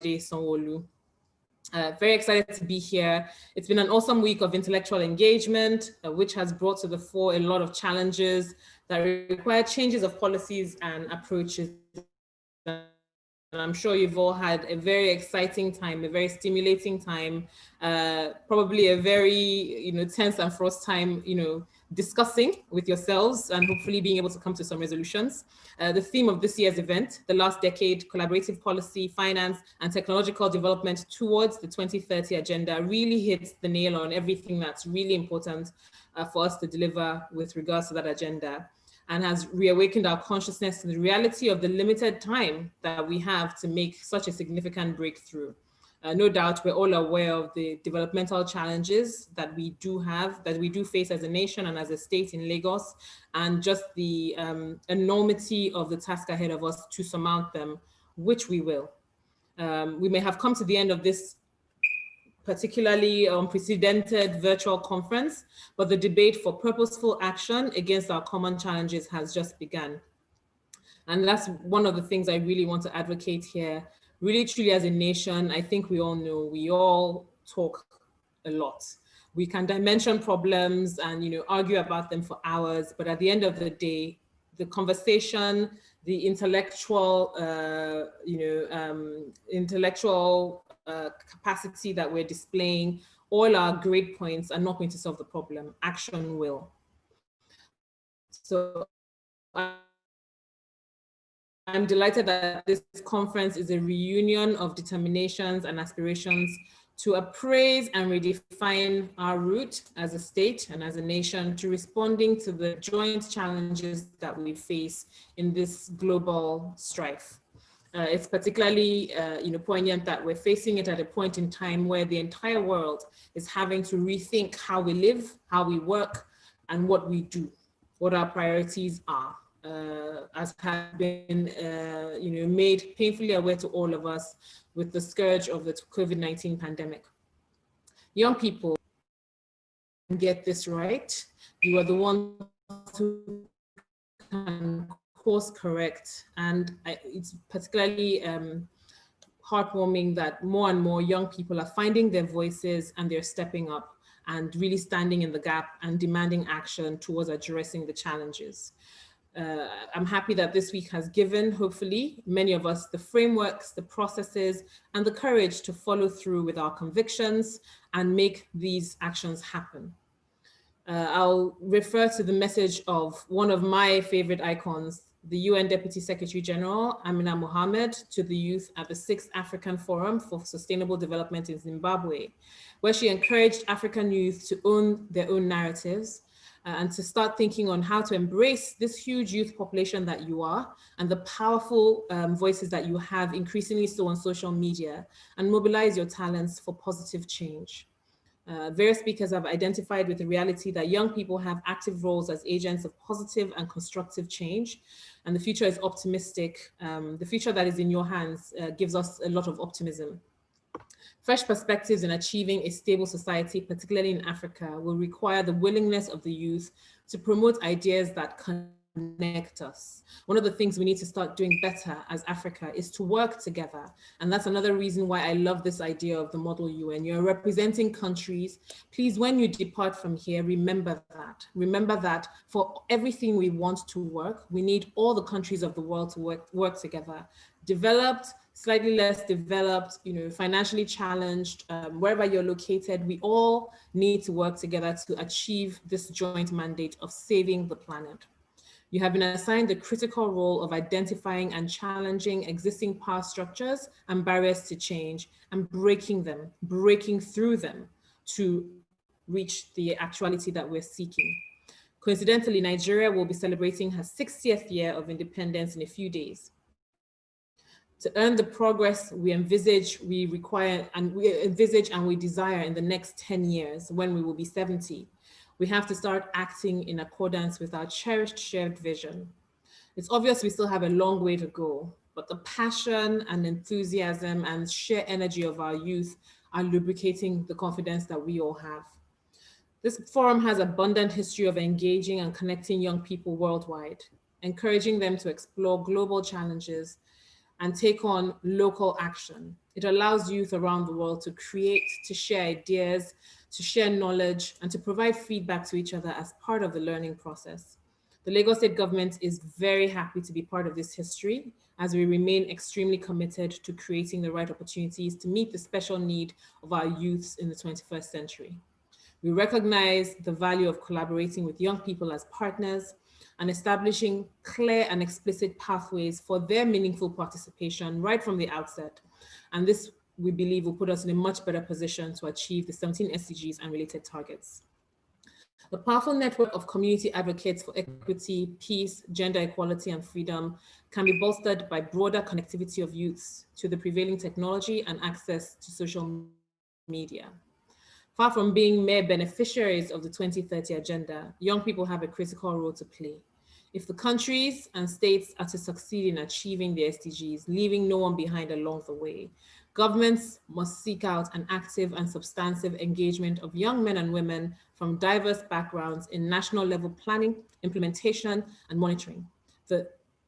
Sanwo-Olu. Very excited to be here. It's been an awesome week of intellectual engagement, which has brought to the fore a lot of challenges that require changes of policies and approaches. And I'm sure you've all had a very exciting time, a very stimulating time, probably a very, tense and frost time, discussing with yourselves and hopefully being able to come to some resolutions. The theme of this year's event, the last decade, collaborative policy, finance, and technological development towards the 2030 agenda, really hits the nail on everything that's really important for us to deliver with regards to that agenda, and has reawakened our consciousness to the reality of the limited time that we have to make such a significant breakthrough. No doubt we're all aware of the developmental challenges that we do face as a nation and as a state in Lagos, and just the enormity of the task ahead of us to surmount them, which we will. We may have come to the end of this particularly unprecedented virtual conference, but the debate for purposeful action against our common challenges has just begun. And that's one of the things I really want to advocate here. Really, truly, as a nation, I think we all know, we all talk a lot. We can dimension problems and argue about them for hours, but at the end of the day, the conversation, the intellectual, capacity that we're displaying, all our great points are not going to solve the problem. Action will. So I'm delighted that this conference is a reunion of determinations and aspirations to appraise and redefine our route as a state and as a nation to responding to the joint challenges that we face in this global strife. It's particularly poignant that we're facing it at a point in time where the entire world is having to rethink how we live, how we work, and what we do, what our priorities are, as has been made painfully aware to all of us with the scourge of the COVID-19 pandemic. Young people get this right. You are the ones who can course correct, and it's particularly heartwarming that more and more young people are finding their voices and they're stepping up and really standing in the gap and demanding action towards addressing the challenges. I'm happy that this week has given, hopefully, many of us the frameworks, the processes, and the courage to follow through with our convictions and make these actions happen. I'll refer to the message of one of my favorite icons, the UN Deputy Secretary General, Amina Mohammed, to the youth at the 6th African Forum for Sustainable Development in Zimbabwe, where she encouraged African youth to own their own narratives and to start thinking on how to embrace this huge youth population that you are and the powerful voices that you have increasingly so on social media, and mobilize your talents for positive change. Various speakers have identified with the reality that young people have active roles as agents of positive and constructive change, and the future is optimistic. The future that is in your hands gives us a lot of optimism. Fresh perspectives in achieving a stable society, particularly in Africa, will require the willingness of the youth to promote ideas that connect us. One of the things we need to start doing better as Africa is to work together. And that's another reason why I love this idea of the model UN. You're representing countries. Please, when you depart from here, remember that. Remember that for everything we want to work, we need all the countries of the world to work together. Developed, slightly less developed, financially challenged, wherever you're located, we all need to work together to achieve this joint mandate of saving the planet. You have been assigned the critical role of identifying and challenging existing power structures and barriers to change and breaking through them to reach the actuality that we're seeking. Coincidentally, Nigeria will be celebrating her 60th year of independence in a few days. To earn the progress we envisage, we desire in the next 10 years when we will be 70, we have to start acting in accordance with our cherished shared vision. It's obvious we still have a long way to go, but the passion and enthusiasm and sheer energy of our youth are lubricating the confidence that we all have. This forum has abundant history of engaging and connecting young people worldwide, encouraging them to explore global challenges and take on local action. It allows youth around the world to create, to share ideas, to share knowledge, and to provide feedback to each other as part of the learning process. The Lagos State government is very happy to be part of this history as we remain extremely committed to creating the right opportunities to meet the special need of our youths in the 21st century. We recognize the value of collaborating with young people as partners and establishing clear and explicit pathways for their meaningful participation right from the outset. And this, we believe, will put us in a much better position to achieve the 17 SDGs and related targets. The powerful network of community advocates for equity, peace, gender equality, and freedom can be bolstered by broader connectivity of youths to the prevailing technology and access to social media. Far from being mere beneficiaries of the 2030 agenda, young people have a critical role to play. If the countries and states are to succeed in achieving the SDGs, leaving no one behind along the way, governments must seek out an active and substantive engagement of young men and women from diverse backgrounds in national level planning, implementation, and monitoring.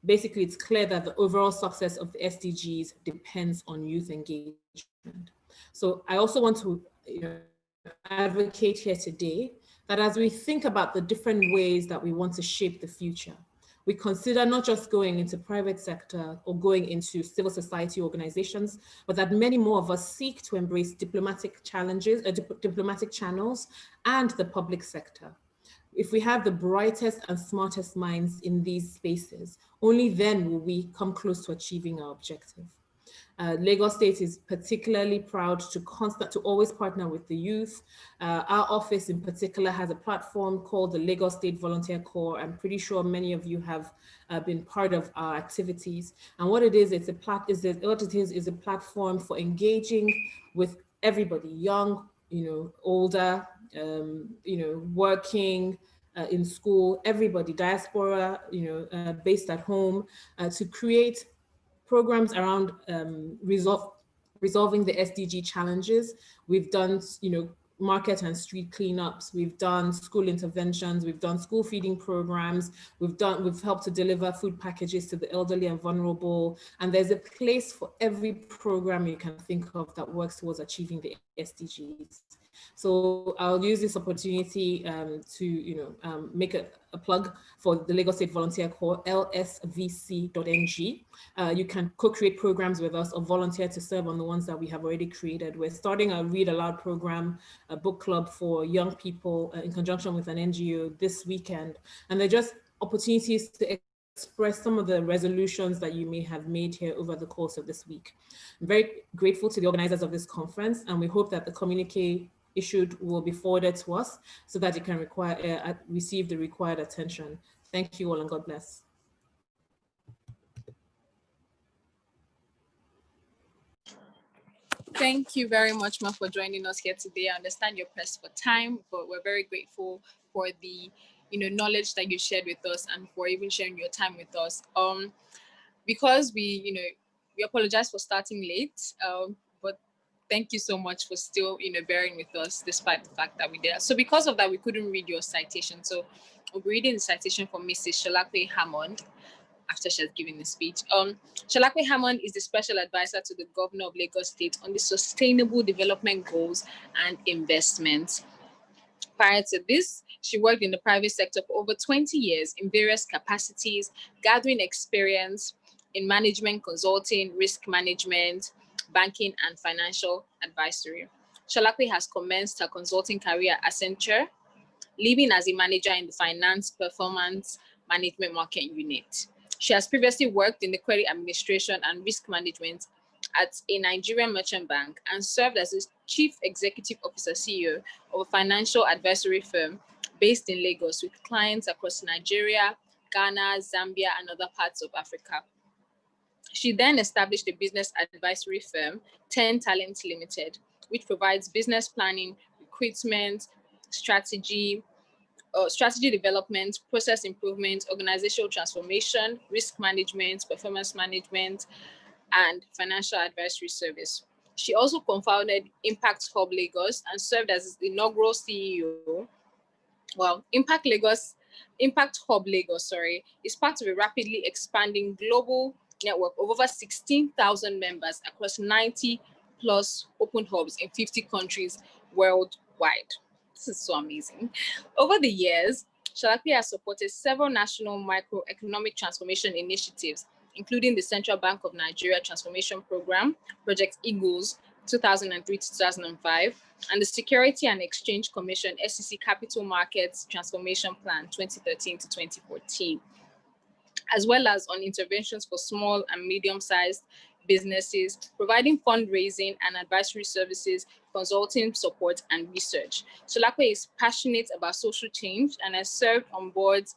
Basically, it's clear that the overall success of the SDGs depends on youth engagement. So I also want to advocate here today that as we think about the different ways that we want to shape the future, we consider not just going into private sector or going into civil society organizations, but that many more of us seek to embrace diplomatic challenges, diplomatic channels, and the public sector. If we have the brightest and smartest minds in these spaces, only then will we come close to achieving our objective. Lagos State is particularly proud to always partner with the youth. Our office in particular has a platform called the Lagos State Volunteer Corps. I'm pretty sure many of you have been part of our activities. And what it is, it's a platform for engaging with everybody, young, older, working, in school, everybody, diaspora, based at home, to create programs around resolving the SDG challenges. We've done, market and street cleanups. We've done school interventions. We've done school feeding programs. We've helped to deliver food packages to the elderly and vulnerable. And there's a place for every program you can think of that works towards achieving the SDGs. So I'll use this opportunity to make a plug for the Lagos State Volunteer Corps, lsvc.ng. You can co-create programs with us or volunteer to serve on the ones that we have already created. We're starting a Read Aloud program, a book club for young people in conjunction with an NGO this weekend. And they're just opportunities to express some of the resolutions that you may have made here over the course of this week. I'm very grateful to the organizers of this conference, and we hope that the communique issued will be forwarded to us so that it can receive the required attention. Thank you all and God bless. Thank you very much, Ma, for joining us here today. I understand you're pressed for time, but we're very grateful for the knowledge that you shared with us and for even sharing your time with us. Because we apologize for starting late, but thank you so much for still bearing with us despite the fact that we did. So because of that, we couldn't read your citation. So we'll be reading the citation from Mrs. Shalakwe Hammond after she has given the speech. Shalakwe Hammond is the special advisor to the governor of Lagos State on the sustainable development goals and investments. Prior to this, she worked in the private sector for over 20 years in various capacities, gathering experience in management, consulting, risk management, banking, and financial advisory. Shalakwe has commenced her consulting career at Accenture, leaving as a manager in the finance performance management market unit. She has previously worked in the credit administration and risk management at a Nigerian merchant bank and served as a chief executive officer CEO of a financial advisory firm based in Lagos with clients across Nigeria, Ghana, Zambia, and other parts of Africa. She then established a business advisory firm, 10 Talent Limited, which provides business planning, recruitment, strategy development, process improvement, organizational transformation, risk management, performance management, and financial advisory service. She also co-founded Impact Hub Lagos and served as the inaugural CEO. Well, Impact Hub Lagos, is part of a rapidly expanding global network of over 16,000 members across 90 plus open hubs in 50 countries worldwide. This is so amazing. Over the years, Shalakwe has supported several national microeconomic transformation initiatives, including the Central Bank of Nigeria Transformation Program, Project Eagles 2003 to 2005, and the Security and Exchange Commission SEC Capital Markets Transformation Plan 2013 to 2014, as well as on interventions for small and medium-sized businesses, providing fundraising and advisory services, consulting support, and research. Shalakwe is passionate about social change and has served on boards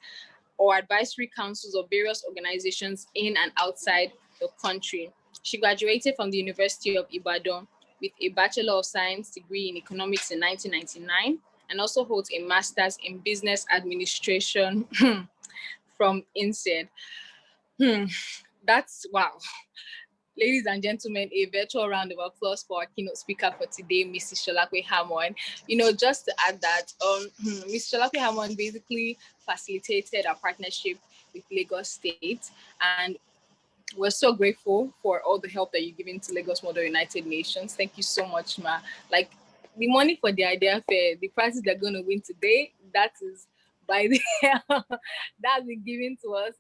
or advisory councils of various organizations in and outside the country. She graduated from the University of Ibadan with a Bachelor of Science degree in Economics in 1999, and also holds a Master's in Business Administration from INSEAD. That's wow. Ladies and gentlemen, a virtual round of applause for our keynote speaker for today, Mrs. Shalakwe Hammon. Just to add that, Ms. Shalakwe Hammon basically facilitated our partnership with Lagos State, and we're so grateful for all the help that you're giving to Lagos Model United Nations. Thank you so much, Ma. Like, the money for the idea fair, the prizes they're going to win today, that is by the that's been given to us,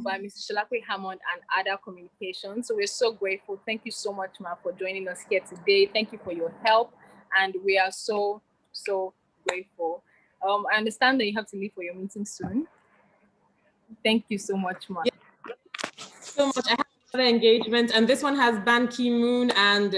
by Mrs. Shalakwe Hammon and Ada Communications. So we're so grateful. Thank you so much, Ma, for joining us here today. Thank you for your help, and we are so, so grateful. I understand that you have to leave for your meeting soon. Thank you so much, Ma. Yeah. So much. I have another engagement, and this one has Ban Ki-moon and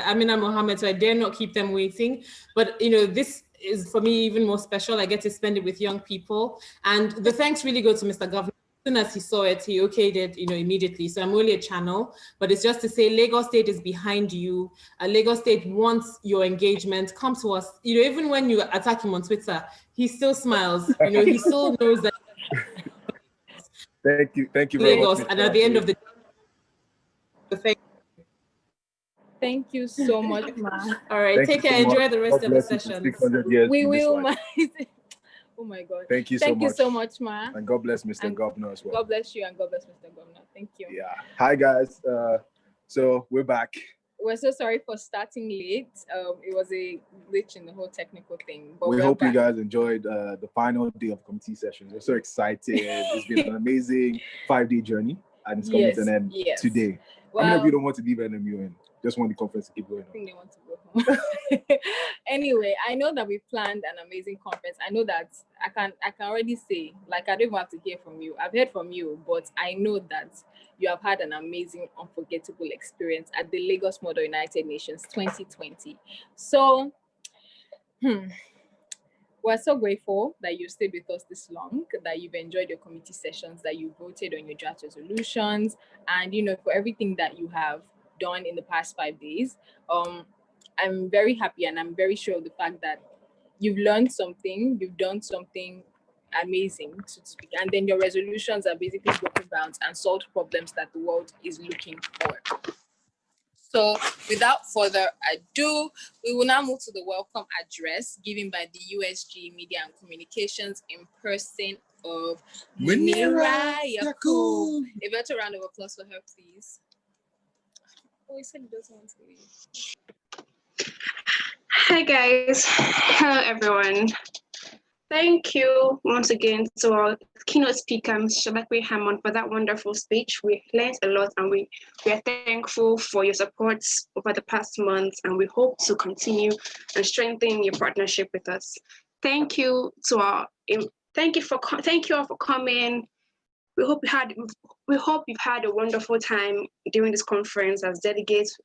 Amina Mohammed, so I dare not keep them waiting. But this is for me even more special. I get to spend it with young people, and the thanks really go to Mr. Governor. As soon as he saw it, he okayed it, immediately. So I'm only a channel, but it's just to say Lagos State is behind you. Lagos State wants your engagement. Come to us. Even when you attack him on Twitter, he still smiles. He still knows that. Thank you very Lagos, much. and at the end of the day, thank you so much, Ma. All right, take care. Enjoy the rest of the session. We will, Ma. Oh my God. Thank you so much, Ma. And God bless Mr. Governor as well. God bless you, and God bless Mr. Governor. Thank you. Yeah. Hi, guys. So we're back. We're so sorry for starting late. It was a glitch in the whole technical thing. But we hope you guys enjoyed the final day of committee sessions. We're so excited. It's been an amazing 5-day journey, and it's coming to an end today. Well, how many of you don't want to leave NMU and just want the conference to keep going on? I think they want to go home. Anyway, I know that we planned an amazing conference. I know that I can already say, like, I don't even have to hear from you. I've heard from you, but I know that you have had an amazing, unforgettable experience at the Lagos Model United Nations 2020. So, we're so grateful that you stayed with us this long, that you've enjoyed your committee sessions, that you voted on your draft resolutions, and for everything that you have done in the past 5 days. I'm very happy, and I'm very sure of the fact that you've learned something, you've done something amazing, so to speak, and then your resolutions are basically broken bounds and solved problems that the world is looking for. So without further ado, we will now move to the welcome address given by the USG Media and Communications in person of Munira Yakub. A virtual round of applause for her, please. Oh, he said he doesn't want to leave. Hi guys, hello everyone. Thank you once again to our keynote speaker, Ms. Shalakwe Hammon, for that wonderful speech. We learned a lot, and we are thankful for your support over the past months, and we hope to continue and strengthen your partnership with us. Thank you thank you all for coming. We hope you've had a wonderful time during this conference as delegates.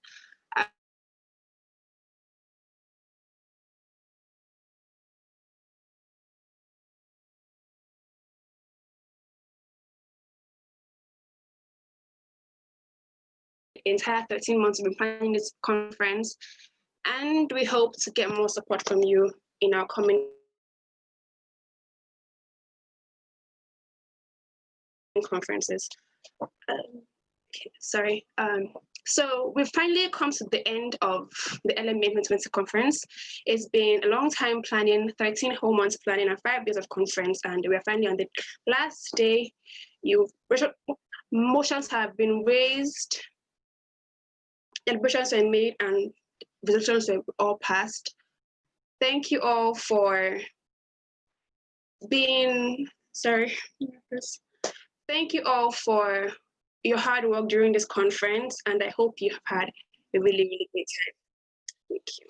Entire 13 months we've been planning this conference, and we hope to get more support from you in our coming conferences. So we've finally come to the end of the LMA 2020 conference. It's been a long time planning, 13 whole months planning and 5 days of conference, and we're finally on the last day. motions have been raised, deliberations were made, and resolutions were all passed. Thank you all for being, thank you all for your hard work during this conference, and I hope you have had a really, really great time. Thank you.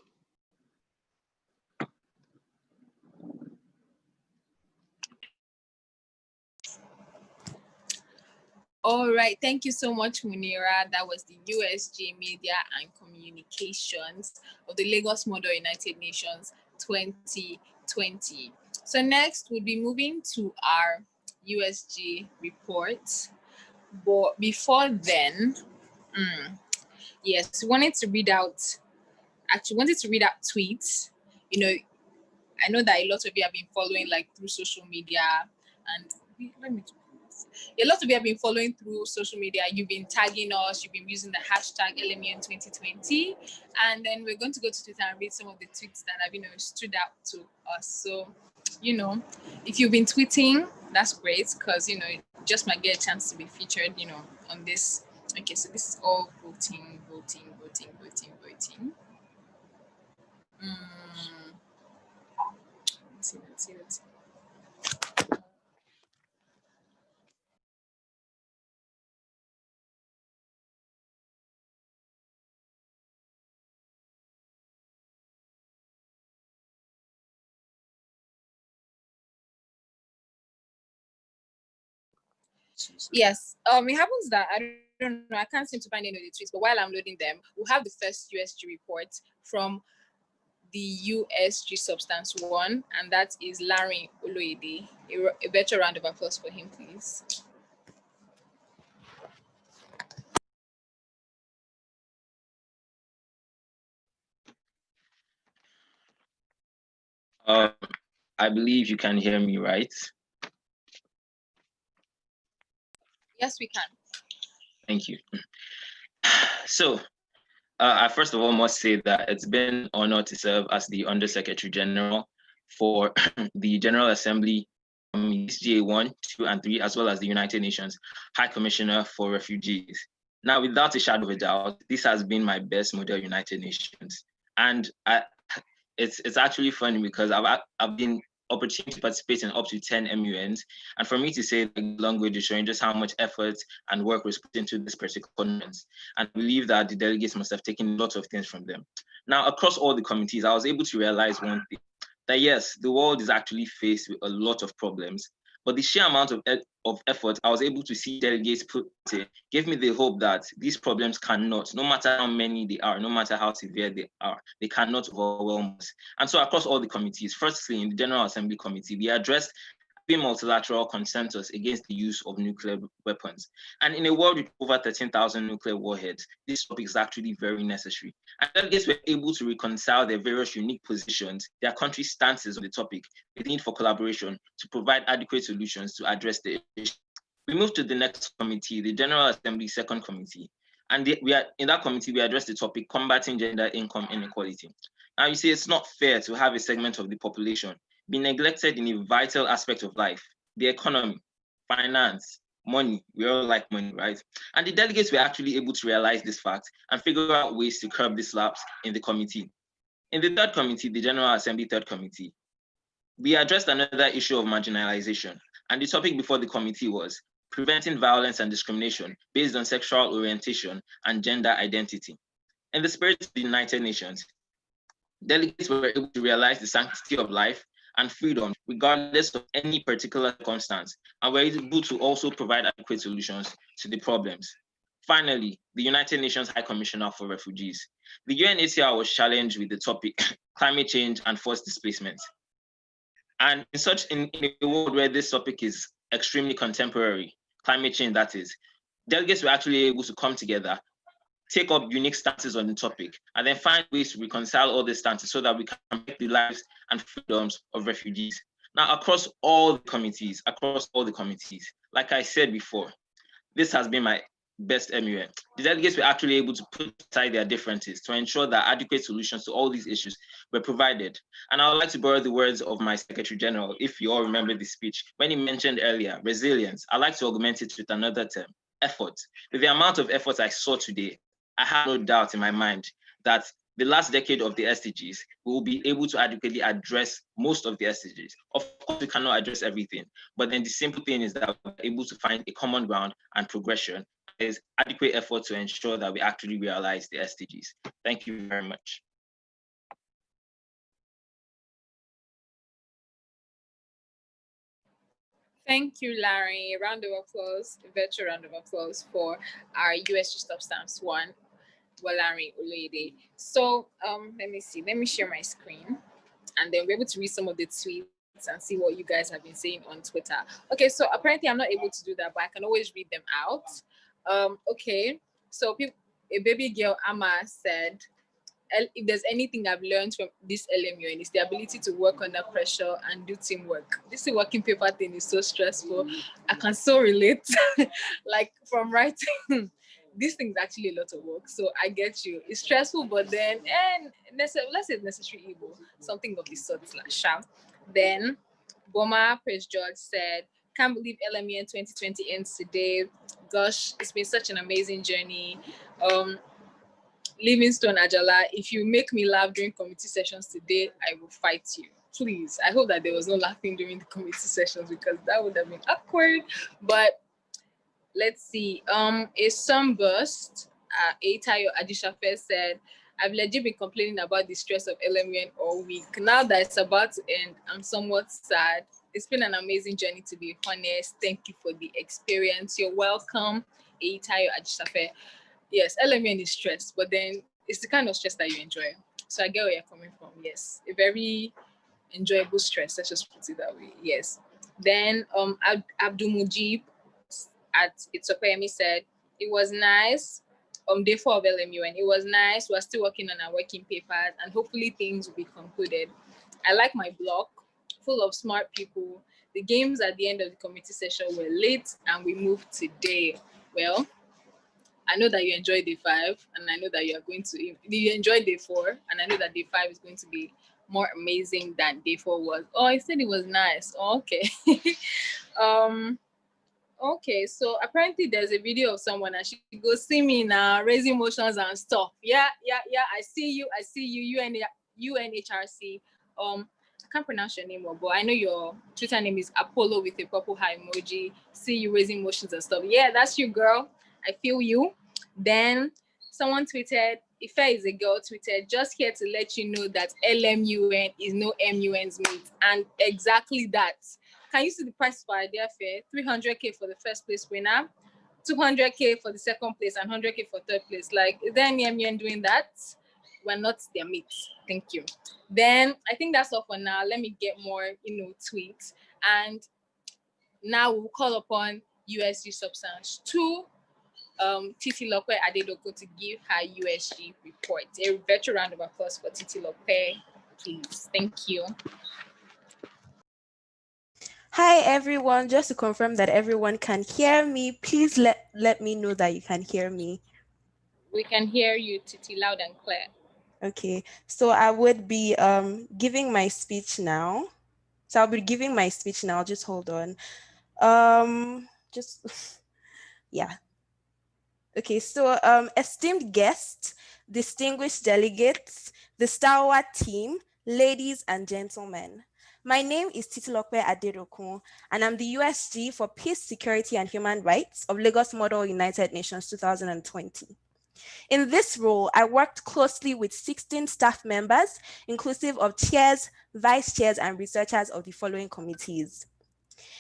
All right, thank you so much, Munira. That was the USG Media and Communications of the Lagos Model United Nations 2020. So next, we'll be moving to our USG report. But before then, yes, wanted to read out tweets. You know, I know that a lot of you have been following like through social media, and a lot of you have been following through social media. You've been tagging us, you've been using the hashtag LMUN 2020, and then we're going to go to Twitter and read some of the tweets that have, stood out to us. So, if you've been tweeting, that's great, because, you just might get a chance to be featured, on this. Okay, so this is all voting. Let's see. Yes, it happens that I don't know, I can't seem to find any of the tweets, but while I'm loading them, we'll have the first USG report from the USG Substance 1, and that is Larry Oloyede. A better round of applause for him, please. I believe you can hear me, right? Yes, we can. Thank you. So, I first of all must say that it's been an honor to serve as the Undersecretary General for the General Assembly Committees GA1, 2, and 3, as well as the United Nations High Commissioner for Refugees. Now, without a shadow of a doubt, this has been my best model United Nations. And it's actually funny because I've been opportunity to participate in up to 10 MUNs. And for me to say the language is showing just how much effort and work was put into this particular conference. And I believe that the delegates must have taken lots of things from them. Now, across all the committees, I was able to realize one thing, that yes, the world is actually faced with a lot of problems, but the sheer amount of effort I was able to see delegates put in gave me the hope that these problems cannot, no matter how many they are, no matter how severe they are, they cannot overwhelm us. And so across all the committees, firstly, in the General Assembly Committee, we addressed the multilateral consensus against the use of nuclear weapons. And in a world with over 13,000 nuclear warheads, this topic is actually very necessary. And delegates were able to reconcile their various unique positions, their country stances on the topic, with the need for collaboration to provide adequate solutions to address the issue. We move to the next committee, the General Assembly Second Committee. And in that committee, we addressed the topic, combating gender income inequality. Now, you see, it's not fair to have a segment of the population be neglected in a vital aspect of life, the economy, finance, money. We all like money, right? And the delegates were actually able to realize this fact and figure out ways to curb this lapse in the committee. In the third committee, the General Assembly Third Committee, we addressed another issue of marginalization. And the topic before the committee was preventing violence and discrimination based on sexual orientation and gender identity. In the spirit of the United Nations, delegates were able to realize the sanctity of life and freedom, regardless of any particular circumstance, and were able to also provide adequate solutions to the problems. Finally, the United Nations High Commissioner for Refugees. The UNHCR was challenged with the topic, climate change and forced displacement. And in a world where this topic is extremely contemporary, climate change that is, delegates were actually able to come together, take up unique stances on the topic, and then find ways to reconcile all the stances so that we can protect the lives and freedoms of refugees. Now, across all the committees, like I said before, this has been my best MUN. The delegates were actually able to put aside their differences to ensure that adequate solutions to all these issues were provided. And I would like to borrow the words of my Secretary General, if you all remember the speech, when he mentioned earlier, resilience. I'd like to augment it with another term, effort. With the amount of effort I saw today, I have no doubt in my mind that the last decade of the SDGs, we will be able to adequately address most of the SDGs. Of course, we cannot address everything, but then the simple thing is that we're able to find a common ground and progression. There's adequate effort to ensure that we actually realize the SDGs. Thank you very much. Thank you, Larry. A round of applause, a virtual round of applause for our USG Stop Stamps 1, Larry Olede. So let me see, let me share my screen and then we're able to read some of the tweets and see what you guys have been saying on Twitter. Okay, so apparently I'm not able to do that, but I can always read them out. Okay, so a baby girl, Amma, said, if there's anything I've learned from this LMUN, it's the ability to work under pressure and do teamwork. This working paper thing is so stressful. I can so relate. Like from writing, this thing's actually a lot of work. So I get you. It's stressful, but then, let's say it's necessary evil, something of the sort. Then Boma Praise George said, can't believe LMUN 2020 ends today. Gosh, it's been such an amazing journey. Livingstone Ajala, if you make me laugh during committee sessions today, I will fight you. Please. I hope that there was no laughing during the committee sessions because that would have been awkward. But let's see. A sunburst, Aitayo Adishafe said, I've legit been complaining about the stress of LMUN all week. Now that it's about to end, I'm somewhat sad. It's been an amazing journey, to be honest. Thank you for the experience. You're welcome, Aitayo Adishafe. Yes, LMUN is stress, but then it's the kind of stress that you enjoy. So I get where you're coming from. Yes, a very enjoyable stress. Let's just put it that way. Yes. Then Abdul Mujib at Itsopemi said, it was nice. Day 4 of LMUN, it was nice. We're still working on our working papers and hopefully things will be concluded. I like my block, full of smart people. The games at the end of the committee session were late and we moved today. Well, I know that you enjoyed day 5 and I know that you enjoyed day 4 and I know that day 5 is going to be more amazing than day 4 was. Oh, I said it was nice. Oh, okay. Okay, so apparently there's a video of someone and she goes, see me now, raising motions and stuff. Yeah, I see you, UNHRC. I can't pronounce your name, but I know your Twitter name is Apollo with a purple heart emoji. See you raising motions and stuff. Yeah, that's you, girl. I feel you. Then someone tweeted, Ife is a girl tweeted, just here to let you know that LMUN is no MUN's mate. And exactly that. Can you see the price for Idea Fair? 300K for the first place winner, 200K for the second place, and 100K for third place. Like, is there any MUN doing that? We're not their mates. Thank you. Then I think that's all for now. Let me get more, tweets. And now we'll call upon USG Substance 2, Titi Lope Adedoko to give her USG report. A virtual round of applause for Titi Lope, please. Thank you. Hi everyone, just to confirm that everyone can hear me, please let me know that you can hear me. We can hear you, Titi, loud and clear. Okay, so I would be giving my speech now. Just hold on. Yeah. Okay, so esteemed guests, distinguished delegates, the stalwart team, ladies and gentlemen. My name is Titilope Aderokun, and I'm the USG for Peace, Security, and Human Rights of Lagos Model United Nations 2020. In this role, I worked closely with 16 staff members, inclusive of chairs, vice chairs, and researchers of the following committees.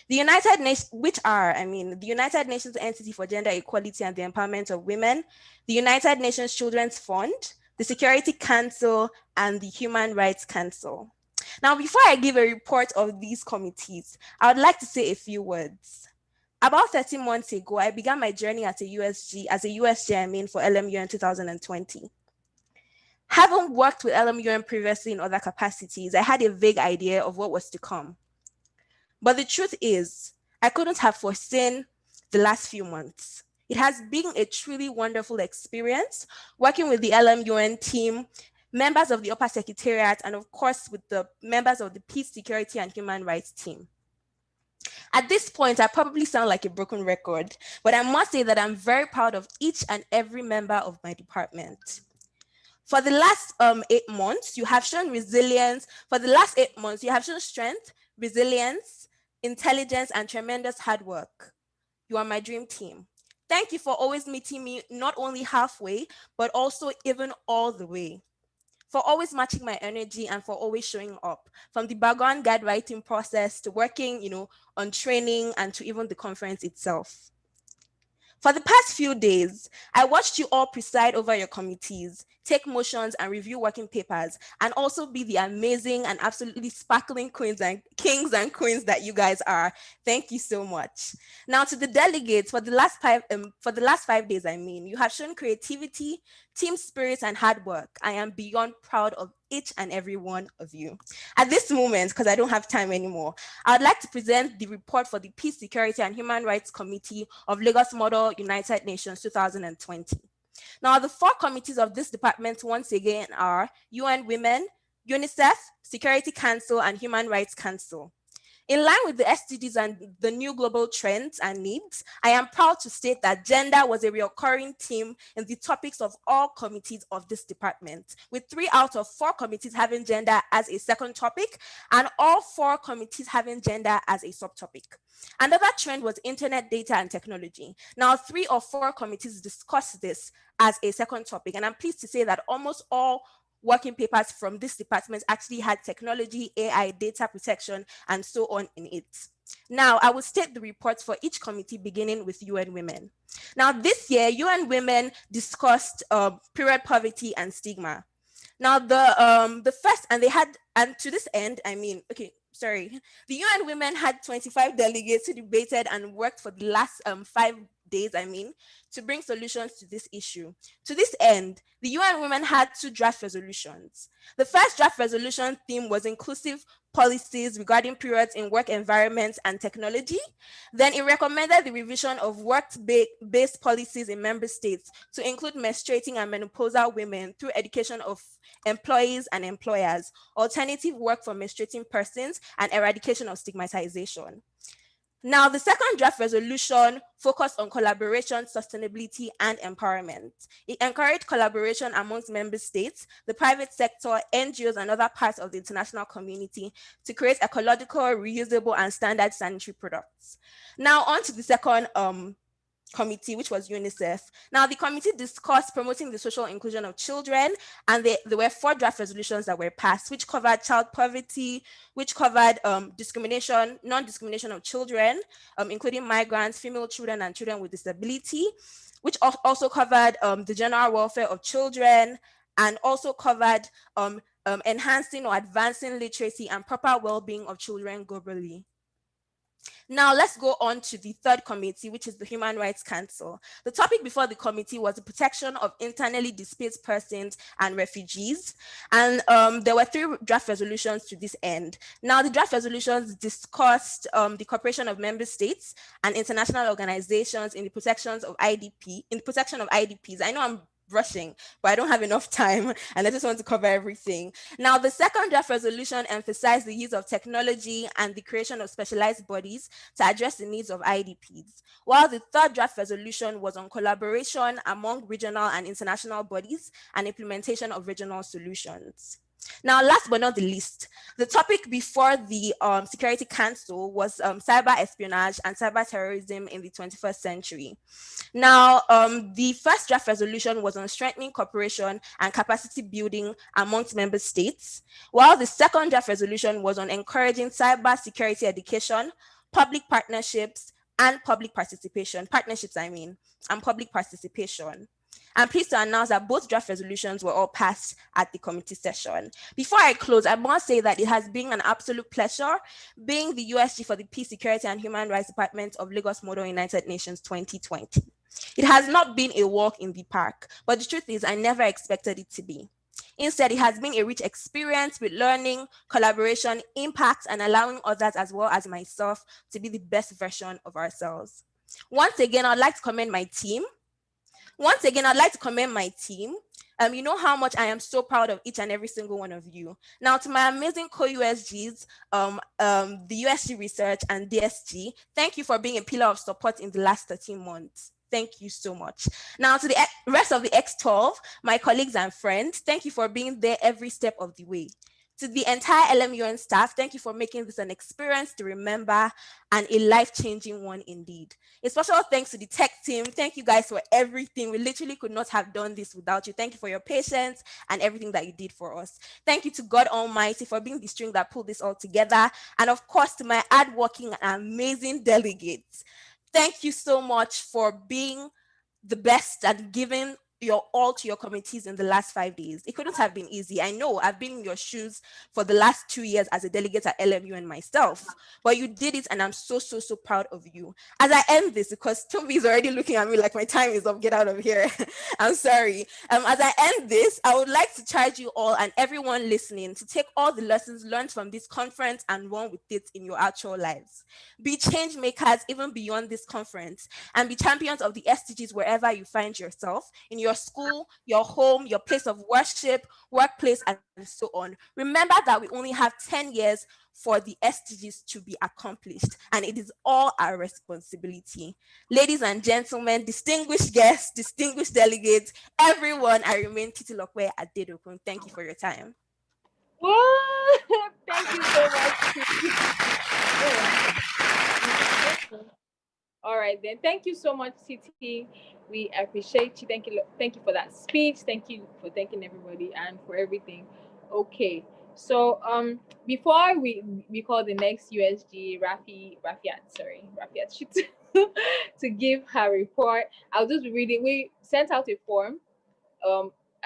The United Nations, the United Nations Entity for Gender Equality and the Empowerment of Women, the United Nations Children's Fund, the Security Council, and the Human Rights Council. Now, before I give a report of these committees, I would like to say a few words. About 13 months ago, I began my journey as a USG for LMUN 2020. Having worked with LMUN previously in other capacities, I had a vague idea of what was to come. But the truth is, I couldn't have foreseen the last few months. It has been a truly wonderful experience working with the LMUN team, members of the Upper Secretariat, and of course with the members of the Peace, Security, and Human Rights team. At this point, I probably sound like a broken record, but I must say that I'm very proud of each and every member of my department. For the last 8 months, you have shown resilience. For the last 8 months, you have shown strength, resilience, intelligence, and tremendous hard work. You are my dream team. Thank you for always meeting me not only halfway, but also even all the way. For always matching my energy and for always showing up, from the background guide writing process to working, on training and to even the conference itself. For the past few days, I watched you all preside over your committees, take motions and review working papers, and also be the amazing and absolutely sparkling queens and kings and queens that you guys are. Thank you so much. Now to the delegates, for the last 5 days, you have shown creativity, team spirit, and hard work. I am beyond proud of each and every one of you. At this moment, because I don't have time anymore, I would like to present the report for the Peace, Security, and Human Rights Committee of Lagos Model United Nations 2020. Now, the 4 committees of this department once again are UN Women, UNICEF, Security Council, and Human Rights Council. In line with the SDGs and the new global trends and needs, I am proud to state that gender was a recurring theme in the topics of all committees of this department, with 3 out of 4 committees having gender as a second topic, and all 4 committees having gender as a subtopic. Another trend was internet data and technology. Now, 3 or 4 committees discussed this as a second topic, and I'm pleased to say that almost all working papers from this department actually had technology, AI, data protection, and so on in it. Now, I will state the reports for each committee, beginning with UN Women. Now, this year, UN Women discussed period poverty and stigma. Now, the first, and to this end, the UN Women had 25 delegates who debated and worked for the last 5 days, to bring solutions to this issue. To this end, the UN Women had 2 draft resolutions. The first draft resolution theme was inclusive policies regarding periods in work environments and technology. Then it recommended the revision of work-based policies in member states to include menstruating and menopausal women through education of employees and employers, alternative work for menstruating persons, and eradication of stigmatization. Now, the second draft resolution focused on collaboration, sustainability, and empowerment. It encouraged collaboration amongst member states, the private sector, NGOs, and other parts of the international community to create ecological, reusable, and standard sanitary products. Now, on to the second committee, which was UNICEF. Now, the committee discussed promoting the social inclusion of children, and there were 4 draft resolutions that were passed, which covered child poverty, which covered discrimination, non-discrimination of children, including migrants, female children, and children with disability, which also covered the general welfare of children, and also covered enhancing or advancing literacy and proper well-being of children globally. Now, let's go on to the third committee, which is the Human Rights Council. The topic before the committee was the protection of internally displaced persons and refugees. And there were 3 draft resolutions to this end. Now, the draft resolutions discussed the cooperation of member states and international organizations in the protection of IDPs. I know I'm rushing, but I don't have enough time and I just want to cover everything. Now, the second draft resolution emphasized the use of technology and the creation of specialized bodies to address the needs of IDPs, while the third draft resolution was on collaboration among regional and international bodies and implementation of regional solutions. Now, last but not the least, the topic before the Security Council was cyber espionage and cyber terrorism in the 21st century. Now, the first draft resolution was on strengthening cooperation and capacity building amongst member states, while the second draft resolution was on encouraging cyber security education, public partnerships, and public participation. I'm pleased to announce that both draft resolutions were all passed at the committee session. Before I close, I must say that it has been an absolute pleasure being the USG for the Peace, Security, and Human Rights Department of Lagos Model United Nations 2020. It has not been a walk in the park, but the truth is I never expected it to be. Instead, it has been a rich experience with learning, collaboration, impact, and allowing others as well as myself to be the best version of ourselves. Once again, I'd like to commend my team. Once again, I'd like to commend my team. You know how much I am so proud of each and every single one of you. Now, to my amazing co-USGs, the USG Research and DSG, thank you for being a pillar of support in the last 13 months. Thank you so much. Now, to the rest of the X12, my colleagues and friends, thank you for being there every step of the way. To the entire LMUN staff, thank you for making this an experience to remember and a life-changing one indeed. A special thanks to the tech team. Thank you guys for everything. We literally could not have done this without you. Thank you for your patience and everything that you did for us. Thank you to God Almighty for being the string that pulled this all together. And of course, to my hardworking and amazing delegates. Thank you so much for being the best at giving your all to your committees in the last 5 days. It couldn't have been easy. I know I've been in your shoes for the last 2 years as a delegate at LMU and myself, but you did it and I'm so proud of you. As I end this, because Toby is already looking at me like my time is up, get out of here. I'm sorry. As I end this, I would like to charge you all and everyone listening to take all the lessons learned from this conference and run with it in your actual lives. Be change makers even beyond this conference and be champions of the SDGs wherever you find yourself, in your school, your home, your place of worship, workplace, and so on. Remember that we only have 10 years for the SDGs to be accomplished, and it is all our responsibility. Ladies and gentlemen, distinguished guests, distinguished delegates, everyone, I remain Titilokwe Adedokun. Thank you for your time. Whoa! Thank you so much. All right, then. Thank you so much, Titi. We appreciate you. Thank you for that speech. Thank you for thanking everybody and for everything. Okay, so before we call the next USG Rafiat to give her report, I'll just read it. We sent out a form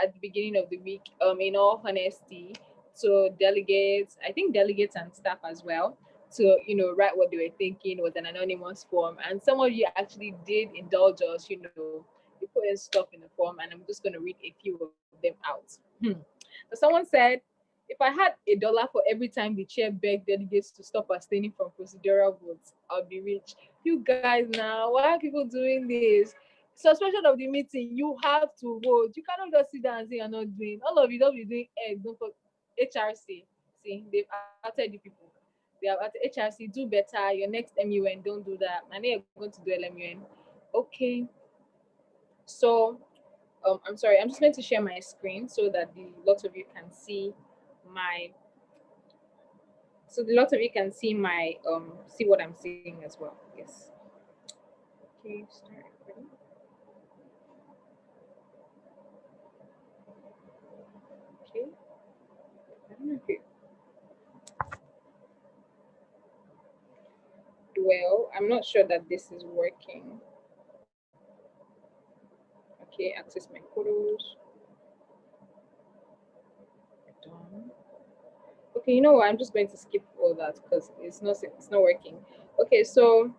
at the beginning of the week, in all honesty, to delegates, I think delegates and staff as well, to write what they were thinking. With an anonymous form, and some of you actually did indulge us. You put in stuff in the form, and I'm just going to read a few of them out. So someone said, if I had $1 for every time the chair begged delegates to stop abstaining from procedural votes, I'll be rich. You guys, now, why are people doing this? Suspension of the meeting, you have to vote. You cannot just sit down and say you're not doing. All of you don't be doing eggs. Don't put HRC. See, they've outed the people. They are at HRC, do better. Your next MUN, don't do that. I know you're going to do LMUN. Okay. So, I'm sorry. I'm just going to share my screen so that lots of you can see my. So the lots of you can see my see what I'm seeing as well. Yes. Okay. Start. Ready? Okay. Okay. Well, I'm not sure that this is working. Okay, access my photos. Done. Okay, you know what? I'm just going to skip all that because it's not working. Okay, so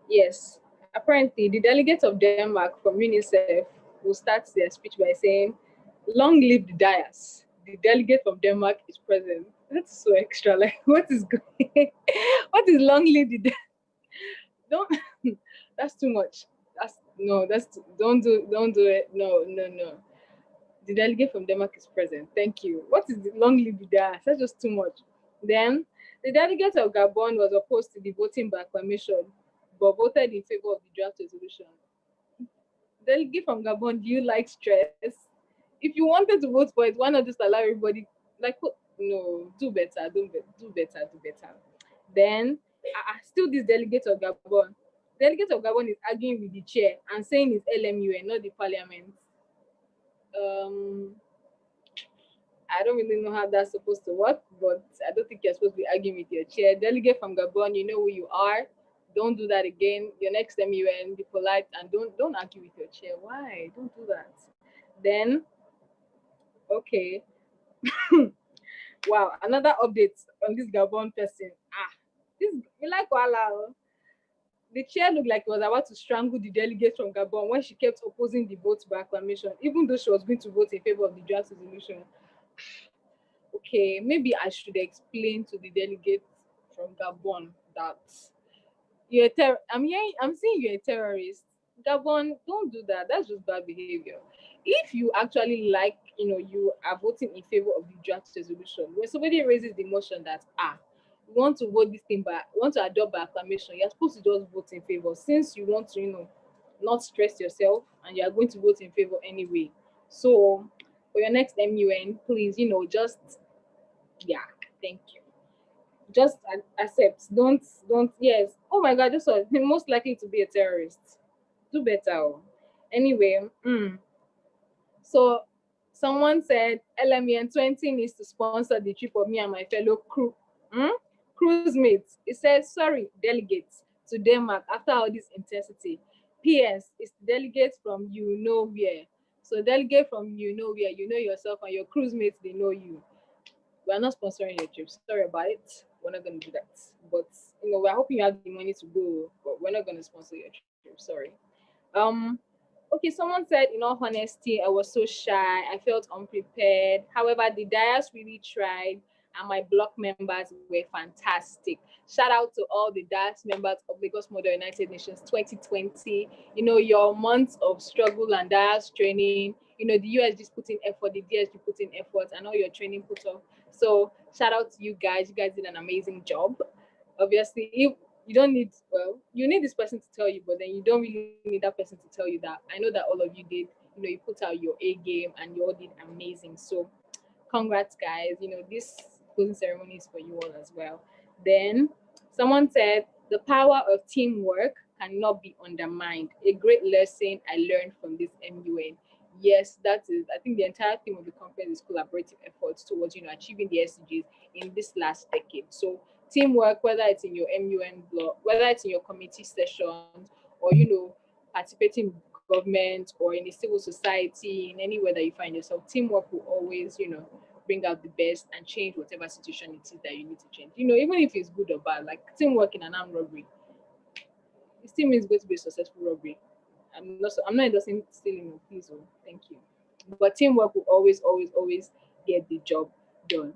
yes, apparently the delegates of Denmark from UNICEF will start their speech by saying, "Long live the Dias. The delegate from Denmark is present." That's so extra. Like, what is going? What is long live the Dias? Don't. That's too much. Don't do it. No. The delegate from Denmark is present. Thank you. What is the long live the Dias? That's just too much. Then the delegate of Gabon was opposed to the voting by acclamation, but voted in favor of the draft resolution. Delegate from Gabon, do you like stress? If you wanted to vote for it, why not just allow everybody? Like, no, do better. Then still this delegate of Gabon. Delegate of Gabon is arguing with the chair and saying it's LMU and not the parliament. I don't really know how that's supposed to work, but I don't think you're supposed to be arguing with your chair. Delegate from Gabon, you know who you are. Don't do that again. Your next MUN, be polite and don't argue with your chair. Why? Don't do that. Then, okay. Wow, another update on this Gabon person. This you like Wala. The chair looked like it was about to strangle the delegate from Gabon when she kept opposing the vote by acclamation, even though she was going to vote in favor of the draft resolution. Okay, maybe I should explain to the delegate from Gabon that I'm saying you're a terrorist. Gabon, don't do that. That's just bad behavior. If you actually like, you are voting in favor of the draft resolution, when somebody raises the motion that, we want to vote this thing by, want to adopt by acclamation, you're supposed to just vote in favor since you want to, not stress yourself and you are going to vote in favor anyway. So for your next MUN, please, just, yeah, thank you. Just accept. Don't, yes. Oh my God, just most likely to be a terrorist. Do better. Anyway, so someone said LMN 20 needs to sponsor the trip of me and my fellow cruise mates. It says, sorry, delegates to Denmark after all this intensity. PS is delegates from you know where. So delegate from you know where, you know yourself, and your cruise mates, they know you. We are not sponsoring your trip. Sorry about it. We're not going to do that. But we're hoping you have the money to go, but we're not going to sponsor your trip. Sorry. Okay, someone said, in all honesty, I was so shy. I felt unprepared. However, the Dias really tried, and my block members were fantastic. Shout out to all the Dias members of Lagos Model United Nations 2020. Your months of struggle and Dias training. The USG's put in effort, the DSG put in effort, and all your training put off. So shout out to you guys. You guys did an amazing job. Obviously, if you don't need, you need this person to tell you, but then you don't really need that person to tell you that. I know that all of you did, you put out your A game and you all did amazing. So congrats, guys. This closing ceremony is for you all as well. Then someone said, the power of teamwork cannot be undermined. A great lesson I learned from this MUN. Yes, that is, I think the entire theme of the conference is collaborative efforts towards, achieving the SDGs in this last decade. So teamwork, whether it's in your MUN block, whether it's in your committee sessions, or participating in government or in the civil society, in anywhere that you find yourself, teamwork will always, bring out the best and change whatever situation it is that you need to change. Even if it's good or bad, like teamwork in an armed robbery, it still means going to be a successful robbery. I'm not endorsing stealing, please, thank you. But teamwork will always, always, always get the job done.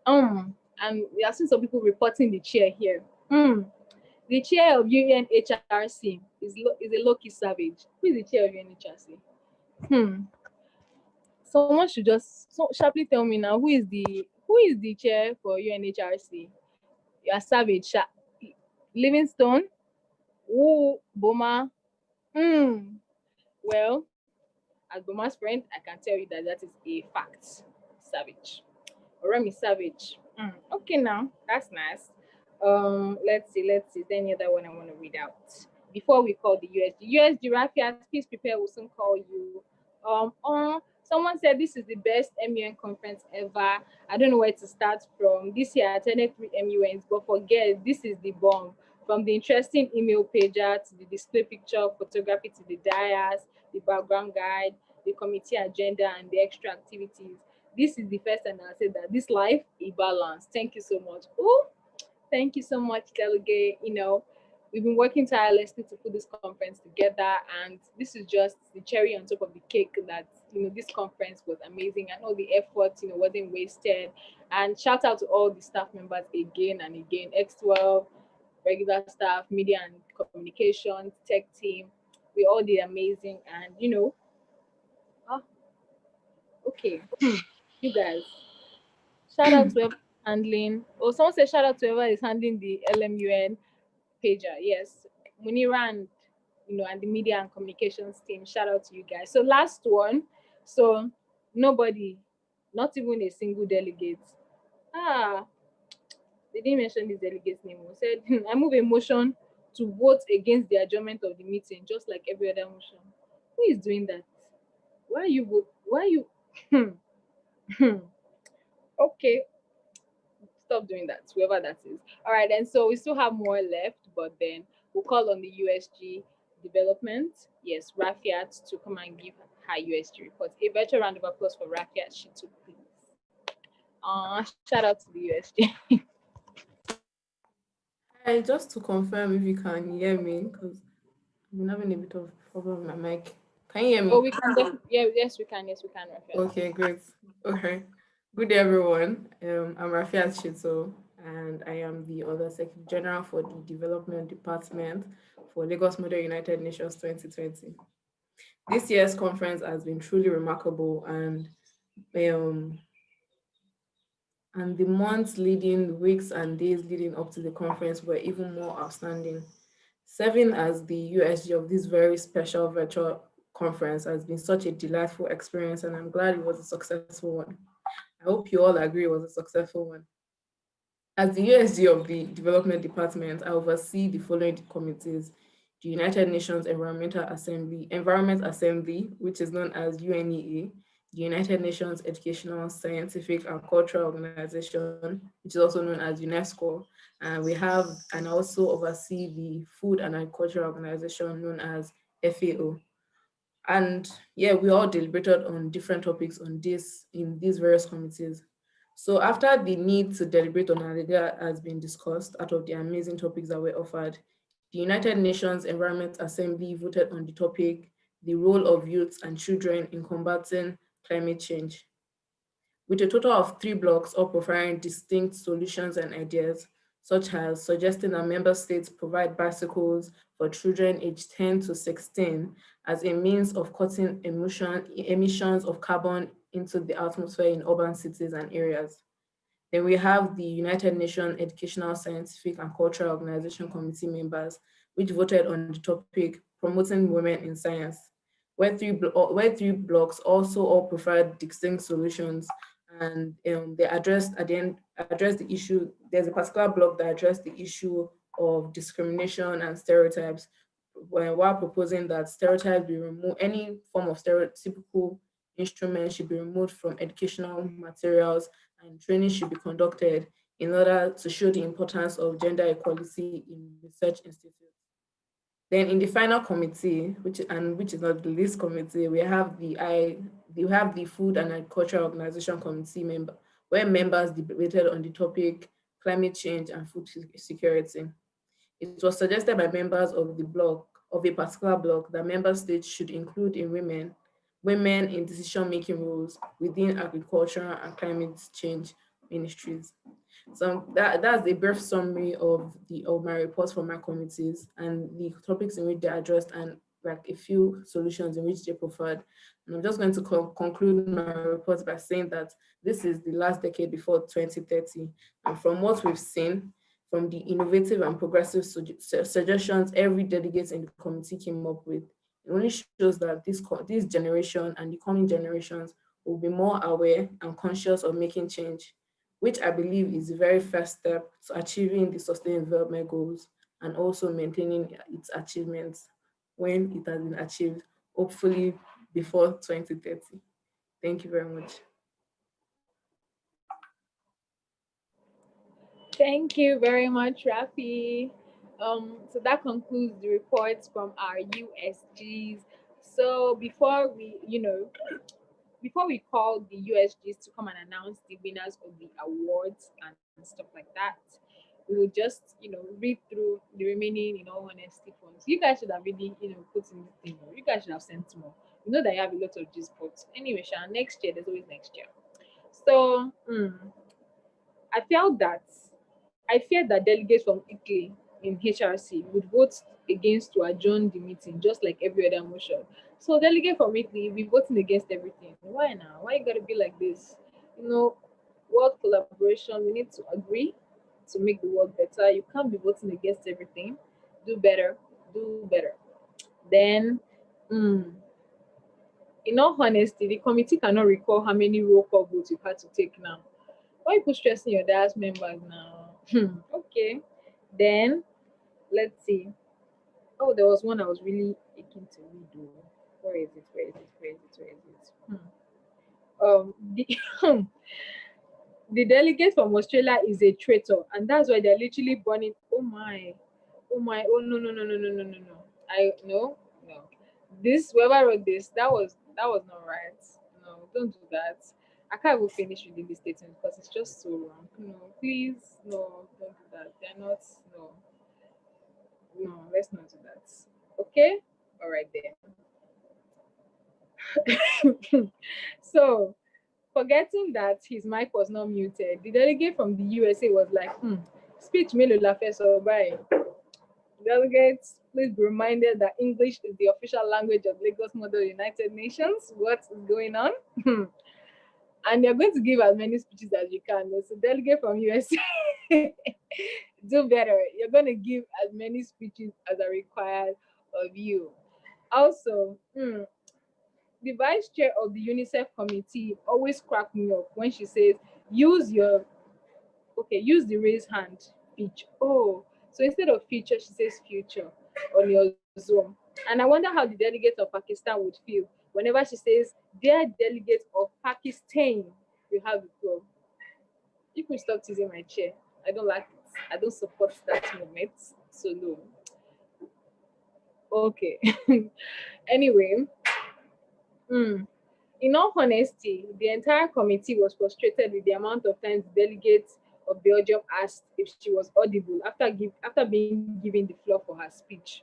And we are seeing some people reporting the chair here. The chair of UNHRC is a low-key savage. Who is the chair of UNHRC? Someone should just sharply tell me now, who is the chair for UNHRC? You are savage. Livingstone? Ooh, Boma. Well, as Boma's friend, I can tell you that is a fact. Savage. Remy Savage. Okay, now that's nice. Let's see. Is there any other one I want to read out before we call the USG? Rafiat, please prepare. We'll soon call you. Someone said this is the best MUN conference ever. I don't know where to start from. This year I attended 3 MUNs, but forget, this is the bomb. From the interesting email pager to the display picture, photography to the dias, the background guide, the committee agenda, and the extra activities. This is the first time I said that this life is balanced. Thank you so much. Oh, thank you so much, delegate. We've been working tirelessly to put this conference together, and this is just the cherry on top of the cake that, this conference was amazing, and all the effort, wasn't wasted. And shout out to all the staff members again and again, X12, regular staff, media and communications, tech team. We all did amazing, and okay. You guys, shout out to whoever handling. Someone said shout out to whoever is handling the LMUN pager. Yes, Munira and and the media and communications team. Shout out to you guys. So last one. So nobody, not even a single delegate. They didn't mention this delegate's name. We said I move a motion to vote against the adjournment of the meeting, just like every other motion. Who is doing that? Why are you vote? Why are you? Okay, stop doing that, whoever that is. All right, and so we still have more left, but then we'll call on the USG development. Yes, Rafiat to come and give her USG report. A virtual round of applause for Rafiat. She took, please. Shout out to the USG. Hi, just to confirm if you can hear me, because I've been having a bit of problem with my mic. Can you hear me? Oh, we can. Yes, we can. Yes, we can, Rafiat. Okay, great. Okay. Good day, everyone. I'm Rafiat Shito, and I am the Other Secretary General for the Development Department for Lagos Model United Nations 2020. This year's conference has been truly remarkable, and the months leading, weeks and days leading up to the conference were even more outstanding. Serving as the USG of this very special virtual conference has been such a delightful experience, and I'm glad it was a successful one. I hope you all agree it was a successful one. As the USG of the Development Department, I oversee the following committees: the United Nations Environment Assembly, which is known as UNEA, the United Nations Educational, Scientific and Cultural Organization, which is also known as UNESCO. And I also oversee the Food and Agriculture Organization known as FAO. And yeah, we all deliberated on different topics in these various committees. So after the need to deliberate on an idea has been discussed out of the amazing topics that were offered, the United Nations Environment Assembly voted on the topic, the role of youth and children in combating climate change. With a total of 3 blocks all providing distinct solutions and ideas, such as suggesting that member states provide bicycles for children aged 10 to 16 as a means of cutting emissions of carbon into the atmosphere in urban cities and areas. Then we have the United Nations Educational, Scientific and Cultural Organization Committee members, which voted on the topic, promoting women in science, where three blocks also all preferred distinct solutions, and they addressed the issue. There's a particular block that addressed the issue of discrimination and stereotypes, while proposing that stereotypes be removed, any form of stereotypical instrument should be removed from educational materials, and training should be conducted in order to show the importance of gender equality in research institutes. Then in the final committee, which is not the least committee, we have the Food and Agriculture Organization Committee where members debated on the topic climate change and food security. It was suggested by members of a particular block that member states should include women in decision-making roles within agriculture and climate change ministries. So that's a brief summary of my reports from my committees and the topics in which they addressed, and like a few solutions in which they preferred. And I'm just going to conclude my report by saying that this is the last decade before 2030. And from what we've seen, from the innovative and progressive suggestions every delegate in the committee came up with, it only shows that this generation and the coming generations will be more aware and conscious of making change, which I believe is the very first step to achieving the Sustainable Development Goals and also maintaining its achievements when it has been achieved, hopefully before 2030. Thank you very much. Thank you very much, Rafi. So that concludes the reports from our USGs. So before we call the USGs to come and announce the winners of the awards and stuff like that, we will just read through the remaining, in all honesty, forms. You guys should have really put in the thing. You guys should have sent more. You know that you have a lot of these pots. Anyway, next year, there's always next year. So I feared that delegates from Italy in HRC would vote against to adjourn the meeting, just like every other motion. So delegate from Italy, we voting against everything. Why now? Why you gotta be like this? World collaboration, we need to agree to make the world better. You can't be voting against everything. Do better. Then, in all honesty, the committee cannot recall how many roll call votes you've had to take now. Why you stressing your DAS members now? Okay. Then, let's see. Oh, there was one I was really aching to read. Where is it? The delegate from Australia is a traitor, and that's why they're literally burning. Oh no. This, whoever wrote this, that was not right. No, don't do that. I can't even finish reading this statement because it's just so wrong. No, please, no, don't do that. They're not, no, let's not do that. Okay? All right then. So, forgetting that his mic was not muted, the delegate from the USA was like, speech melo la first or bye. Delegates, please be reminded that English is the official language of Lagos Model United Nations. What is going on? And you're going to give as many speeches as you can. So delegate from USA, do better. You're going to give as many speeches as are required of you. Also, the vice chair of the UNICEF committee always cracked me up when she says, use the raise hand feature. Oh, so instead of feature, she says future on your Zoom. And I wonder how the delegates of Pakistan would feel whenever she says, dear delegates of Pakistan, you have the floor. You could stop teasing my chair. I don't like it. I don't support that movement. So no. Okay. Anyway, in all honesty, the entire committee was frustrated with the amount of times delegates of Belgium asked if she was audible after being given the floor for her speech.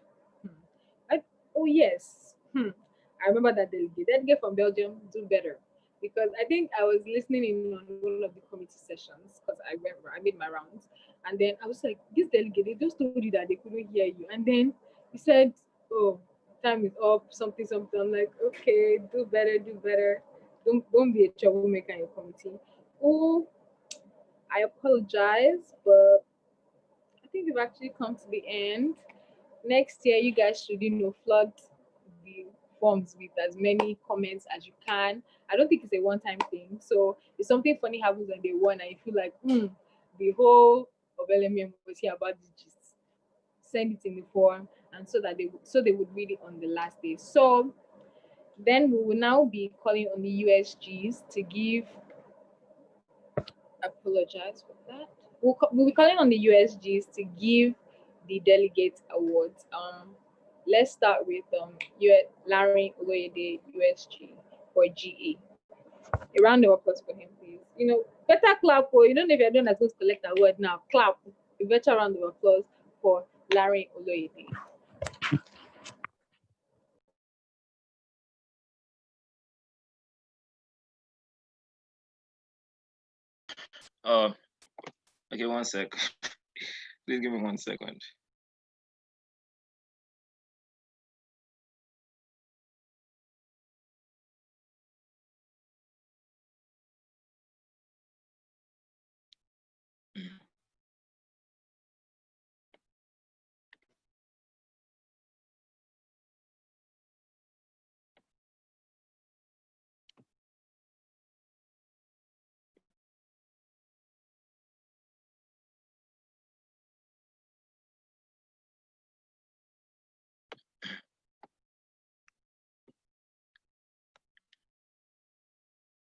Oh yes, I remember that delegate from Belgium, do better, because I think I was listening in on one of the committee sessions because I made my rounds, and then I was like, this delegate, they just told you that they couldn't hear you, and then he said, oh, time is up, something. I'm like, okay, do better. Don't be a troublemaker in your committee. Oh, I apologize, but I think we've actually come to the end. Next year, you guys should, flood the forms with as many comments as you can. I don't think it's a one-time thing. So if something funny happens on day one and you feel like, the whole of LMM was here about the gist, send it in the form, and so they would read it on the last day. So then we will now be calling on the USGs to give. Apologize for that. We'll be calling on the USGs to give the delegate awards. Let's start with Larry Oloyede, USG for GA. A round of applause for him, please. Better clap for. You don't know if you're doing as good collect award now. Clap. A better round of applause for Larry Oloyede. Okay, 1 sec. Please give me 1 second.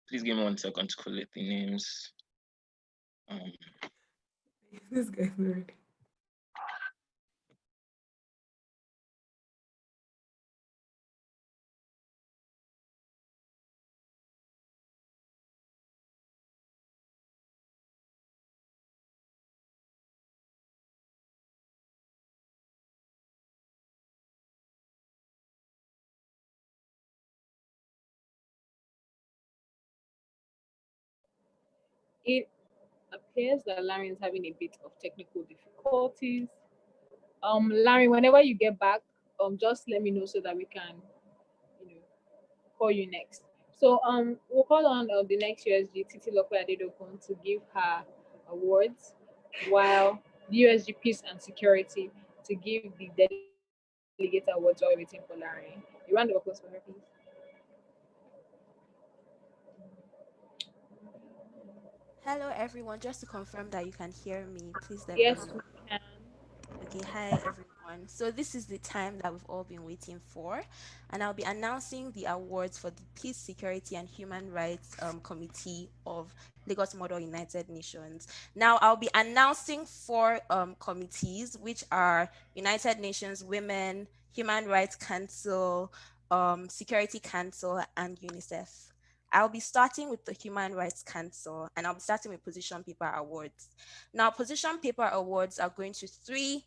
Please give me 1 second to collect the names. This guy's weird. It appears that Larry is having a bit of technical difficulties. Larry, whenever you get back, just let me know so that we can, call you next. So we'll call on the next USG, Titi Lope Adedokun, to give her awards, while the USG Peace and Security to give the delegate awards while waiting for Larry. A round of applause for her, please. Hello, everyone. Just to confirm that you can hear me, please let Yes, me know. we can. Okay, hi everyone. So this is the time that we've all been waiting for, and I'll be announcing the awards for the Peace, Security, and Human Rights Committee of Lagos Model United Nations. Now, I'll be announcing 4 committees, which are United Nations Women, Human Rights Council, Security Council, and UNICEF. I'll be starting with the Human Rights Council, and I'll be starting with Position Paper Awards. Now, Position Paper Awards are going to 3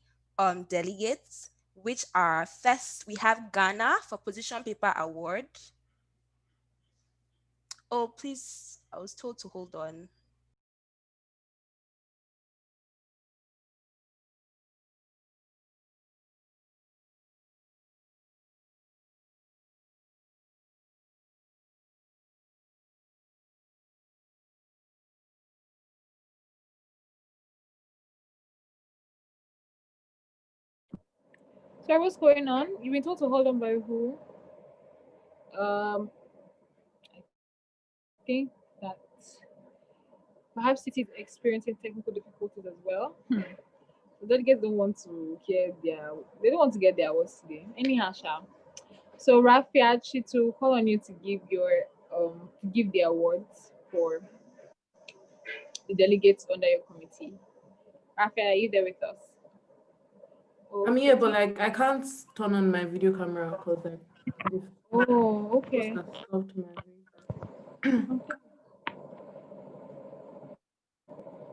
delegates, which are, first, we have Ghana for Position Paper Award. Oh, please, I was told to hold on. Sorry, what's going on? You've been told to hold on by who? I think that perhaps it is experiencing technical difficulties as well. The delegates don't want to they don't want to get their awards today. Anyhow, shall. So Rafia Chitu, call on you to give the awards for the delegates under your committee. Rafia, are you there with us? I'm here, but like I can't turn on my video camera because like. Oh, okay.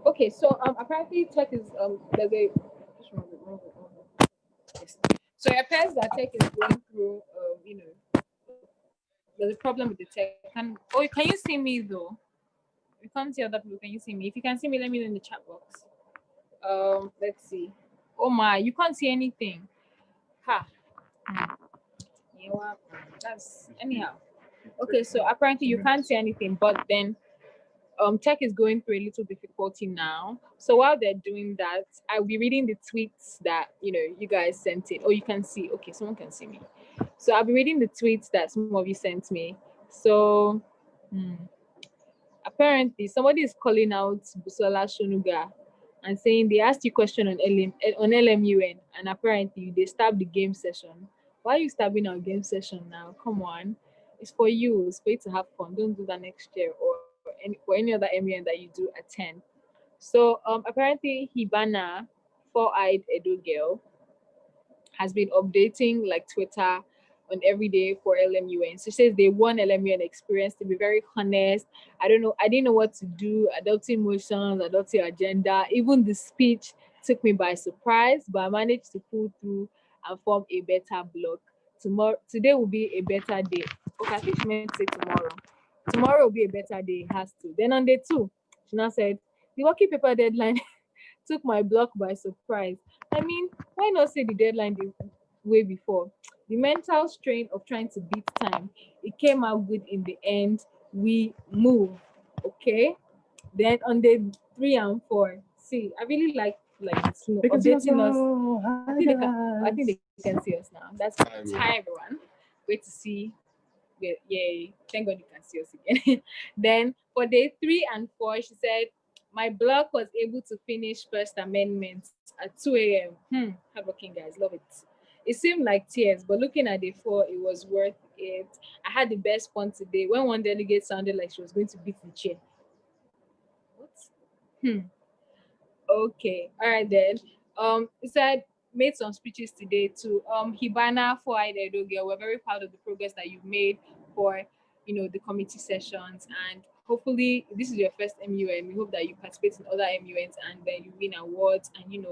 Okay, so apparently tech is there's a so it appears that tech is going through there's a problem with the tech. Can you see me though? You can't see other people. Can you see me? If you can see me, let me know in the chat box. Let's see. Oh my, you can't see anything. Ha. Yeah, well, that's anyhow. Okay, so apparently you can't see anything, but then tech is going through a little difficulty now. So while they're doing that, I'll be reading the tweets that you guys sent it. Oh, you can see. Okay, someone can see me. So I'll be reading the tweets that some of you sent me. So apparently somebody is calling out Busola Shonuga and saying they asked you question on LMUN and apparently they stabbed the game session. Why are you stabbing our game session now? Come on. It's for you. It's for you to have fun. Don't do that next year or for any other MUN that you do attend. So apparently Hibana, 4-eyed Edo girl, has been updating like Twitter on every day for LMUN. So she says they won LMUN experience, to be very honest. I didn't know what to do, adopting motions, adopting agenda. Even the speech took me by surprise, but I managed to pull through and form a better block. Today will be a better day. Okay, I think she meant to say tomorrow. Tomorrow will be a better day, it has to. Then on day 2, she now said, the working paper deadline took my block by surprise. I mean, why not say the deadline the way before? The mental strain of trying to beat time, it came out good in the end. We move, okay? Then on day 3 and 4, see, I really like updating us. I think they can see us now. That's hi everyone. Great to see. Yay! Thank God you can see us again. Then for day 3 and 4, she said, my block was able to finish First Amendment at 2 a.m. Hardworking guys, love it. It seemed like tears, but looking at day 4, it was worth it. I had the best fun today when one delegate sounded like she was going to beat the chair. What? Okay, all right then. It said made some speeches today too. Hibana, 4-eyed Edo girl, we're very proud of the progress that you've made for the committee sessions, and hopefully this is your first MUN. We hope that you participate in other MUNs and then you win awards, and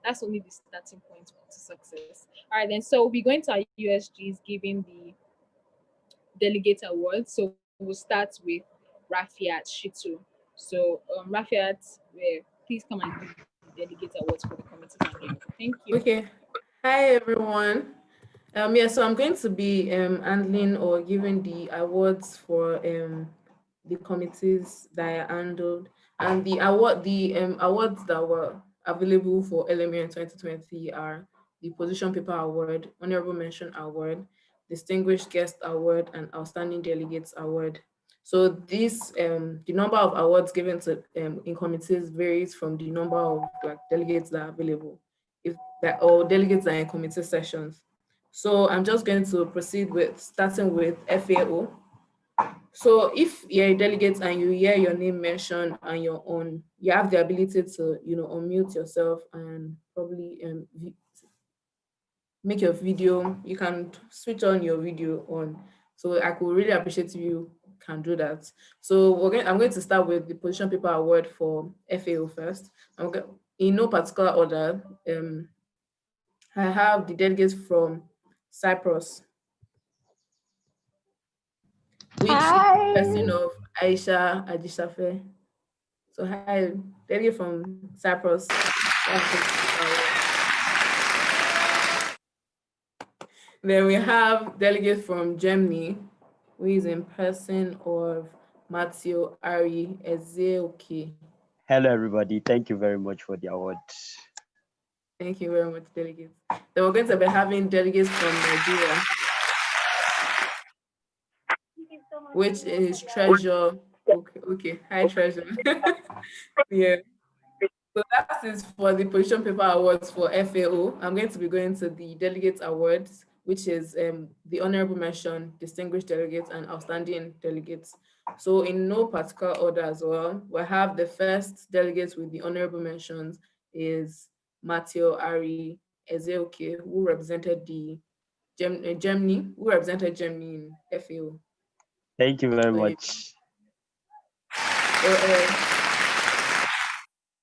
that's only the starting point to success. All right then, so we're going to our USGs giving the delegate awards. So we'll start with Rafiat Shitu. So Rafiat, please come and give the delegate awards for the committee. Thank you. Okay. Hi everyone. So I'm going to be handling or giving the awards for the committees that I handled, and the awards that were available for LMUN 2020 are the Position Paper Award, Honorable Mention Award, Distinguished Guest Award, and Outstanding Delegates Award. So this the number of awards given to in committees varies from the number of delegates that are available, or delegates that are in committee sessions. So I'm just going to proceed with starting with FAO. So if you're a delegate and you hear your name mentioned and you're on, you have the ability to unmute yourself and probably make your video. You can switch on your video on. So I could really appreciate if you can do that. So I'm going to start with the Position Paper Award for FAO first. In no particular order. I have the delegates from Cyprus, which is the person of Aisha Ajisafe. So hi, delegate from Cyprus. Then we have delegate from Germany, who is in person of Matteo Ari Ezeoki. Hello, everybody. Thank you very much for the award. Thank you very much, delegates. Then we're going to be having delegates from Nigeria, which is Treasure. Okay. Hi, Treasure. Yeah. So that is for the position paper awards for FAO. I'm going to be going to the delegates awards, which is the honorable mention, distinguished delegates, and outstanding delegates. So in no particular order as well, we have the first delegates with the honorable mentions is Matteo Ari Ezeoke, who represented Germany, in FAO. Thank you very much.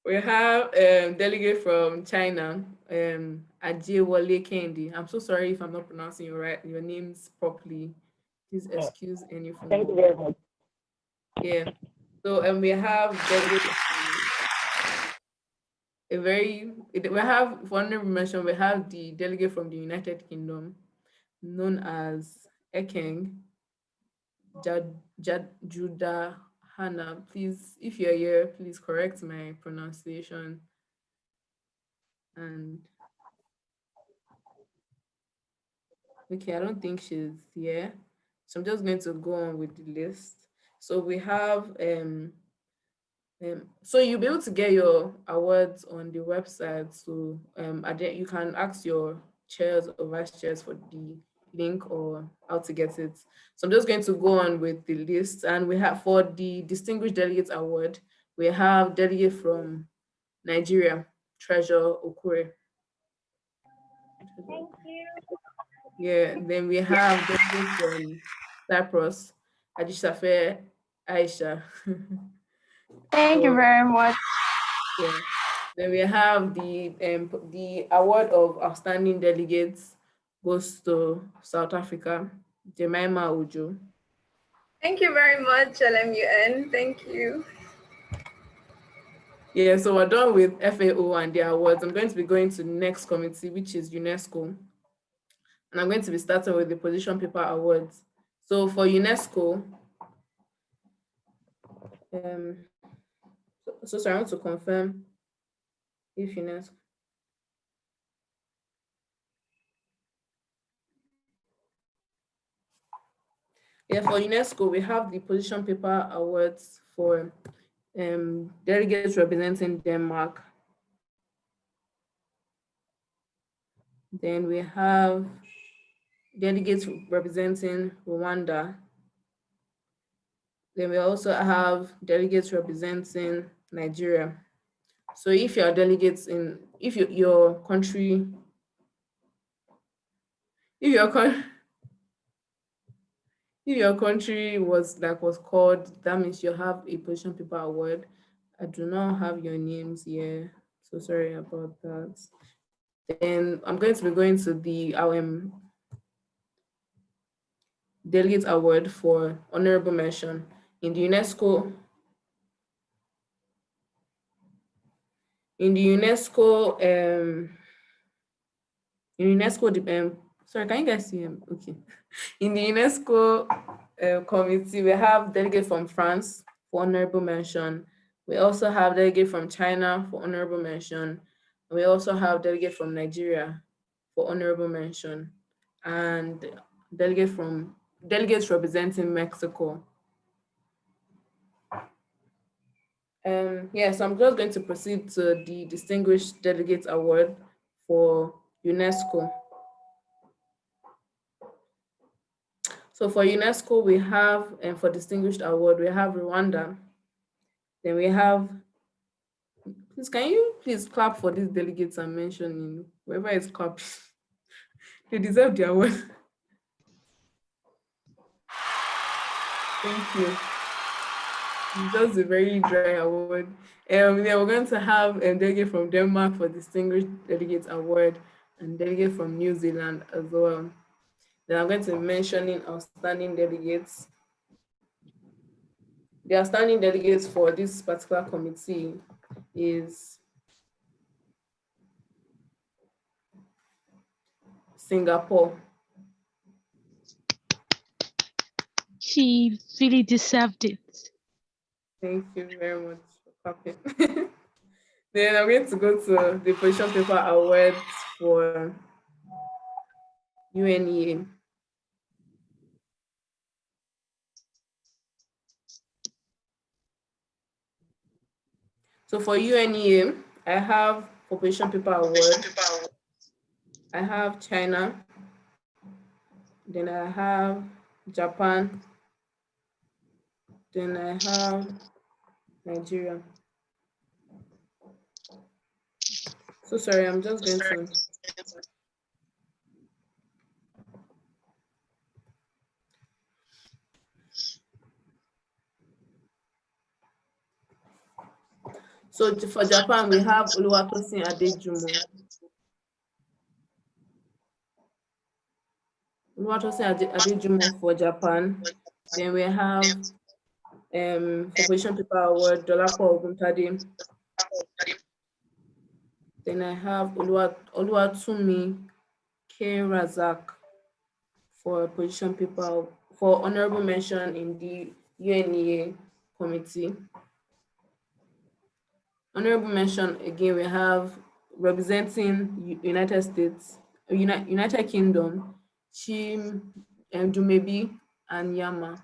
We have delegate from China, Ajewale Kendi. I'm so sorry if I'm not pronouncing your names properly. Please excuse any from. Thank you very much. Yeah. So we have delegate. We have honorable mention. We have the delegate from the United Kingdom, known as Ekeng Judah Hannah. Please, if you're here, please correct my pronunciation. And okay, I don't think she's here, so I'm just going to go on with the list. So we have so you'll be able to get your awards on the website. So you can ask your chairs or vice chairs for the link or how to get it. So I'm just going to go on with the list, and we have for the Distinguished Delegates Award, we have delegate from Nigeria, Treasure Okure. Thank you. Yeah, then we have delegate from Cyprus, Ajisafe Aisha. Thank you very much. Yeah. Then we have the award of outstanding delegates goes to South Africa, Jemima Uju. Thank you very much, LMUN. Thank you. Yeah, so we're done with FAO and the awards. I'm going to be going to the next committee, which is UNESCO. And I'm going to be starting with the position paper awards. So for UNESCO, sorry, I want to confirm if UNESCO. Yeah, for UNESCO, we have the position paper awards for delegates representing Denmark. Then we have delegates representing Rwanda. Then we also have delegates representing Nigeria. So if your delegates your country was called, that means you have a position paper award. I do not have your names here, so sorry about that. Then I'm going to be going to the Delegate Award for honorable mention in the UNESCO. Sorry, can you guys see him? Okay. In the UNESCO committee, we have delegate from France for honorable mention. We also have delegate from China for honorable mention. We also have delegate from Nigeria for honorable mention, and delegates representing Mexico. Yes, I'm just going to proceed to the Distinguished Delegates Award for UNESCO. So for UNESCO, we have, and for Distinguished Award, we have Rwanda. Then we have, please, can you please clap for these delegates I'm mentioning? Whoever is clapping, they deserve the award. Thank you. Just a very dry award. Then we're going to have a delegate from Denmark for Distinguished Delegates Award and delegate from New Zealand as well. Then I'm going to be mentioning outstanding delegates. The outstanding delegates for this particular committee is Singapore. She really deserved it. Thank you very much for clapping. Then I'm going to go to the position paper awards for UNEA. So for UNEA, I have for position paper award, I have China, then I have Japan, then I have Nigeria. So sorry, I'm just going to. So for Japan, we have Oluwatosin Adejumo. Oluwatosin Adejumo for Japan. Then we have for position paper award, Dolapo Oguntade. Then I have Oluwatumi K. Razak for position paper for honorable mention in the UNEA committee. Honorable mention again, we have representing United States, United Kingdom, Chim Dumebi and Yama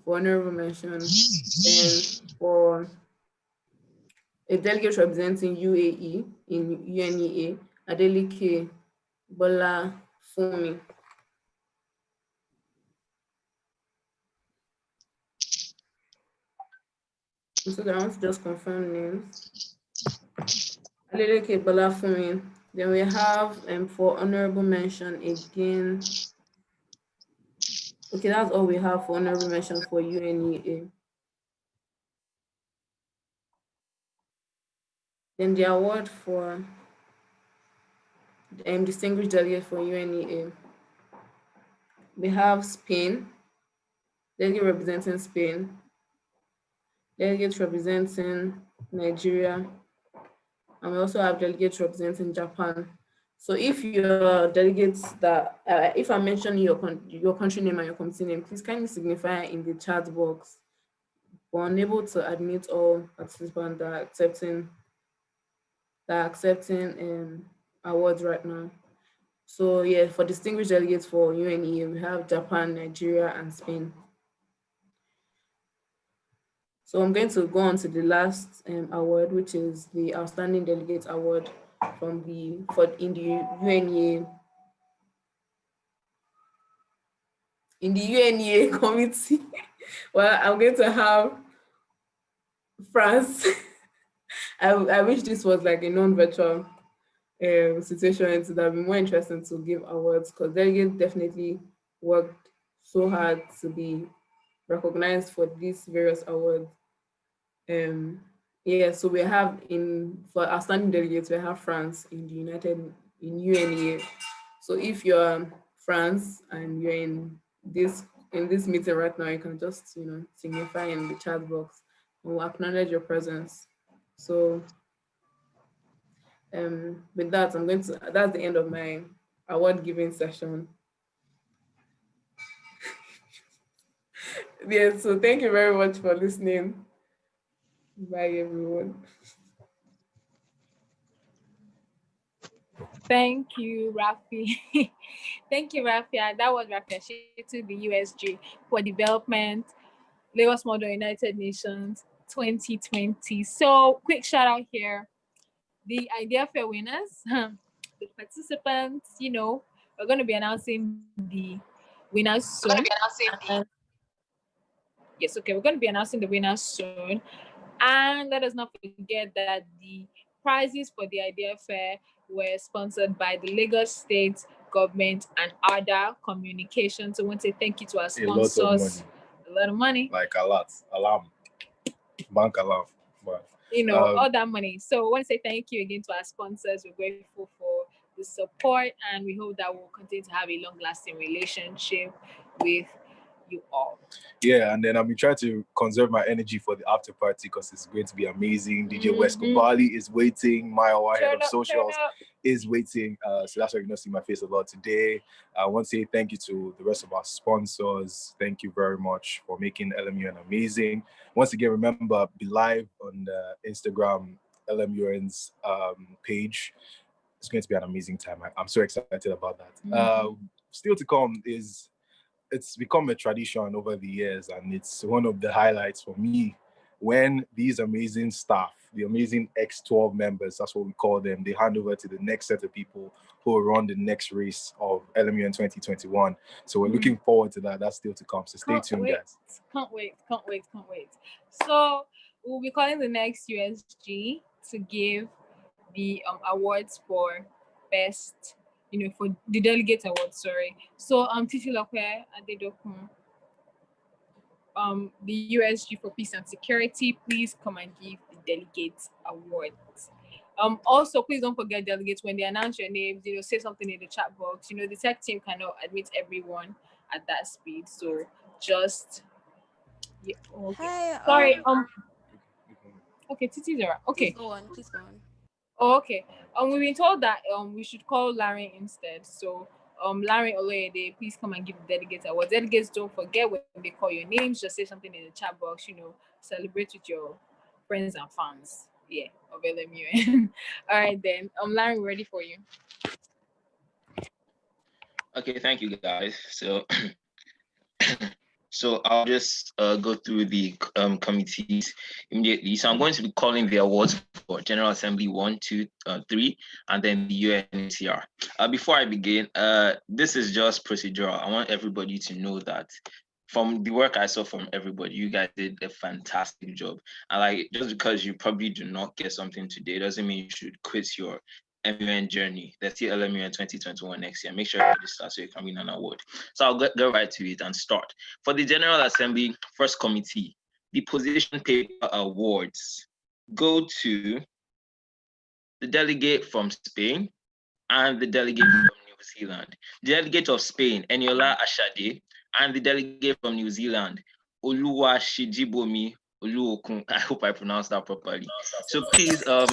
for honorable mention. And for a delegate representing UAE in UNEA, Adeleke Bola Fumi. So I want to just confirm names. Adeleke Bola Fumi. Then we have for honorable mention again. Okay, that's all we have for honorable mention for UNEA. Then the award for distinguished delegate for UNEA. We have Spain, delegate representing Spain, delegates representing Nigeria, and we also have delegates representing Japan. So if your delegates that, if I mention your country name and your committee name, please kindly signify in the chat box. We're unable to admit all participants that are accepting awards right now. So yeah, for distinguished delegates for UNEA, we have Japan, Nigeria, and Spain. So I'm going to go on to the last award, which is the Outstanding Delegate Award in the UNEA. In the UNEA committee, well, I'm going to have France. I wish this was like a non-virtual situation. It would have been more interesting to give awards because delegates definitely worked so hard to be recognized for these various awards. Yeah, so we have for outstanding delegates, we have France in UNEA. So if you're France and you're in this meeting right now, you can just signify in the chat box and we'll acknowledge your presence. So with that, that's the end of my award giving session. Yeah, so thank you very much for listening. Bye, everyone. Thank you, Rafi. Thank you, Rafi. That was Rafi to the USG for Development, Lagos Model United Nations 2020. So quick shout out here. The Idea Fair winners, the participants, we're going to be announcing the winners soon. Yes, okay, we're going to be announcing the winners soon. And let us not forget that the prizes for the Idea Fair were sponsored by the Lagos State government and Ada Communications. So I want to say thank you to our sponsors. A lot of money. Like a lot. Alarm. Bank alarm. But, all that money. So I want to say thank you again to our sponsors. We're grateful for the support and we hope that we'll continue to have a long-lasting relationship with you all. Yeah, and then I'll be trying to conserve my energy for the after party because it's going to be amazing. DJ Wesko Bali is waiting. Maya, head of socials, is waiting. So that's why you're not seeing my face a lot today. I want to say thank you to the rest of our sponsors. Thank you very much for making LMUN amazing. Once again, remember, be live on on the Instagram LMUN's page. It's going to be an amazing time. I'm so excited about that. Still to come is, it's become a tradition over the years, and it's one of the highlights for me when these amazing staff, the amazing X12 members, that's what we call them, they hand over to the next set of people who will run the next race of LMUN 2021. So we're looking forward to that. That's still to come. So stay tuned, guys. Can't wait. So we'll be calling the next USG to give the awards for best, for the delegate awards, sorry. So Titi Lokwe Adedokun, the USG for Peace and Security, please come and give the delegates awards. Also, please don't forget, delegates, when they announce your names, say something in the chat box. The tech team cannot admit everyone at that speed, so just Hi, sorry. Okay, Titi's around. Okay. Please go on. Oh, okay. We've been told that we should call Larry instead. So Larry Oloyede, please come and give the delegates awards. Delegates, don't forget when they call your names, just say something in the chat box, celebrate with your friends and fans. Yeah, of LMUN. All right then. Larry, we're ready for you. Okay, thank you guys. So I'll just go through the committees immediately. So I'm going to be calling the awards for General Assembly 1, 2, 3, and then the UNHCR. Before I begin, this is just procedural. I want everybody to know that from the work I saw from everybody, you guys did a fantastic job. And just because you probably do not get something today doesn't mean you should quit your MUN journey. There's still LMUN 2021 next year. Make sure you register so you can win an award. So I'll get right to it and start. For the General Assembly First Committee, the position paper awards go to the delegate from Spain and the delegate from New Zealand. The delegate of Spain, Eniola Ashade, and the delegate from New Zealand, Oluwashijibomi Oluokun. I hope I pronounced that properly. So please, a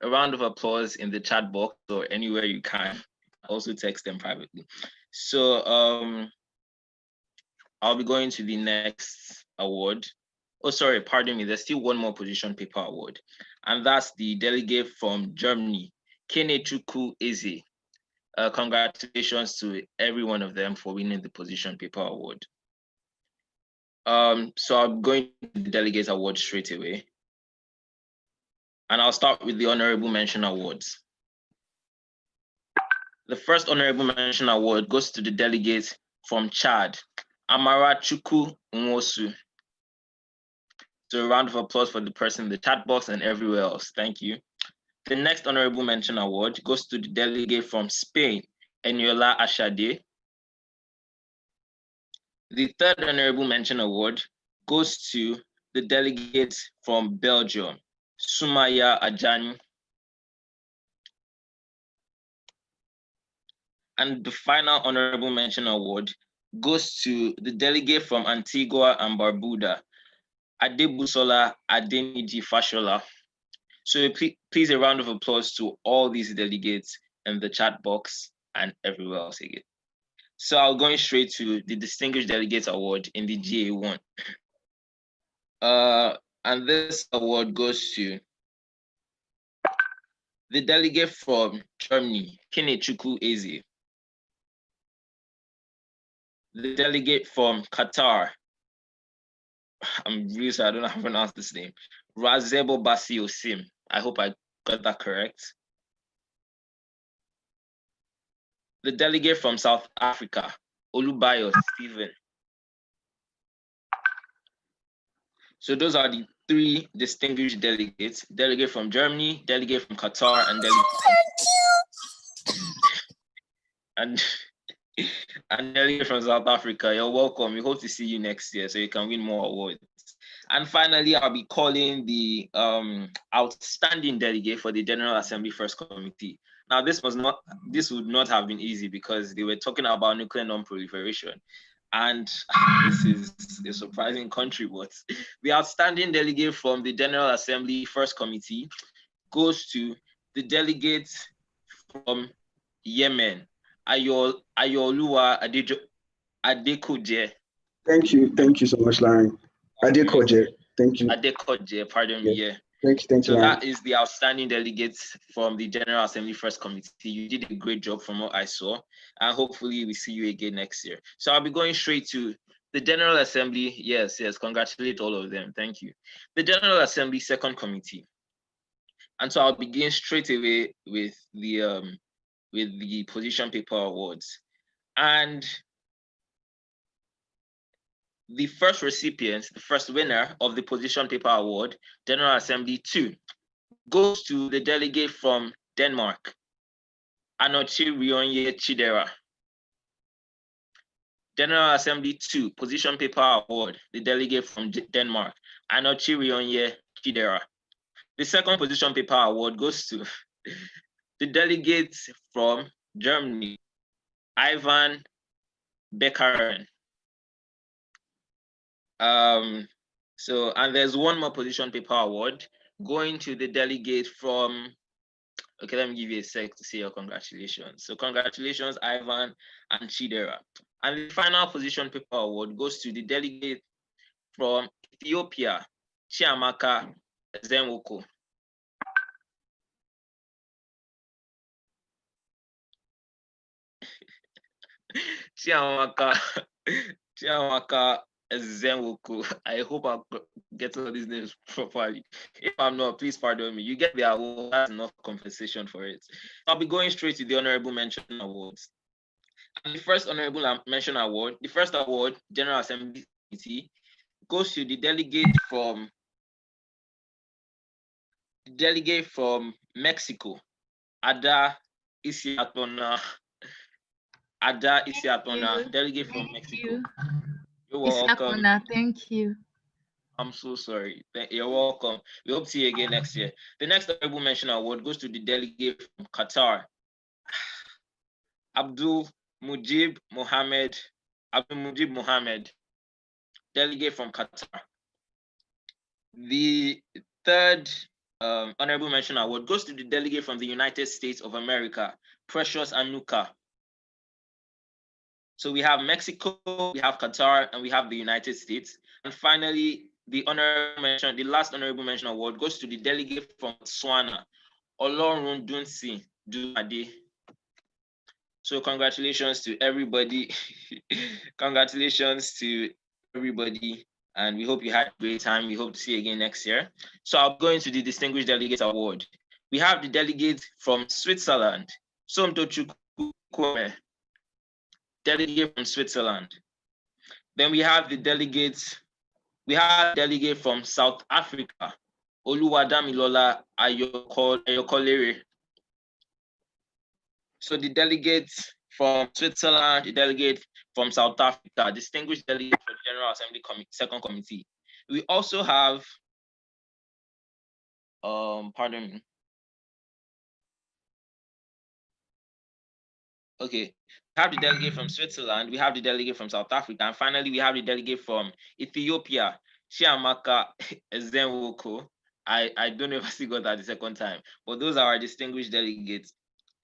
round of applause in the chat box or anywhere you can. Also text them privately. So I'll be going to the next award. Oh, sorry, pardon me. There's still one more position paper award, and that's the delegate from Germany, Kenechukwu Eze. Congratulations to every one of them for winning the position paper award. So I'm going to the delegate award straight away. And I'll start with the honorable mention awards. The first honorable mention award goes to the delegate from Chad, Amarachukwu Nwosu. So a round of applause for the person in the chat box and everywhere else. Thank you. The next honorable mention award goes to the delegate from Spain, Eniola Ashade. The third honorable mention award goes to the delegate from Belgium, Sumaya Ajani. And the final honorable mention award goes to the delegate from Antigua and Barbuda, Adebusola Adeniji Fashola. So please a round of applause to all these delegates in the chat box and everywhere else again. So I'll go straight to the Distinguished Delegates Award in the GA1. And this award goes to the delegate from Germany, Kenechukwu Eze. The delegate from Qatar, I'm really sorry, I don't know how to pronounce this name, Razebo Basi Osim. I hope I got that correct. The delegate from South Africa, Olubayo Stephen. So those are the three distinguished delegates: delegate from Germany, delegate from Qatar, and delegate and delegate from South Africa. You're welcome. We hope to see you next year so you can win more awards. And finally, I'll be calling the outstanding delegate for the General Assembly First Committee. Now, this would not have been easy because they were talking about nuclear non-proliferation. And this is a surprising country, but the outstanding delegate from the General Assembly First Committee goes to the delegate from Yemen, Ayoluwa Adekuje. Thank you so much, Larry. Adekoje, thank you. Adekoje, pardon me, yeah. Thank you. So that is the outstanding delegates from the General Assembly First Committee. You did a great job from what I saw, and hopefully we see you again next year. So I'll be going straight to the General Assembly. Yes, congratulate all of them. Thank you. The General Assembly Second Committee. And so I'll begin straight away with the position paper awards. And the first recipient, the first winner of the position paper award, General Assembly 2, goes to the delegate from Denmark, Anochi Rionye Chidera. General Assembly 2, position paper award, the delegate from Denmark, Anochi Rionye Chidera. The second position paper award goes to the delegate from Germany, Ivan Beckeren. And there's one more position paper award going to the delegate from, okay, let me give you a sec to say your congratulations. So congratulations, Ivan and Chidera. And the final position paper award goes to the delegate from Ethiopia, Chiamaka Zenwoko. Chiamaka Zenwoko. I hope I get all these names properly. If I'm not, please pardon me. You get the award, that's enough compensation for it. I'll be going straight to the Honorable Mention Awards. And the first Honorable Mention Award, the first award, General Assembly Committee, goes to the delegate from Mexico, Ada Isiatona. Delegate from Mexico. You're welcome. Thank you. I'm so sorry. You're welcome. We hope to see you again next year. The next Honorable Mention Award goes to the delegate from Qatar, Abdul Mujib Mohammed, delegate from Qatar. The third Honorable Mention Award goes to the delegate from the United States of America, Precious Anuka. So we have Mexico, we have Qatar, and we have the United States. And finally, the last Honorable Mention Award goes to the delegate from Botswana, Olorun Dunsi Dumade. So congratulations to everybody. Congratulations to everybody. And we hope you had a great time. We hope to see you again next year. So I'll go into the Distinguished Delegate Award. We have the delegate from Switzerland, Somtochukwu Kwame, delegate from Switzerland. Then we have the delegate from South Africa, Oluwadamilola Ayokolere. So the delegate from Switzerland, the delegate from South Africa, distinguished delegate for the General Assembly Second Committee. We also have, pardon me. Okay, we have the delegate from Switzerland, we have the delegate from South Africa, and finally we have the delegate from Ethiopia, Chiamaka Zenwoko. I don't know if I still got that the second time, but those are our distinguished delegates.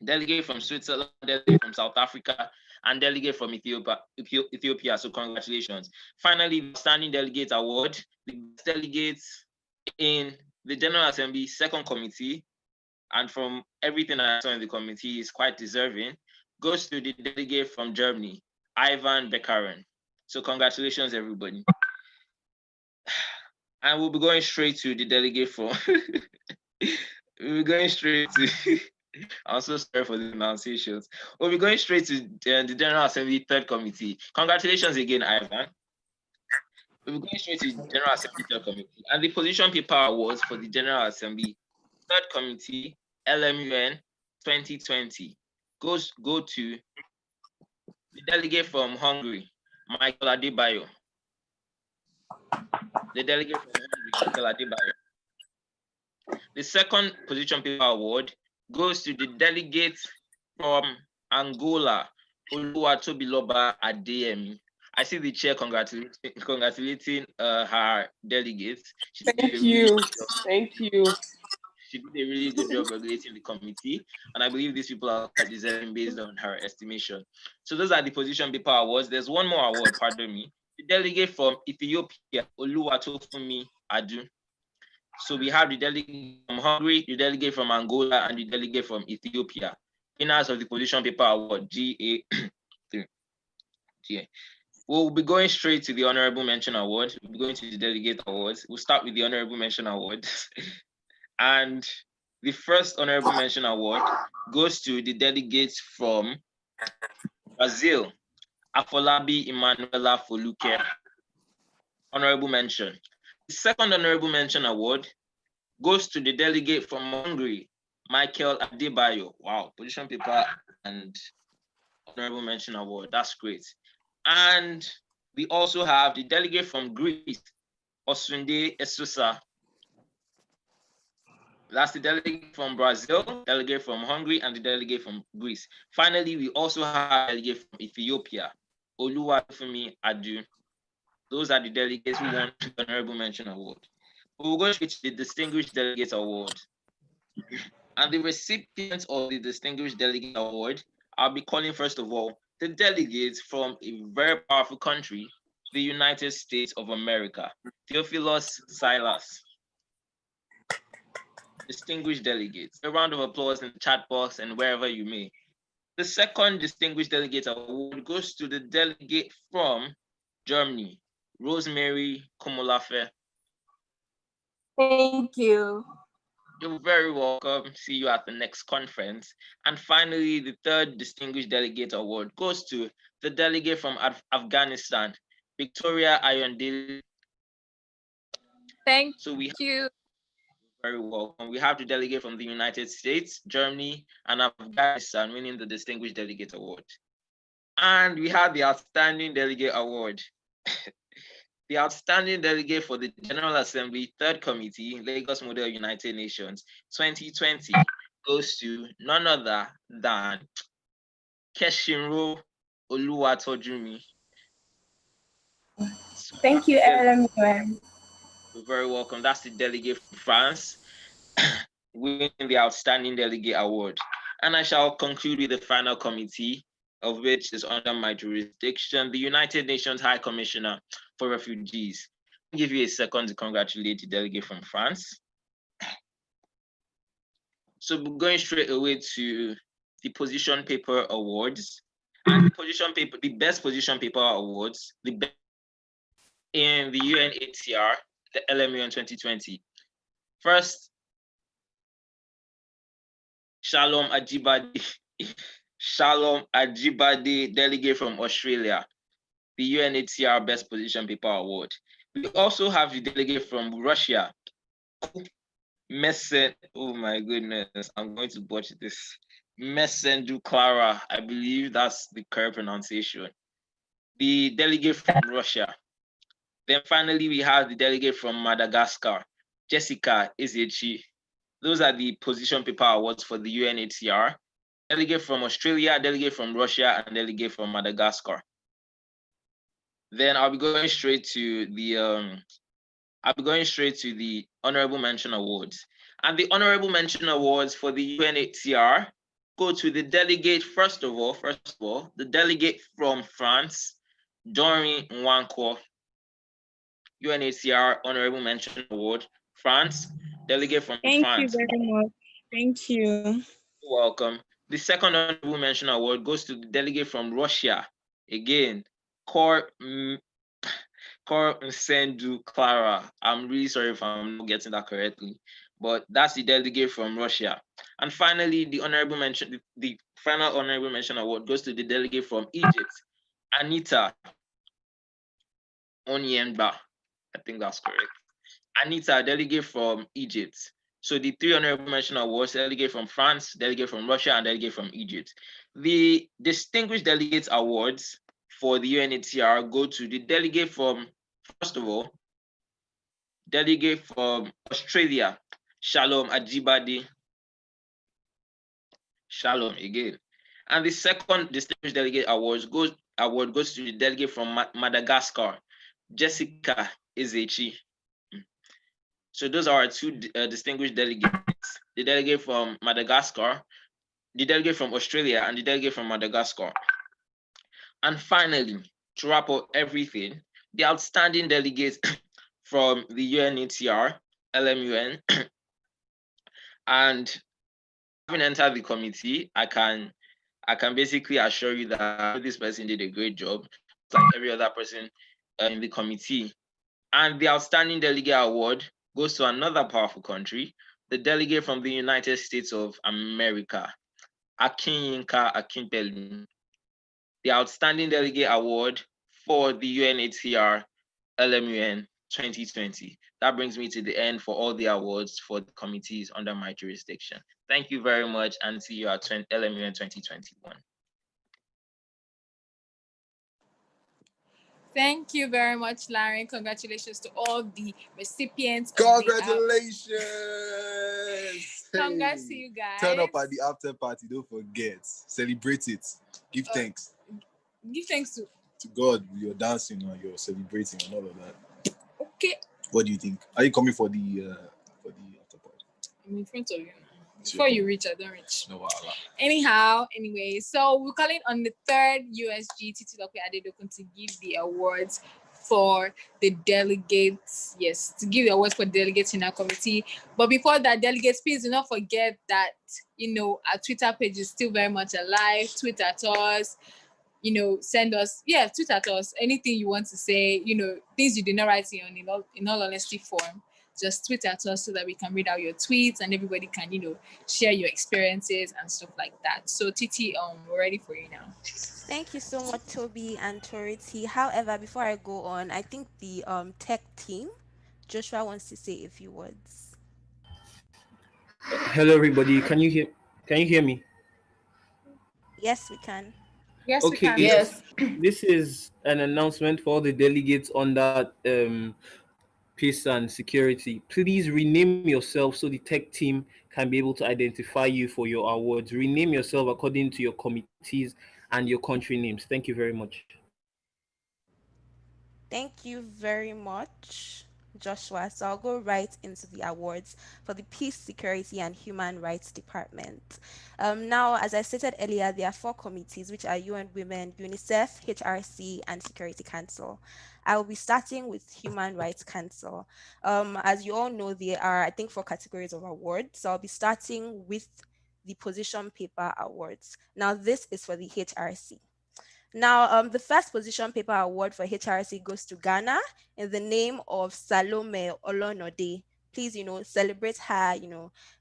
Delegate from Switzerland, delegate from South Africa, and delegate from Ethiopia. So congratulations. Finally, the Standing Delegate Award, the delegates in the General Assembly Second Committee, and from everything I saw in the committee is quite deserving, goes to the delegate from Germany, Ivan Beckeren. So congratulations, everybody. And we'll be going straight to the delegate from, we'll be going straight to, I'm so sorry for the pronunciations. We'll be going straight to the General Assembly Third Committee. Congratulations again, Ivan. We'll be going straight to the General Assembly Third Committee. And the position paper awards for the General Assembly Third Committee, LMUN 2020, go to the delegate from Hungary, Michael Adebayo. The delegate from Hungary, Michael Adebayo. The second position paper award goes to the delegate from Angola, Oluwatobiloba Adeyemi. I see the chair congratulating her delegates. Thank you. Thank you. She did a really good job regulating the committee, and I believe these people are quite deserving based on her estimation. So those are the position paper awards. There's one more award, pardon me, The delegate from Ethiopia, Oluwatofumi Adu. So we have the delegate from Hungary, the delegate from Angola, and the delegate from Ethiopia. Winners of the position paper award, GA3. We'll be going straight to the honorable mention award. We'll be going to the delegate awards. We'll start with the honorable mention award. And the first honorable mention award goes to the delegates from Brazil, Afolabi Emanuela Foluke. Honorable mention. The second honorable mention award goes to the delegate from Hungary, Michael Adebayo. Wow, position paper and honorable mention award. That's great. And we also have the delegate from Greece, Osunde Esusa. That's the delegate from Brazil, delegate from Hungary, and the delegate from Greece. Finally, we also have a delegate from Ethiopia, Oluwatofumi Adu. Those are the delegates who won the honorable mention award. We'll go to the Distinguished Delegate Award. And the recipients of the Distinguished Delegate Award, I'll be calling first of all, the delegates from a very powerful country, the United States of America, Theophilus Silas. Distinguished delegates. A round of applause in the chat box and wherever you may. The second Distinguished Delegate Award goes to the delegate from Germany, Rosemary Komolafe. Thank you. You're very welcome. See you at the next conference. And finally, the third Distinguished Delegate Award goes to the delegate from Afghanistan, Victoria Ayondele. Thank you. Very welcome. We have the delegate from the United States, Germany, and Afghanistan winning the Distinguished Delegate Award. And we have the Outstanding Delegate Award. The Outstanding Delegate for the General Assembly, Third Committee, Lagos Model United Nations 2020 goes to none other than Keshinro Oluwatojumi. Thank you, LMUN. You're very welcome. That's the delegate from France winning the Outstanding Delegate Award. And I shall conclude with the final committee, of which is under my jurisdiction, the United Nations High Commissioner for Refugees. I'll give you a second to congratulate the delegate from France. So we're going straight away to the position paper awards. And the position paper, the best position paper awards, the best in the UNHCR, the LMUN 2020. First, Shalom Ajibade, Shalom Ajibade, delegate from Australia, the UNHCR Best Position Paper Award. We also have the delegate from Russia, Mesen, oh my goodness, I'm going to butcher this. Mesendu Clara, I believe that's the correct pronunciation. The delegate from Russia. Then finally, we have the delegate from Madagascar, Jessica Ezechi. Those are the position paper awards for the UNHCR. Delegate from Australia, delegate from Russia, and delegate from Madagascar. Then I'll be going straight to the honorable mention awards. And the honorable mention awards for the UNHCR go to the delegate, first of all, the delegate from France, Doreen Nwankwo. UNHCR Honorable Mention Award, France, delegate from France. Thank you very much. Thank you. You're welcome. The second Honorable Mention Award goes to the delegate from Russia. Again, Kor Sendu Clara. I'm really sorry if I'm not getting that correctly, but that's the delegate from Russia. And finally, the final Honorable Mention Award goes to the delegate from Egypt, Anita Onyemba. I think that's correct. Anita, delegate from Egypt. So the three honorable mention awards, delegate from France, delegate from Russia, and delegate from Egypt. The Distinguished Delegates Awards for the UNHCR go to the delegate from, first of all, delegate from Australia, Shalom Ajibade. Shalom again. And the second Distinguished Delegate Award goes to the delegate from Madagascar, Jessica Ezechi. So those are our two distinguished delegates, the delegate from Madagascar, the delegate from Australia, and the delegate from Madagascar. And finally, to wrap up everything, the outstanding delegates from the UNHCR, LMUN, and having entered the committee, I can basically assure you that this person did a great job, like every other person in the committee. And the outstanding delegate award goes to another powerful country, the delegate from the United States of America, Akinyinka Akinpelu. The outstanding delegate award for the UNHCR LMUN 2020. That brings me to the end for all the awards for the committees under my jurisdiction. Thank you very much, and see you at LMUN 2021. Thank you very much, Larry. Congratulations to all the recipients. Congratulations! Congrats to you guys. Turn up at the after party. Don't forget. Celebrate it. Give thanks. Give thanks to God. You're dancing or you're celebrating and all of that. Okay. What do you think? Are you coming for the after party? I'm in front of you now. Before you reach, I don't reach. No, wow. Anyway, so we're calling on the third USG Titilope Adedokun to give the awards for the delegates. Yes, to give the awards for delegates in our committee. But before that, delegates, please do not forget that, our Twitter page is still very much alive. Tweet at us, send us, tweet at us, anything you want to say, things you did not write in all honesty form. Just tweet at us so that we can read out your tweets and everybody can, share your experiences and stuff like that. So Titi, we're ready for you now. Thank you so much, Toby and Toriti. However, before I go on, I think the tech team, Joshua wants to say a few words. Hello, everybody. Can you hear me? Yes, we can. Yes, okay, we can. Yes. This is an announcement for all the delegates under peace and security. Please rename yourself so the tech team can be able to identify you for your awards. Rename yourself according to your committees and your country names. Thank you very much. Thank you very much, Joshua. So I'll go right into the awards for the Peace, Security, and Human Rights Department. Now, as I stated earlier, there are 4 committees, which are UN Women, UNICEF, HRC, and Security Council. I will be starting with Human Rights Council. As you all know, there are, I think, 4 categories of awards. So I'll be starting with the Position Paper Awards. Now, this is for the HRC. Now, the first Position Paper Award for HRC goes to Ghana in the name of Salome Olonode. Please, celebrate her,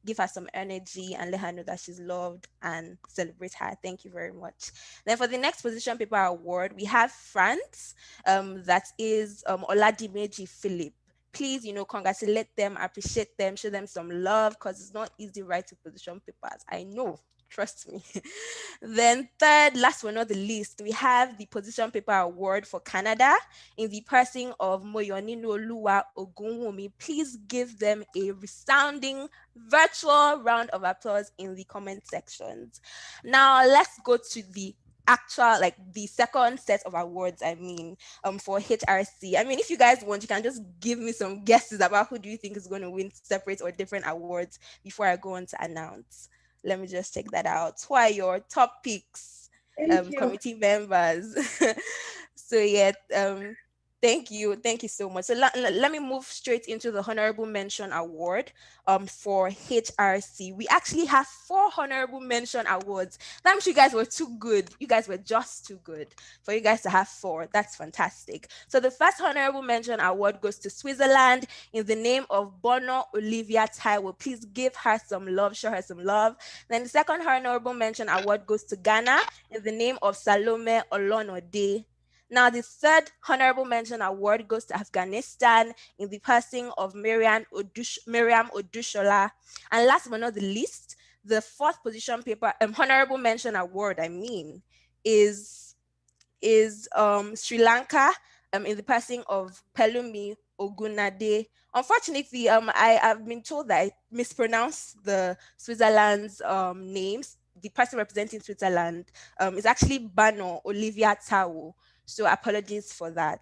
give her some energy and let her know that she's loved and celebrate her. Thank you very much. Then for the next Position Paper Award, we have France, that is Oladimeji Philip. Please, congratulate them, appreciate them, show them some love, because it's not easy writing position papers. I know. Trust me. Then third, last but not the least, we have the Position Paper Award for Canada in the person of Moyoninoluwa Ogunwumi. Please give them a resounding virtual round of applause in the comment sections. Now let's go to the actual, the second set of awards, for HRC. If you guys want, you can just give me some guesses about who do you think is going to win separate or different awards before I go on to announce. Let me just check that out. Who are your top picks, committee members? So yeah, thank you so much. So let me move straight into the Honorable Mention Award for HRC. We actually have 4 Honorable Mention Awards. That means you guys were too good. You guys were just too good for you guys to have 4. That's fantastic. So the first Honorable Mention Award goes to Switzerland in the name of Bono Olivia Taiwo. Please give her some love, show her some love. Then the second Honorable Mention Award goes to Ghana in the name of Salome Olonode. Now, the third Honorable Mention Award goes to Afghanistan in the person of Miriam Odushola. And last but not the least, the fourth Position Paper Honorable Mention Award, is Sri Lanka in the person of Pelumi Ogunade. Unfortunately, I have been told that I mispronounced the Switzerland's names. The person representing Switzerland is actually Bano Olivia Taiwo. So apologies for that.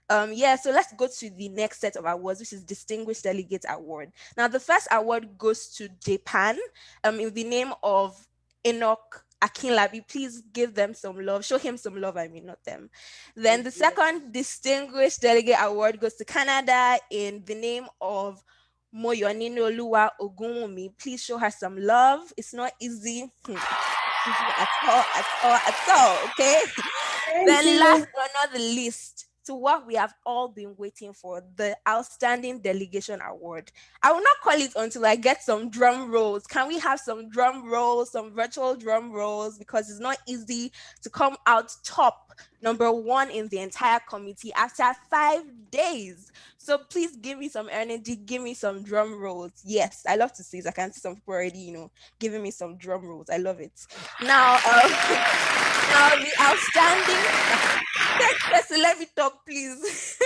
So let's go to the next set of awards, which is Distinguished Delegate Award. Now, the first award goes to Japan in the name of Enoch Akinlabi, please give them some love. Show him some love, I mean, not them. Then the second Distinguished Delegate Award goes to Canada in the name of Moyoninoluwa Ogunwumi. Please show her some love. It's not easy. At all, okay? Then last but not the least, to what we have all been waiting for, the Outstanding Delegation Award. I will not call it until I get some drum rolls. Can we have some drum rolls, some virtual drum rolls? Because it's not easy to come out top #1 in the entire committee after 5 days. So please give me some energy, give me some drum rolls. Yes, I love to see it. I can see some people already, giving me some drum rolls. I love it. Now, now the outstanding, let me talk, please.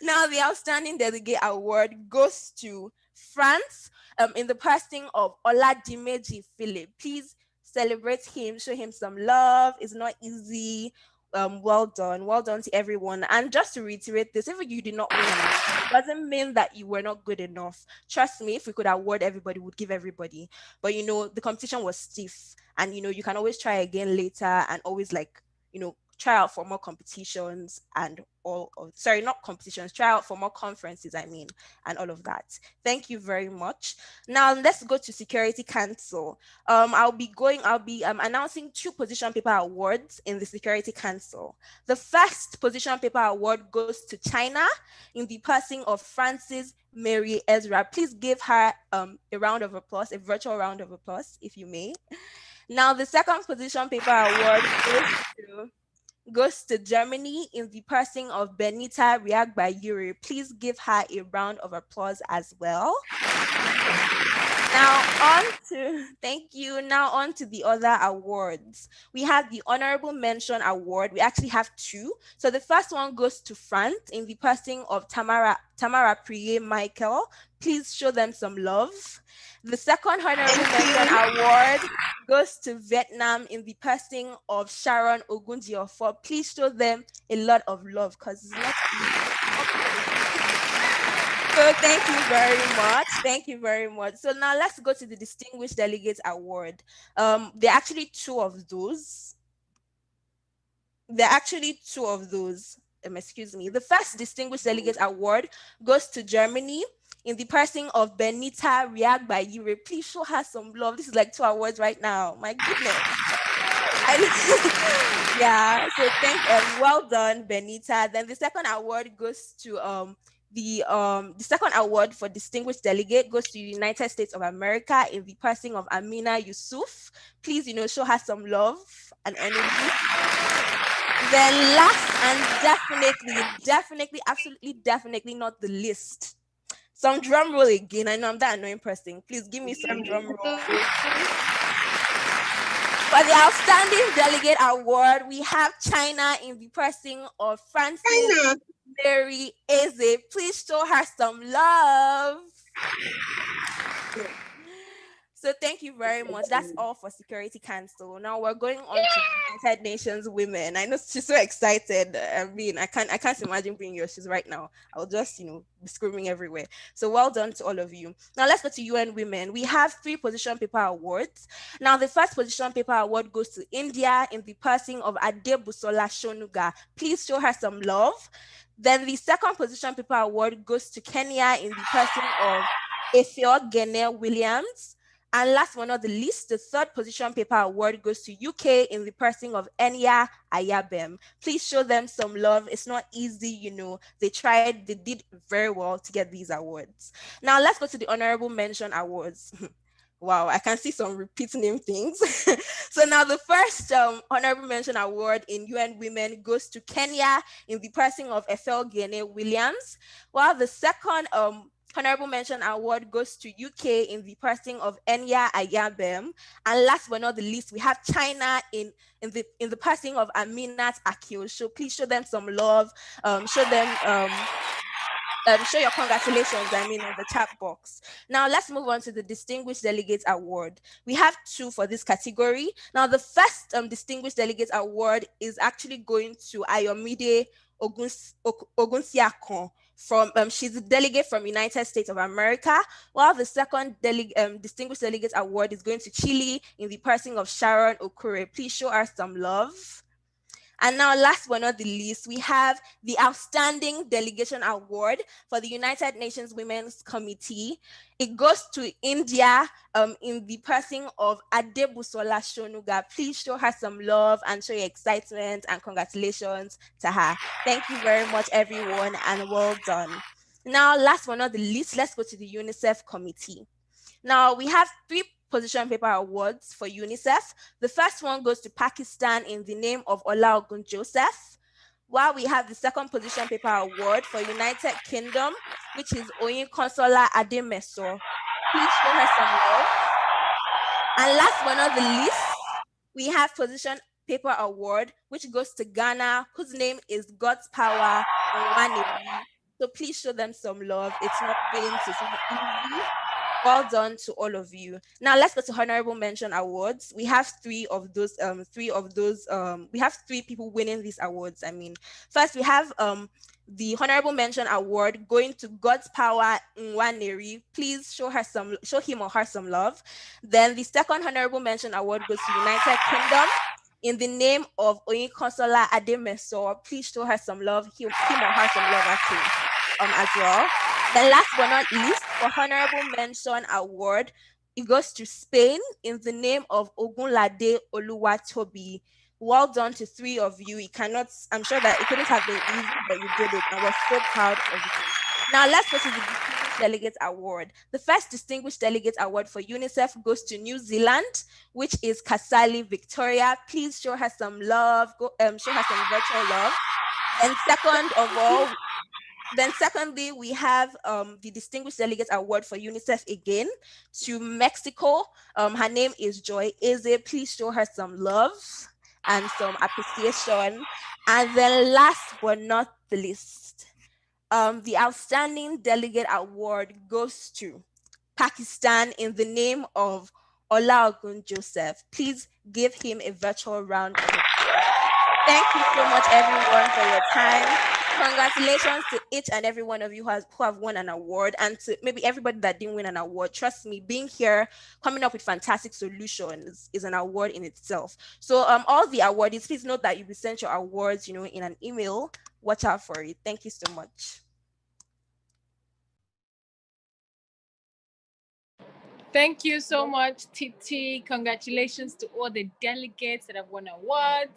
Now the Outstanding Delegate Award goes to France in the person of Oladimeji Philip. Please celebrate him, show him some love. It's not easy. Well done to everyone. And just to reiterate this, if you did not win, it doesn't mean that you were not good enough. Trust me, if we could award everybody, we'd give everybody. But the competition was stiff, and you can always try again later, and always try out for more competitions and try out for more conferences, and all of that. Thank you very much. Now let's go to Security Council. I'll be announcing 2 position paper awards in the Security Council. The first position paper award goes to China in the person of Francis Mary Ezra. Please give her a round of applause, a virtual round of applause, if you may. Now the second position paper award goes to Germany in the person of Benita Riagbayuri. Please give her a round of applause as well. Now on to the other awards. We have the Honorable Mention Award. We actually have 2. So the first one goes to France in the person of Tamara Priye Michael. Please show them some love. The second Honorable Mention Award goes to Vietnam in the person of Sharon Ogunjiofor. Please show them a lot of love, because it's not easy. So thank you very much. So now let's go to the Distinguished Delegates Award. There are actually 2 of those. Excuse me. The first Distinguished Delegates Award goes to Germany in the person of Benita Riagbayuri. Please show her some love. This is like 2 awards right now. My goodness. Yeah, so well done, Benita. Then the second award goes to the second award for Distinguished Delegate goes to the United States of America in the person of Amina Yusuf. Please, show her some love and energy. Then last and definitely not the least. Some drum roll again. I know I'm that annoying person. Please give me some drum roll. For the Outstanding Delegate Award, we have China in the person of Francis Mary Eze. Please show her some love. So thank you very much. That's all for Security Council. Now we're going on to United Nations Women. I know she's so excited. I can't imagine being your shoes right now. I'll just, be screaming everywhere. So well done to all of you. Now let's go to UN Women. We have 3 position paper awards. Now the first position paper award goes to India in the person of Adebusola Shonuga. Please show her some love. Then the second position paper award goes to Kenya in the person of Efio Gene Williams. And last but not the least, the third position paper award goes to UK in the person of Enya Ayabem. Please show them some love. It's not easy, They tried, they did very well to get these awards. Now let's go to the Honorable Mention Awards. Wow, I can see some repeat name things. So now the first Honorable Mention Award in UN Women goes to Kenya in the person of Efel Gene Williams, while the second Honorable Mention Award goes to UK in the person of Enya Ayabem. And last but not the least, we have China in the person of Aminat Akil. So please show them some love. Show your congratulations, in the chat box. Now let's move on to the Distinguished Delegates Award. We have 2 for this category. Now the first Distinguished Delegates Award is actually going to Ayomide Ogunsiakon she's a delegate from United States of America, while the second Distinguished Delegate Award is going to Chile in the person of Sharon Okure. Please show her some love. And now, last but not the least, we have the Outstanding Delegation Award for the United Nations Women's Committee. It goes to India in the person of Adebusola Shonuga. Please show her some love and show your excitement and congratulations to her. Thank you very much, everyone, and well done. Now, last but not the least, let's go to the UNICEF Committee. Now, we have 3 position paper awards for UNICEF. The first one goes to Pakistan in the name of Olaogun Joseph, while we have the second position paper award for United Kingdom, which is Oyinkansola Ademeso. Please show her some love. And last but not the least, we have position paper award, which goes to Ghana, whose name is God's Power Onwaneri. So please show them some love. It's not going to be easy. Well done to all of you. Now let's go to honorable mention awards. We have 3 of those. We have 3 people winning these awards. I mean, first we have the honorable mention award going to God's Power Nwaneri. Please show him or her some love. Then the second honorable mention award goes to United Kingdom in the name of Oyinkansola Ademeso. Please show her some love. Him or her some love actually as well. Then last but not least, for honorable mention award, it goes to Spain in the name of Ogunlade Oluwatobi. Well done to 3 of you. I'm sure that it couldn't have been easy, but you did it, and we're so proud of you. Now let's go to the Distinguished Delegate Award. The first Distinguished Delegate Award for UNICEF goes to New Zealand, which is Kasali Victoria. Please show her some love. Show her some virtual love. And secondly, we have the Distinguished Delegate Award for UNICEF again to Mexico. Her name is Joy Eze. Please show her some love and some appreciation. And then last but not the least, the Outstanding Delegate Award goes to Pakistan in the name of Olaogun Joseph. Please give him a virtual round of applause. Thank you so much, everyone, for your time. Congratulations to each and every one of you who have won an award, and to maybe everybody that didn't win an award. Trust me, being here, coming up with fantastic solutions is an award in itself. So all the awardees, please note that you'll be sent your awards, in an email. Watch out for it. Thank you so much. Thank you so much, Titi. Congratulations to all the delegates that have won awards.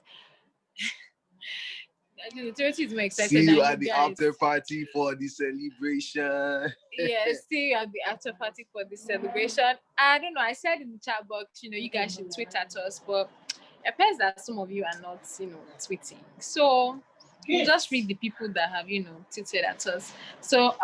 The 30 is more excited. See you at the after party for the celebration. Yeah, see you at the after party for the celebration. I don't know. I said in the chat box, you guys should tweet at us, but it appears that some of you are not, tweeting. So you just read the people that have, tweeted at us. So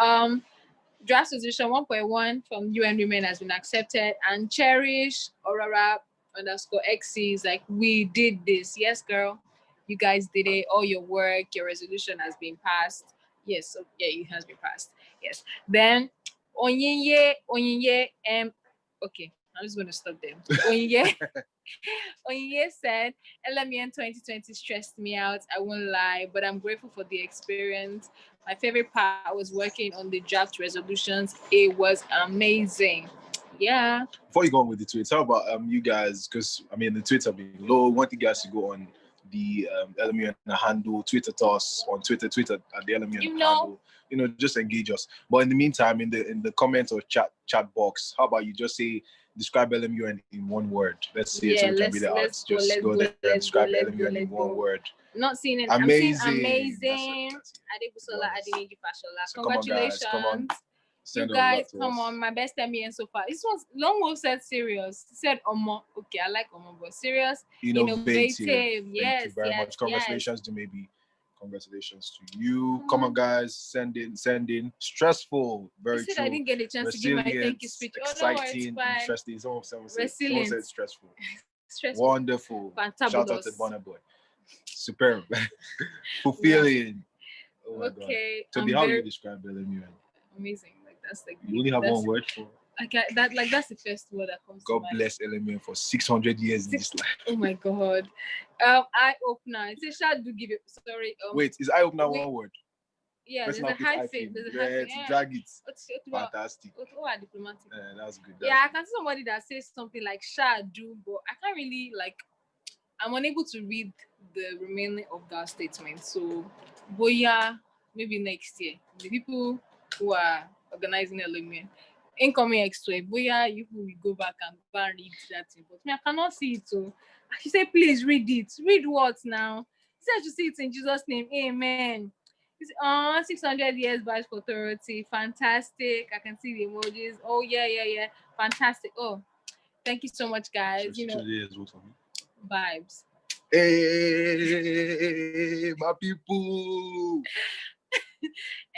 draft resolution 1.1 from UN Women has been accepted, and Cherish Aurora_XC is like, we did this. Yes, girl. You guys did it. All your work, your resolution has been passed. Yes, so yeah, it has been passed. Yes. Then Onyinye, okay, I'm just gonna stop there. Onyinye said, LMN 2020 stressed me out. I won't lie, but I'm grateful for the experience. My favorite part was working on the draft resolutions. It was amazing. Yeah. Before you go on with the tweets, how about you guys? Because the tweets have been low. I want you guys to go on the LMUN handle, Twitter toss on Twitter at the LMUN handle. Just engage us. But in the meantime, in the comments or chat box, how about you just say describe LMUN in one word? Let's see it so we can be the arts. Just go there and describe LMUN in one word. Not seeing it. Amazing. Adebusola Adeneji Fashola. So congratulations. Come on. You guys, come on, my best MBN so far. This was Longwolf said serious. He said Omo. Okay, I like Omo, but serious, innovative. Yes, thank you very much. Congratulations to maybe. Congratulations to you. Come on, guys. Send in. Stressful. Very true. I didn't get a chance to give my thank you speech. Exciting, interesting. Someone said stressful. Stressful. Wonderful. Fantabulous. Shout out to Bonner Boy. Superb. Fulfilling. Yeah. Oh my God. Toby, how do you describe LMUN? Amazing. That's like you only have one word for that's the first word that comes God to mind. bless LMUN for 600 years in this life. Oh my God. Eye opener. It says, do give it. Sorry. Wait, is eye opener one word? Yeah, there's a high fin. There's a high fin. Yeah. Drag it. Fantastic. Diplomatic. That's good. Yeah, I can see somebody that says something like "sha do," but I can't really like. I'm unable to read the remaining of that statement. So, boya, maybe next year. The people who are organizing LMN, incoming X12, boya, you will go back and go and read that thing. But me, I cannot see it. So, she said, please read it. Read what now? She said, you see it in Jesus' name. Amen. It's 600 years badge for authority. Fantastic. I can see the emojis. Oh, yeah. Fantastic. Oh, thank you so much, guys. So 600 years what for me? Vibes. Hey, my people.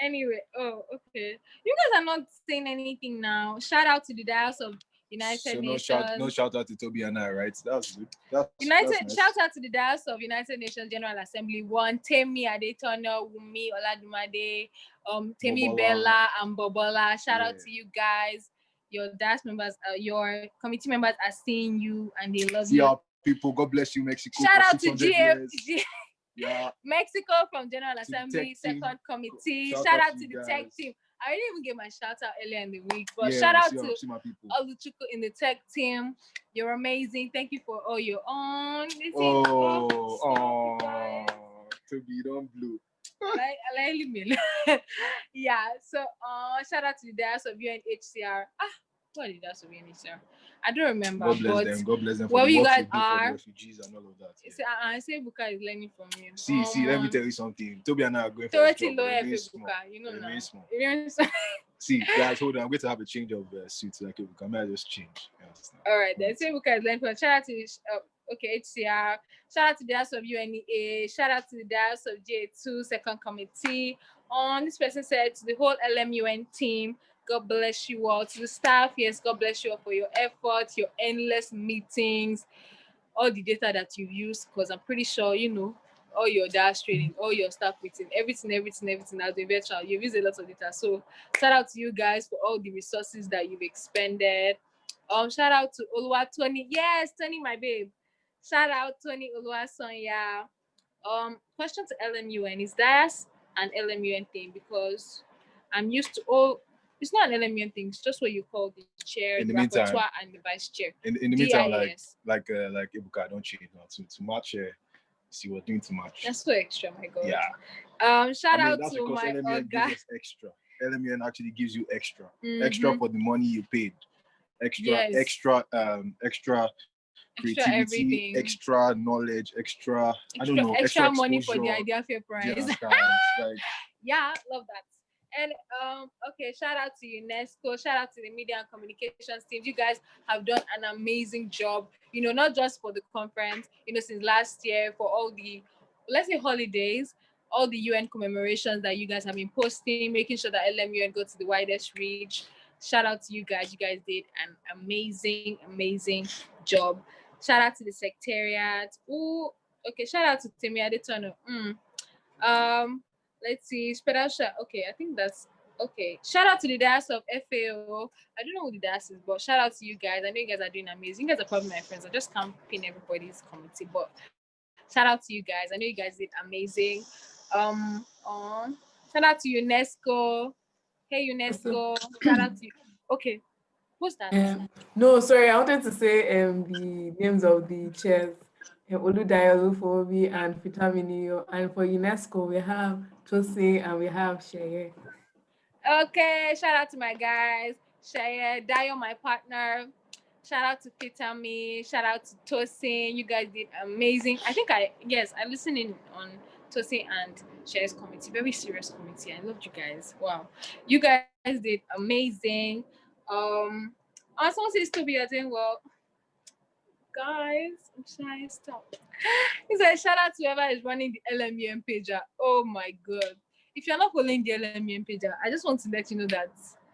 Anyway, okay. You guys are not saying anything now. Shout out to the Dials of United Nations. No shout out to Toby and I, right? That's good. That's nice. Shout out to the Dials of United Nations General Assembly 1, Temi Adetona, Wumi Oladumade, Temi Bobola. Bella and Bobola. Shout out to you guys. Your DAS members, your committee members are seeing you and they love you. People, God bless you, Mexico. Shout out to yeah. Mexico from General Assembly, second committee. Shout out to the tech team. I didn't even get my shout out earlier in the week, but shout out to Oluchuku in the tech team. You're amazing. Thank you for all your own. Toby, don't blue. Yeah, so shout out to the Dias of UNHCR. What did that of UNHCR? I don't remember. God bless them. God bless them for where the you work guys you do are. For the refugees and all of that. Yeah. I say Buka is learning from you. See, let me tell you something. Toby and I are going for a job. Buka, you know now. See, guys, hold on. I'm going to have a change of suits. Like, Buka, may I just change? All right, then say Buka is learning from. Shout out to HCR. Shout out to the Dias of UNEA. Shout out to the Dias of J2 second committee. This person said to the whole LMUN team, God bless you all. To the staff, yes, God bless you all for your efforts, your endless meetings, all the data that you use, because I'm pretty sure, all your DAS training, all your staff meeting, everything has been virtual. You've used a lot of data. So shout out to you guys for all the resources that you've expended. Shout out to Oluwa Tony. Yes, Tony, my babe. Shout out Tony Oluwasonya. Question to LMUN. Is DAS an LMUN thing? Because I'm used to it's not an LMUN thing. It's just what you call the chair, the rapporteur, and the vice chair. In the meantime, like Ibuka, don't change now to match. See, we're doing too much. That's so extra, my God. Yeah. Shout out to my LMUN extra. LMUN actually gives you extra for the money you paid. Extra creativity, extra knowledge, extra money for the Idea Fair prize. Yeah, love that. And okay, shout out to UNESCO, shout out to the media and communications team. You guys have done an amazing job, not just for the conference, since last year, for all the, let's say, holidays, all the UN commemorations that you guys have been posting, making sure that LMUN go to the widest reach. Shout out to you guys. You guys did an amazing job. Shout out to the secretariat. Ooh, okay, shout out to Temi Adetono. Let's see, okay, I think that's okay. Shout out to the DAS of FAO. I don't know who the DAS is, but shout out to you guys. I know you guys are doing amazing. You guys are probably my friends. I just can't pin everybody's committee, but shout out to you guys. I know you guys did amazing. Shout out to UNESCO. Hey, UNESCO. Shout out to you. Okay, who's that? No, sorry, I wanted to say the names of the chairs. Oludayo for me and Vitaminio, and for UNESCO we have Tosi and we have Sheye. Okay, shout out to my guys, Sheye, Dayo, my partner. Shout out to Fitami. Shout out to Tosi. You guys did amazing. I listened in on Tosi and Sheye's committee. Very serious committee. I loved you guys. Wow, you guys did amazing. Someone says Toby, you're doing well. Guys, I'm shy. Stop. He said, shout out to whoever is running the LMUN pager. Oh my God. If you're not following the LMUN pager, I just want to let you know that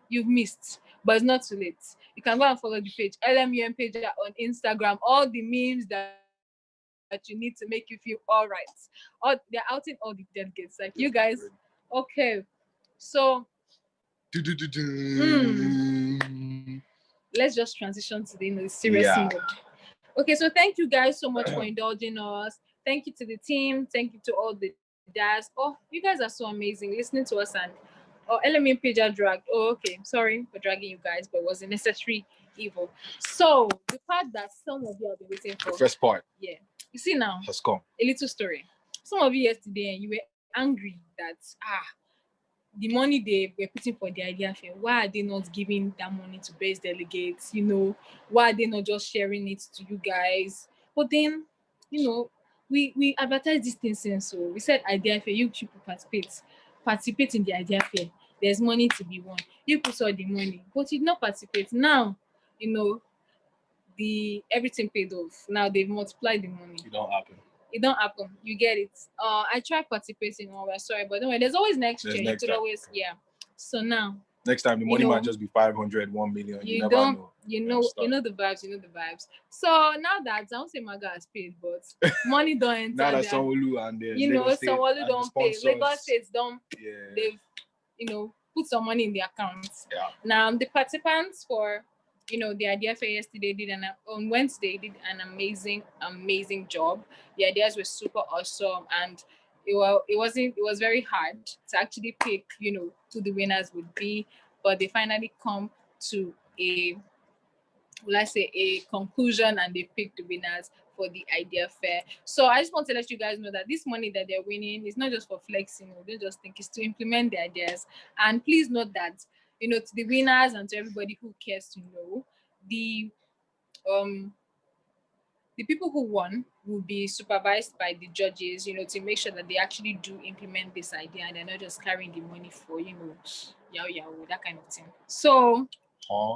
you've missed, but it's not too late. You can go and follow the page, LMUN pager on Instagram. All the memes that you need to make you feel all right. They're outing all the delegates. Like you guys. Okay. So let's just transition to the serious mode. Okay, so thank you guys so much for indulging us. Thank you to the team. Thank you to all the Daz. Oh, you guys are so amazing listening to us. And LMU page are dragged. Oh, okay. Sorry for dragging you guys, but it was a necessary evil. So the part that some of you have been waiting for. The first part. Yeah. You see now. Has come. A little story. Some of you yesterday, you were angry that the money they were putting for the idea fair, why are they not giving that money to base delegates? You know, why are they not just sharing it to you guys? But then, you know, we advertise these things since, so we said idea fair, you people participate in the idea fair. There's money to be won. You put all the money, but you did not participate. Now, you know, everything paid off. Now they've multiplied the money. It don't happen. It don't happen. You get it. I tried participating. We're sorry, but anyway, there's always next year. You could always, yeah. So now. Next time the money might just be 500, 1 million. You never know. You know the vibes. You know the vibes. So now that I don't say Maga has paid, but money don't enter. Now that Sanwo-Olu and Sanwo-Olu don't pay. Lagos States don't. Yeah. They've put some money in their accounts. Yeah. Now the participants for the idea fair yesterday on Wednesday did an amazing job. The ideas were super awesome, and it was very hard to actually pick who the winners would be, but they finally come to a conclusion, and they picked the winners for the idea fair. So I just want to let you guys know that this money that they're winning is not just for flexing. Don't just think it's to implement the ideas. And please note that to the winners and to everybody who cares to know, the people who won will be supervised by the judges, to make sure that they actually do implement this idea and they're not just carrying the money for, that kind of thing. So,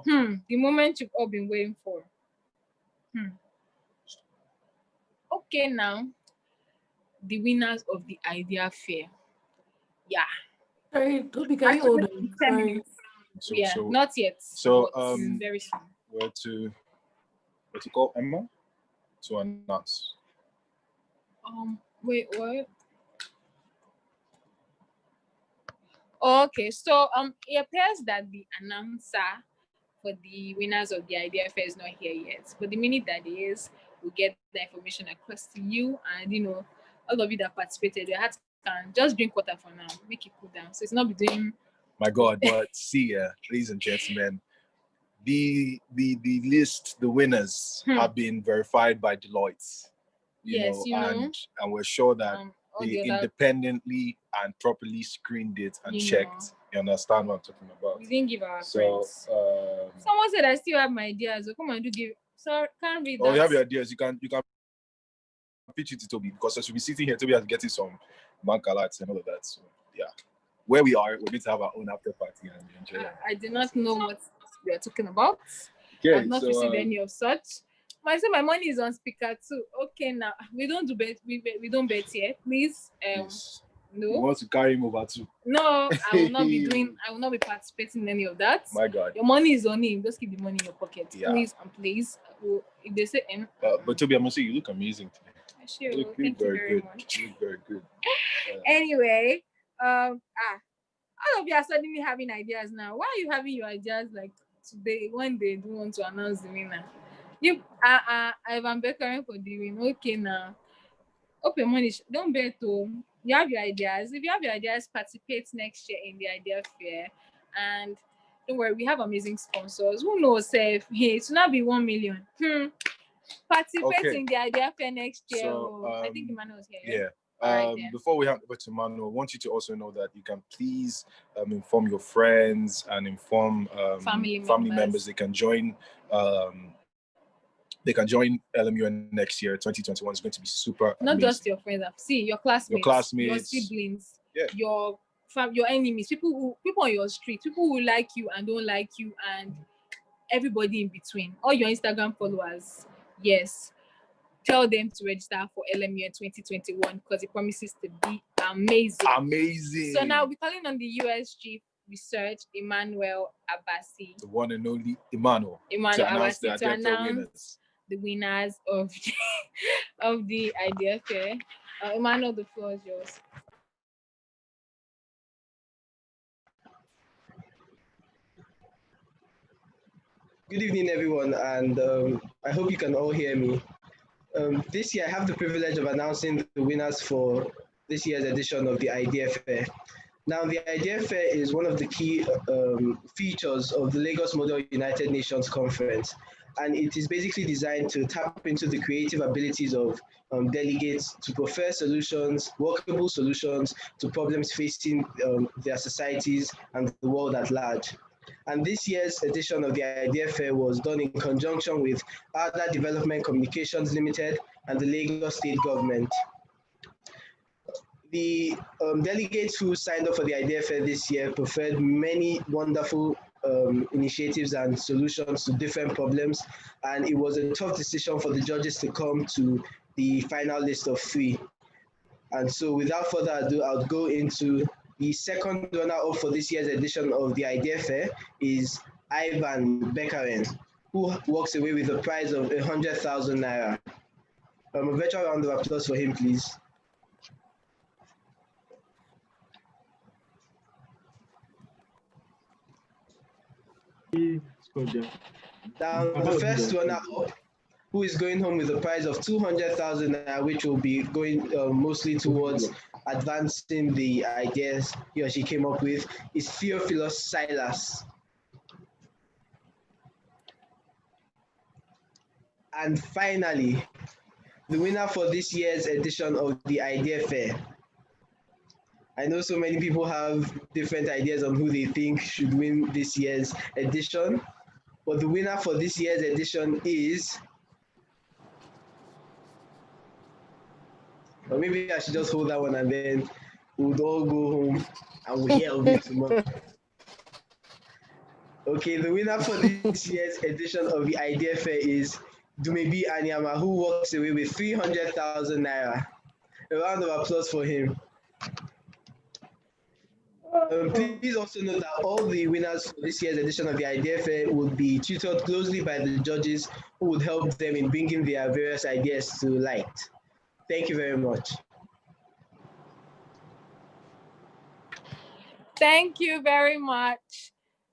the moment you've all been waiting for. Okay, now, the winners of the idea fair. Yeah. Sorry, Toby, can you hold on? Sorry. So, not yet. So very soon. We're to call Emma to announce. Wait, what? Okay, so it appears that the announcer for the winners of the idea fair is not here yet. But the minute that it is, we'll get the information across to you, and all of you that participated, your heart can just drink water for now, make it cool down. So it's not be doing. My God, but see, ladies and gentlemen, the list, the winners have been verified by Deloitte. And we're sure that they independently and properly screened it and checked. You understand what I'm talking about? We didn't give our friends. Someone said I still have my ideas. So come and give. So can't read that. Oh, you have your ideas. You can pitch it to Toby, because as we'll be sitting here, Toby has getting some bank alerts and all of that. So yeah. Where we are, we're going to have our own after party and enjoy. I did not know what we are talking about. Okay, I've not received any of such. I said my money is on speaker too. Okay, now we don't do bet. We don't bet here, please. No. You want to carry him over too? No, I will not be doing. I will not be participating in any of that. My God, your money is on him. Just keep the money in your pocket, please and please. If they say, but Toby, I must say you look amazing today. Sure. Thank you very much. You look very good. Anyway, all of you are suddenly having ideas now. Why are you having your ideas like today when they don't want to announce the winner? I'm beckering for the win. Okay, now open money. Don't bet. You have your ideas. If you have your ideas, participate next year in the idea fair. And don't worry, we have amazing sponsors. Who knows? Hey, it will not be 1 million. Participate in the idea fair next year. So, I think Emmanuel's here. Yeah. Before we hand over to Manu, I want you to also know that you can please inform your friends and inform family members. They can join. They can join LMUN next year. 2021 is going to be super. Not amazing. Just your friends. See your classmates, your siblings, your enemies, people on your street, people who like you and don't like you, and everybody in between. All your Instagram followers. Yes. Tell them to register for LMUN 2021 because it promises to be amazing. Amazing. So now we're calling on the USG Research, Emmanuel Abbasi. The one and only Emmanuel Abbasi to announce the winners of the idea fair. Emmanuel, the floor is yours. Good evening, everyone, and I hope you can all hear me. This year, I have the privilege of announcing the winners for this year's edition of the Idea Fair. Now, the Idea Fair is one of the key features of the Lagos Model United Nations Conference, and it is basically designed to tap into the creative abilities of delegates to prefer solutions, workable solutions to problems facing their societies and the world at large. And this year's edition of the Idea Fair was done in conjunction with Ada Development Communications Limited and the Lagos State Government. The delegates who signed up for the Idea Fair this year preferred many wonderful initiatives and solutions to different problems, and it was a tough decision for the judges to come to the final list of 3. And so without further ado, I'll go into the second runner-up for this year's edition of the Idea Fair is Ivan Bekarin, who walks away with a prize of 100,000 Naira. A virtual round of applause for him, please. Now, the first runner-up, who is going home with a prize of 200,000, which will be going mostly towards advancing the ideas he or she came up with, is Theophilus Silas. And finally, the winner for this year's edition of the Idea Fair. I know so many people have different ideas on who they think should win this year's edition, but the winner for this year's edition is, or maybe I should just hold that one and then we'll all go home and we'll hear of it tomorrow. Okay, the winner for this year's edition of the Idea Fair is Dumebi Anyama, who walks away with 300,000 Naira. A round of applause for him. Please also note that all the winners for this year's edition of the Idea Fair would be tutored closely by the judges who would help them in bringing their various ideas to light. Thank you very much. Thank you very much,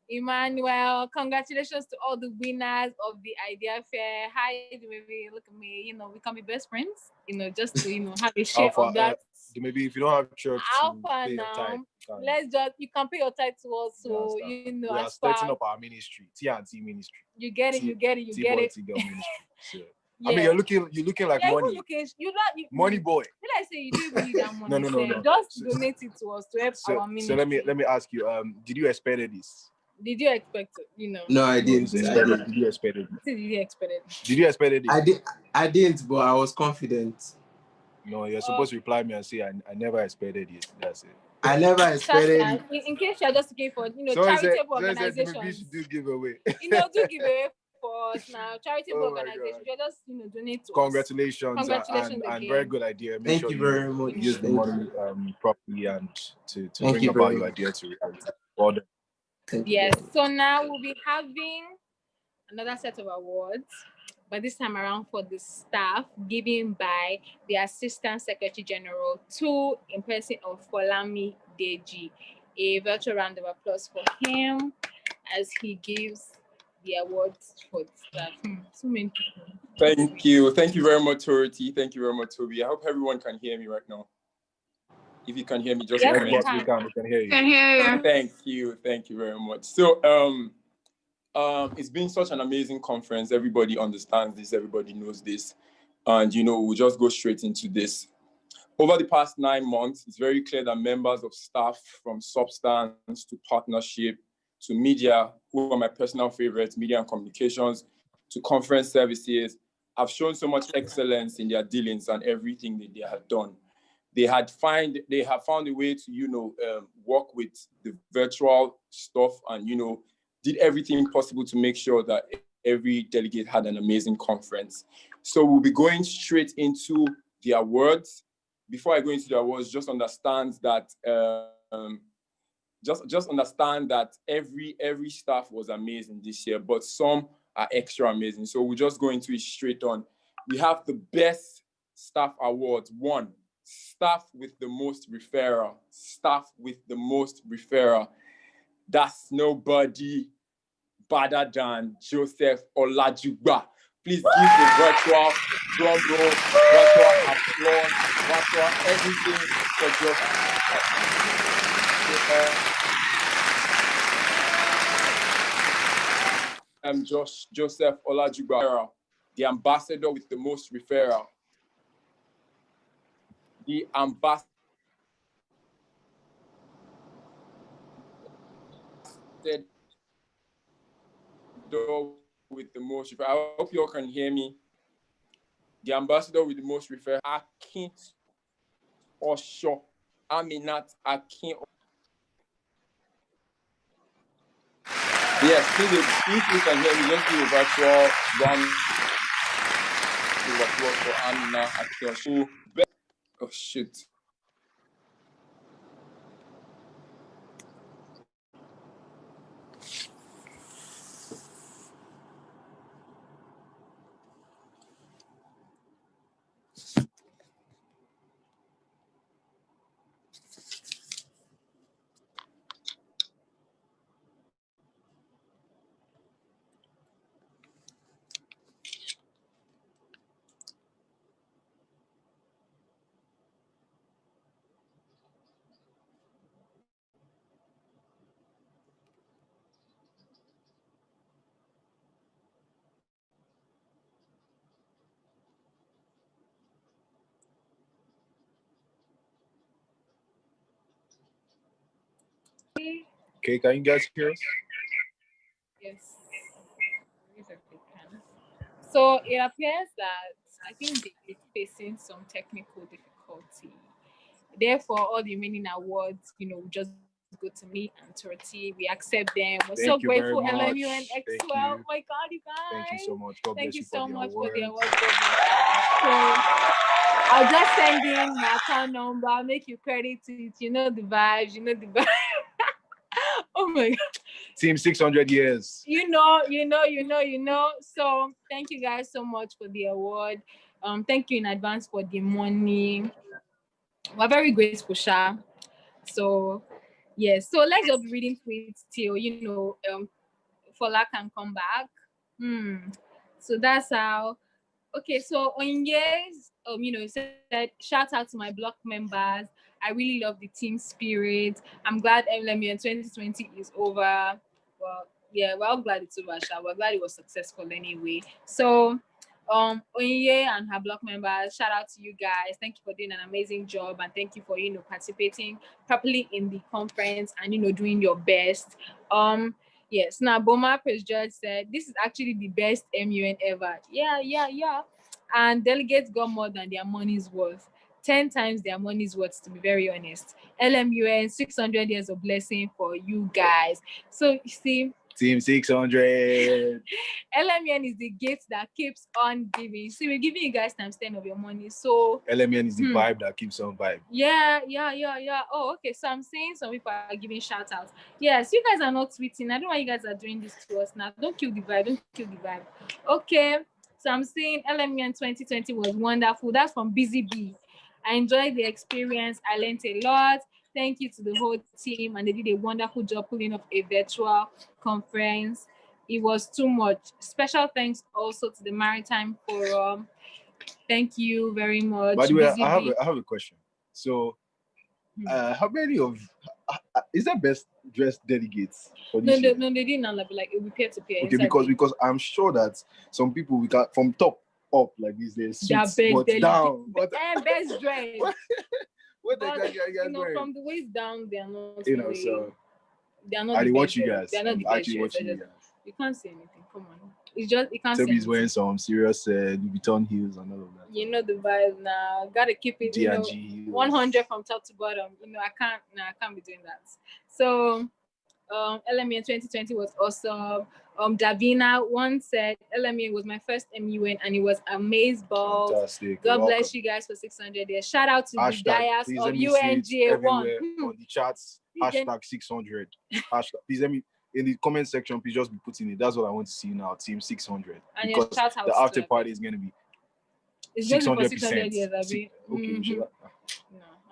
Emmanuel. Congratulations to all the winners of the Idea Fair. Hi, maybe look at me. You know, we can be best friends. You know, just to have a share of that. Maybe if you don't have church, Alpha now. Let's just, you can pay your tithe to us. So you know, we are starting up our ministry, T&T ministry. You get it. You get it. You get it. So, yeah. I mean, you're looking like money. Money boy. Did I say you didn't need that money? No. Just donate it to us to help our ministry. So let me ask you. Did you expect this? Did you expect it? You know. No, I didn't. Did you expect it? Did you expect it? Did you expect it? I didn't, but I was confident. No, you're supposed to reply me and say I never expected it. That's it. I never expected it. In case you're just looking for, charitable organizations. Do give away. Do give away for us now. Charitable organizations. You're just, donate to Congratulations. us. Congratulations and very good idea. Thank you very much. Use the money properly and to bring about your idea to reality. Well done. Yes. So now we'll be having another set of awards, but this time around for the staff, given by the Assistant Secretary General to in person of Folami Deji. A virtual round of applause for him as he gives the awards for the staff. So many people. Thank you. Thank you very much, Tority. Thank you very much, Toby. I hope everyone can hear me right now. If you can hear me, just comment. Yes, we can hear you. Can hear you. Thank you very much. So it's been such an amazing conference. Everybody understands this, everybody knows this. And we'll just go straight into this. Over the past 9 months, it's very clear that members of staff from substance to partnership to media, who are my personal favorites, media and communications, to conference services, have shown so much excellence in their dealings and everything that they have done. They have found a way to, work with the virtual stuff and, did everything possible to make sure that every delegate had an amazing conference. So we'll be going straight into the awards. Before I go into the awards, just understand that every staff was amazing this year, but some are extra amazing. So we'll just go into it straight on. We have the best staff awards. 1, staff with the most referral. Staff with the most referral. That's nobody better than Joseph Olajugba. Please give the virtual drum roll, virtual applause, virtual everything Joseph Olajigba, the ambassador with the most referral. The ambassador with the most referral. I hope you all can hear me. The ambassador with the most referral, Akin Osho, Aminat Akin. Yes, please, if you can hear me, just do a virtual round of applause for Aminat Akin Osho. Oh shit. Okay, can you guys hear us? Yes. So it appears that I think they're facing some technical difficulty. Therefore, all the remaining awards, just go to me and Torti. We accept them. We're so grateful, LMU and XL. Oh my God, you guys. Thank you so much. God Thank you so much for the award. So I'll just send in my account number. I'll make you credit it. You know the vibes. Oh my God. Team 600 years. You know. So thank you guys so much for the award. Thank you in advance for the money. We're very grateful, Sha. So yes, so let's just be reading tweets till Fola can come back. So that's how. Okay, so Onye's said shout out to my block members. I really love the team spirit. I'm glad LMU 2020 is over. Well, yeah, we're all glad it's over, Sha. We're glad it was successful anyway. So Onye and her block members, shout out to you guys. Thank you for doing an amazing job, and thank you for participating properly in the conference and doing your best. Yes, now Boma Prince George said this is actually the best MUN ever. Yeah. And delegates got more than their money's worth. 10 times their money's worth, to be very honest. LMUN, 600 years of blessing for you guys. So you see, Team 600. LMN is the gate that keeps on giving. So we're giving you guys times 10 of your money. So LMN is the vibe that keeps on vibe. Yeah. Oh, okay. So I'm saying some people are giving shout outs. Yes, you guys are not tweeting. I don't know why you guys are doing this to us now. Don't kill the vibe. Okay. So I'm saying LMN 2020 was wonderful. That's from Busy Bee. I enjoyed the experience. I learned a lot. Thank you to the whole team, and they did a wonderful job pulling off a virtual conference. It was too much. Special thanks also to the Maritime Forum. Thank you very much. By the way, I have a question. So, how many of is that best dressed delegates for this year? No, they didn't. Like it will be peer to peer. Okay, because I'm sure that some people we can from top up like this, they're suits, but down, but best dressed. What the guys from the waist down, they are not. So they are not. I watch you guys. They are not the actually watching you guys. You can't say anything. Come on, it's just you can't. Toby's wearing some serious Louis Vuitton heels and all of that. You know the vibe now. Gotta keep it. 100 from top to bottom. I can't be doing that. So, LMN 2020 was awesome. Davina once said LMN was my first MUN and it was amazing. Fantastic. God bless you guys for 600 years. Shout out to the Dias of UNGA1 on the charts. Hashtag 600. Hashtag. Please let me in the comment section. Please just be putting it. That's what I want to see now. Team 600. And because the after party is going to be. It's 600 years, Abby. Okay. No,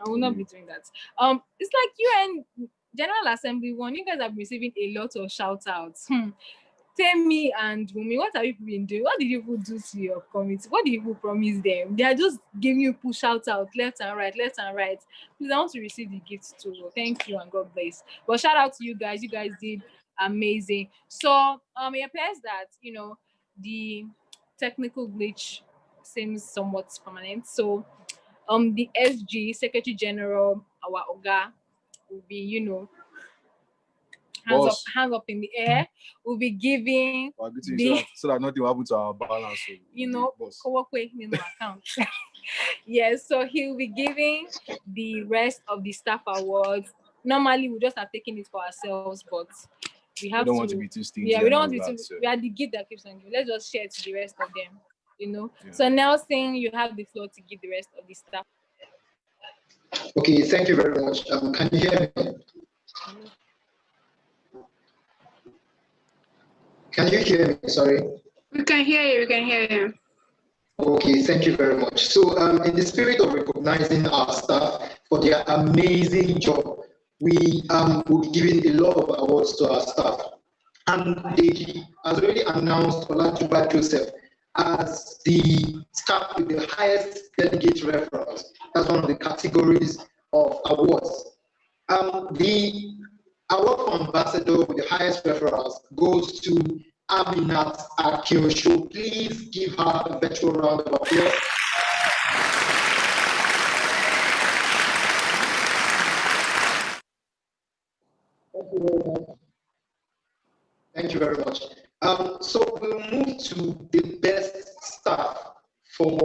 I will not be doing that. It's like UN General Assembly 1. You guys have been receiving a lot of shout outs. Temi and Wumi, what have you been doing? What did you people do to your committee? What did you people promise them? They are just giving you push out left and right, left and right. Please, I want to receive the gifts too. Thank you and God bless. But shout out to you guys. You guys did amazing. So it appears that the technical glitch seems somewhat permanent. So the SG Secretary General, our Oga, will be hands up in the air. We'll be giving so that nothing will happen to our balance. Account. Yes, so he'll be giving the rest of the staff awards. Normally, we just have taken it for ourselves, but we don't want to be too stingy. Yeah, we don't want to be too. We are the gift that keeps on giving. Let's just share it to the rest of them. Yeah. So Nelson, you have the floor to give the rest of the staff. Okay, thank you very much. Can you hear me? Can you hear me? Sorry. We can hear you. We can hear you. Okay, thank you very much. So, in the spirit of recognizing our staff for their amazing job, we will be giving a lot of awards to our staff. And they has already announced Olajuba Joseph as the staff with the highest delegate referrals. That's one of the categories of awards. The award for ambassador with the highest referrals goes to Aminat Akiosho. Please give her a virtual round of applause. Thank you very much. Thank you very much. So we'll move to the best staff for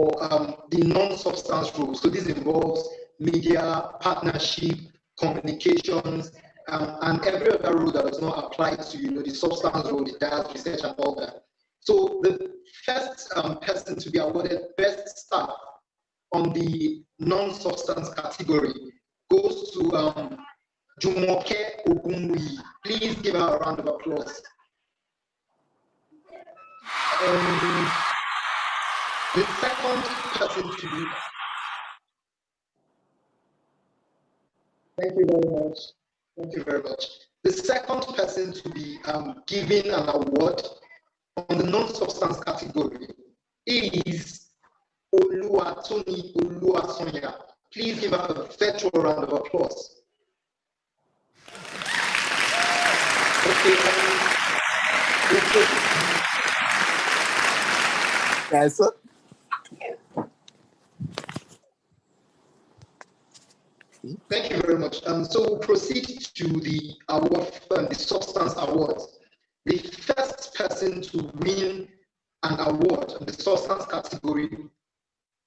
the non-substance role. So this involves media, partnership, communications, and every other role that does not apply to the substance role, the data research and all that. So the first person to be awarded best staff on the non-substance category goes to Jumoke Ogunwi. Please give her a round of applause. The second person to be. Thank you very much. Thank you very much. The second person to be given an award on the non-substance category is Oluwatoni Oluwasonya. Please give her a virtual round of applause. Okay. Yes, sir. Thank you very much. So we'll proceed to the award, the substance awards. The first person to win an award in the substance category,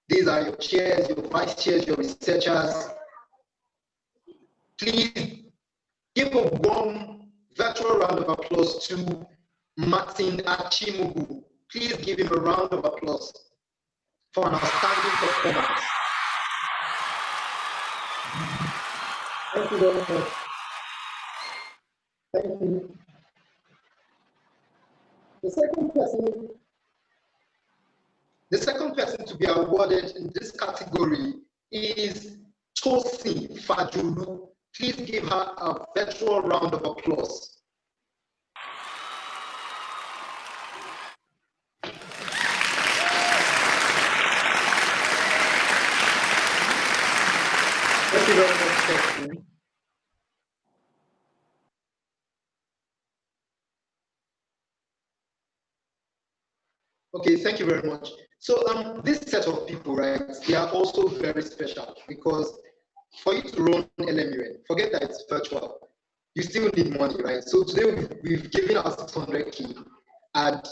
these are your chairs, your vice chairs, your researchers. Please give a warm virtual round of applause to Martin Achimogu. Please give him a round of applause for an outstanding performance. Thank you very much. Thank you. The second person to be awarded in this category is Tosin Fajulu. Please give her a virtual round of applause. Thank you very much, Tosin. Okay, thank you very much. So this set of people, right, they are also very special because for you to run LMUN, forget that it's virtual, you still need money, right? So today we've given out 600K and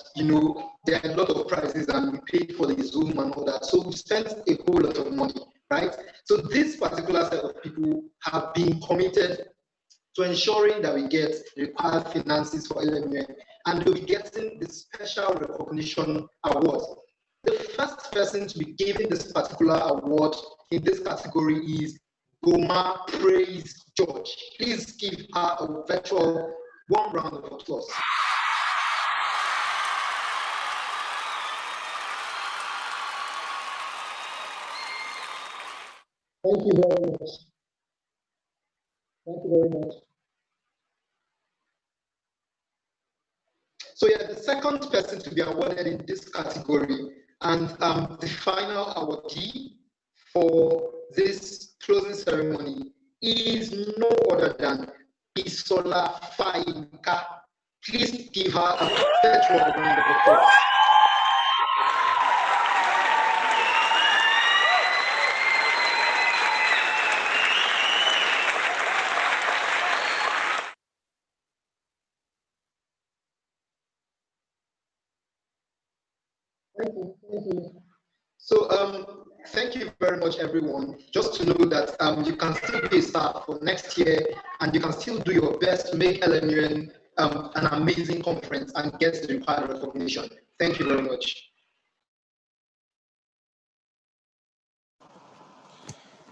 there are a lot of prizes and we paid for the Zoom and all that. So we spent a whole lot of money, right? So this particular set of people have been committed to ensuring that we get required finances for LMUN, and we'll be getting the special recognition award. The first person to be given this particular award in this category is Goma Praise George. Please give her a virtual warm round of applause. Thank you very much. Thank you very much. So yeah, the second person to be awarded in this category and the final awardee for this closing ceremony is no other than Bisola Fayinka. Please give her a virtual round of applause. Thank you. So thank you very much, everyone. Just to know that you can still be a star for next year, and you can still do your best to make LMUN an amazing conference and get the required recognition. Thank you very much.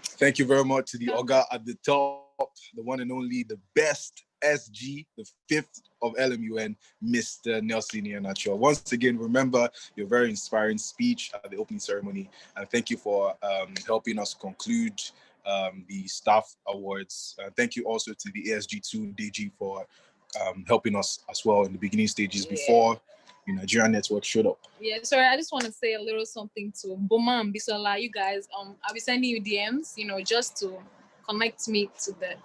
Thank you very much to the Oga at the top, the one and only, the best SG, the 5th of LMUN, Mr. Nelson Iheanacho. Once again, remember your very inspiring speech at the opening ceremony, and thank you for helping us conclude the staff awards. Thank you also to the ASG2 DG for helping us as well in the beginning stages before the Nigerian network showed up. Yeah, sorry, I just want to say a little something to Boma and Bisola. You guys, I'll be sending you DMs, just to connect me to the,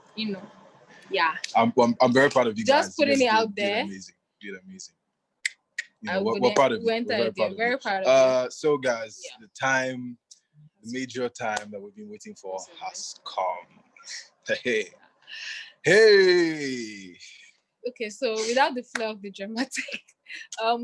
yeah. I'm very proud of you guys. Just putting it out there. Did amazing. We're proud of you. We're very proud of you. So guys, the major time that we've been waiting for has come. Hey. Okay, so without the flow of the dramatic,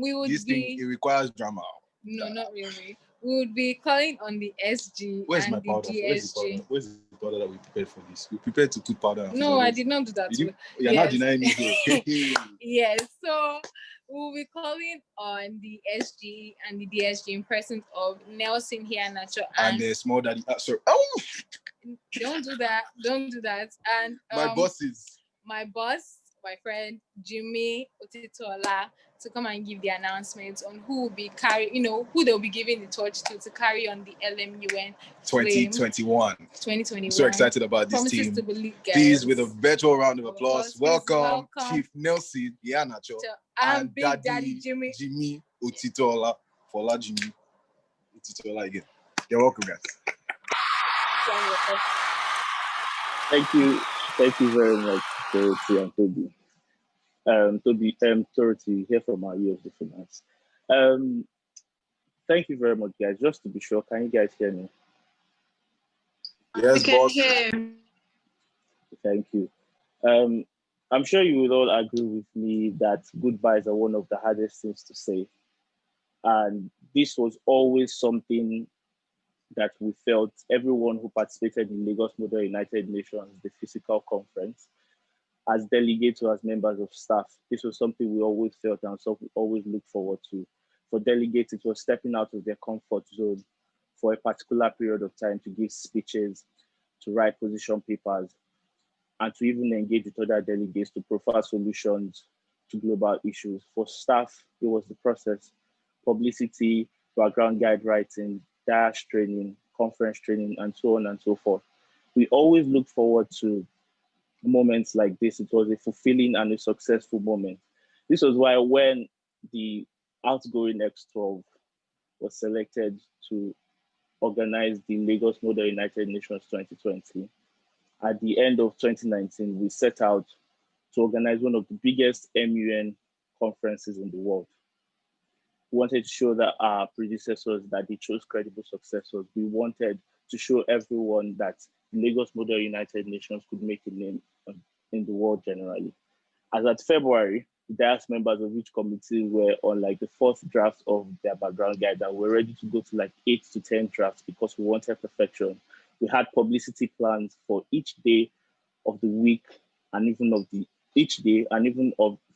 we would it requires drama. No, not really. We would be calling on the SG and the DSG. Where's the powder that we prepared for this? We prepared to put powder. No, I did not do that. You're not denying me. Yes, so we'll be calling on the SG and the DSG in presence of Nelson Iheanacho and the small daddy. Sorry. Oh! Don't do that. And my bosses. My boss, my friend Jimmy Otitola, to come and give the announcements on who will be who they'll be giving the torch to carry on the LMUN 2021. 2021. So excited about this team. Please, with a virtual round of applause, welcome Chief Nelson Iheanacho and Big Daddy Jimmy Otitola. Fola Jimmy Otitola again. You're welcome, guys. Thank you very much, Dorothy and Toby. Dorothy here from our year of the finance. Thank you very much, guys. Just to be sure, can you guys hear me? Yes, boss. Thank you. I'm sure you will all agree with me that goodbyes are one of the hardest things to say. And this was always something that we felt, everyone who participated in Lagos Model United Nations, the physical conference, as delegates or as members of staff, this was something we always felt and something we always looked forward to. For delegates, it was stepping out of their comfort zone for a particular period of time to give speeches, to write position papers, and to even engage with other delegates to profile solutions to global issues. For staff, it was the process: publicity, background guide writing, dash training, conference training, and so on and so forth. We always look forward to moments like this. It was a fulfilling and a successful moment. This was why when the outgoing X12 was selected to organize the Lagos Model United Nations 2020, at the end of 2019, we set out to organize one of the biggest MUN conferences in the world. We wanted to show that our predecessors, that they chose credible successors. We wanted to show everyone that Lagos Model United Nations could make a name in the world generally. As at February, the DIAS members of each committee were on like the 4th draft of their background guide, and we're ready to go to like 8 to 10 drafts because we wanted perfection. We had publicity plans for each day of the week and even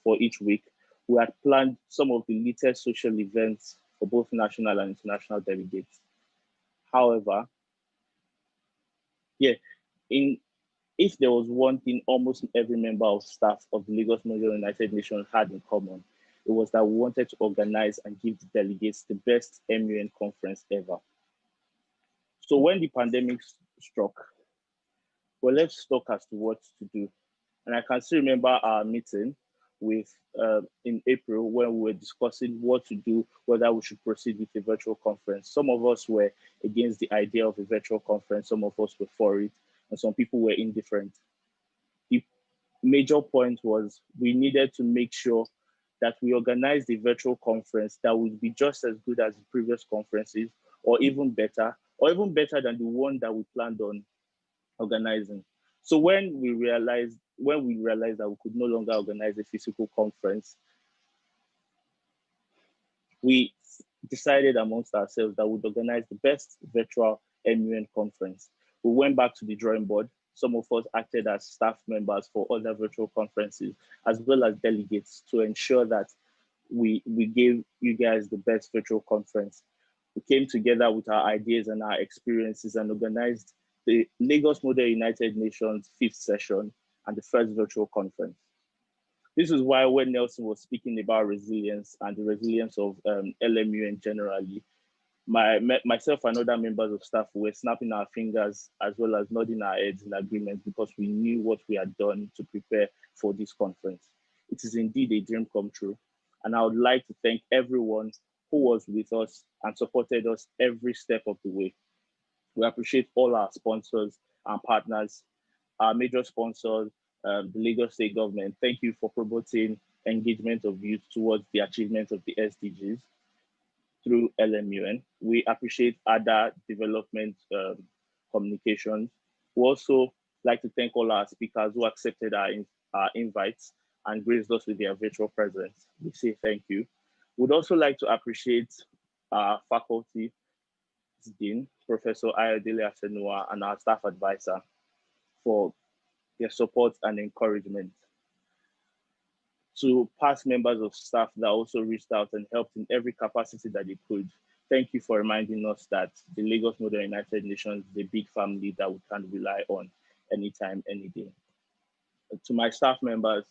for each week. We had planned some of the latest social events for both national and international delegates. However, if there was one thing almost every member of staff of the Lagos Model United Nations had in common, it was that we wanted to organize and give the delegates the best MUN conference ever. So when the pandemic struck, we're left stuck as to what to do. And I can still remember our meeting with in April when we were discussing what to do, whether we should proceed with a virtual conference. Some of us were against the idea of a virtual conference, some of us were for it, and some people were indifferent. The major point was we needed to make sure that we organized a virtual conference that would be just as good as the previous conferences, or even better than the one that we planned on organizing. So when we realized that we could no longer organize a physical conference, we decided amongst ourselves that we'd organize the best virtual MUN conference. We went back to the drawing board. Some of us acted as staff members for other virtual conferences, as well as delegates, to ensure that we gave you guys the best virtual conference. We came together with our ideas and our experiences and organized the Lagos Model United Nations 5th session and the first virtual conference. This is why when Nelson was speaking about resilience and the resilience of LMUN generally, myself and other members of staff were snapping our fingers as well as nodding our heads in agreement, because we knew what we had done to prepare for this conference. It is indeed a dream come true. And I would like to thank everyone who was with us and supported us every step of the way. We appreciate all our sponsors and partners, our major sponsors, the Lagos State government. Thank you for promoting engagement of youth towards the achievement of the SDGs through LMUN. We appreciate other development communications. We also like to thank all our speakers who accepted our invites and graced us with their virtual presence. We say thank you. We'd also like to appreciate our faculty, Dean, Professor Ayodele Asenua, and our staff advisor for their support and encouragement. To past members of staff that also reached out and helped in every capacity that they could, thank you for reminding us that the Lagos Model United Nations is a big family that we can rely on anytime, any day. To my staff members,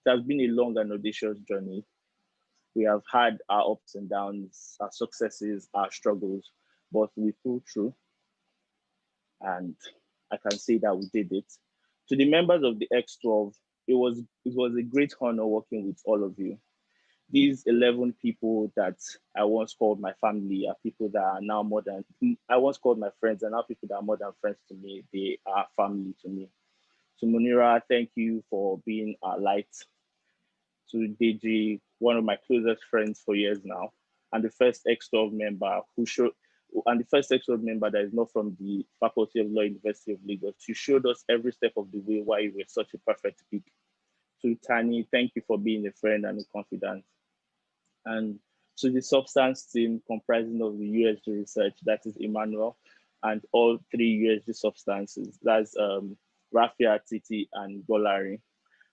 it has been a long and audacious journey. We have had our ups and downs, our successes, our struggles, but we pulled through, and I can say that we did it. To the members of the X12, it was a great honor working with all of you. These 11 people that I once called my family are people that are now more than, I once called my friends, and now people that are more than friends to me. They are family to me. To Munira, thank you for being our light. To Deji, one of my closest friends for years now, and the first X12 member that is not from the Faculty of Law, University of Lagos. You showed us every step of the way why you were such a perfect pick. To Tani, thank you for being a friend and a confidant. And to the substance team comprising of the USG research, that is Emmanuel, and all 3 USG substances, that's Rafia, Titi, and Golari.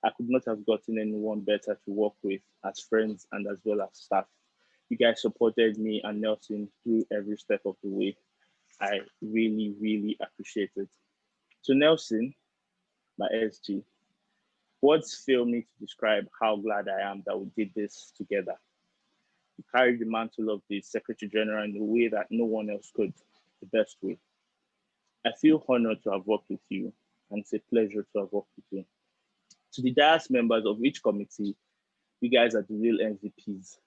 I could not have gotten anyone better to work with as friends and as well as staff. You guys supported me and Nelson through every step of the way. I really, really appreciate it. To Nelson, my SG, words fail me to describe how glad I am that we did this together. You carried the mantle of the Secretary General in a way that no one else could, the best way. I feel honored to have worked with you, and it's a pleasure to have worked with you. To the DIAS members of each committee, you guys are the real MVPs.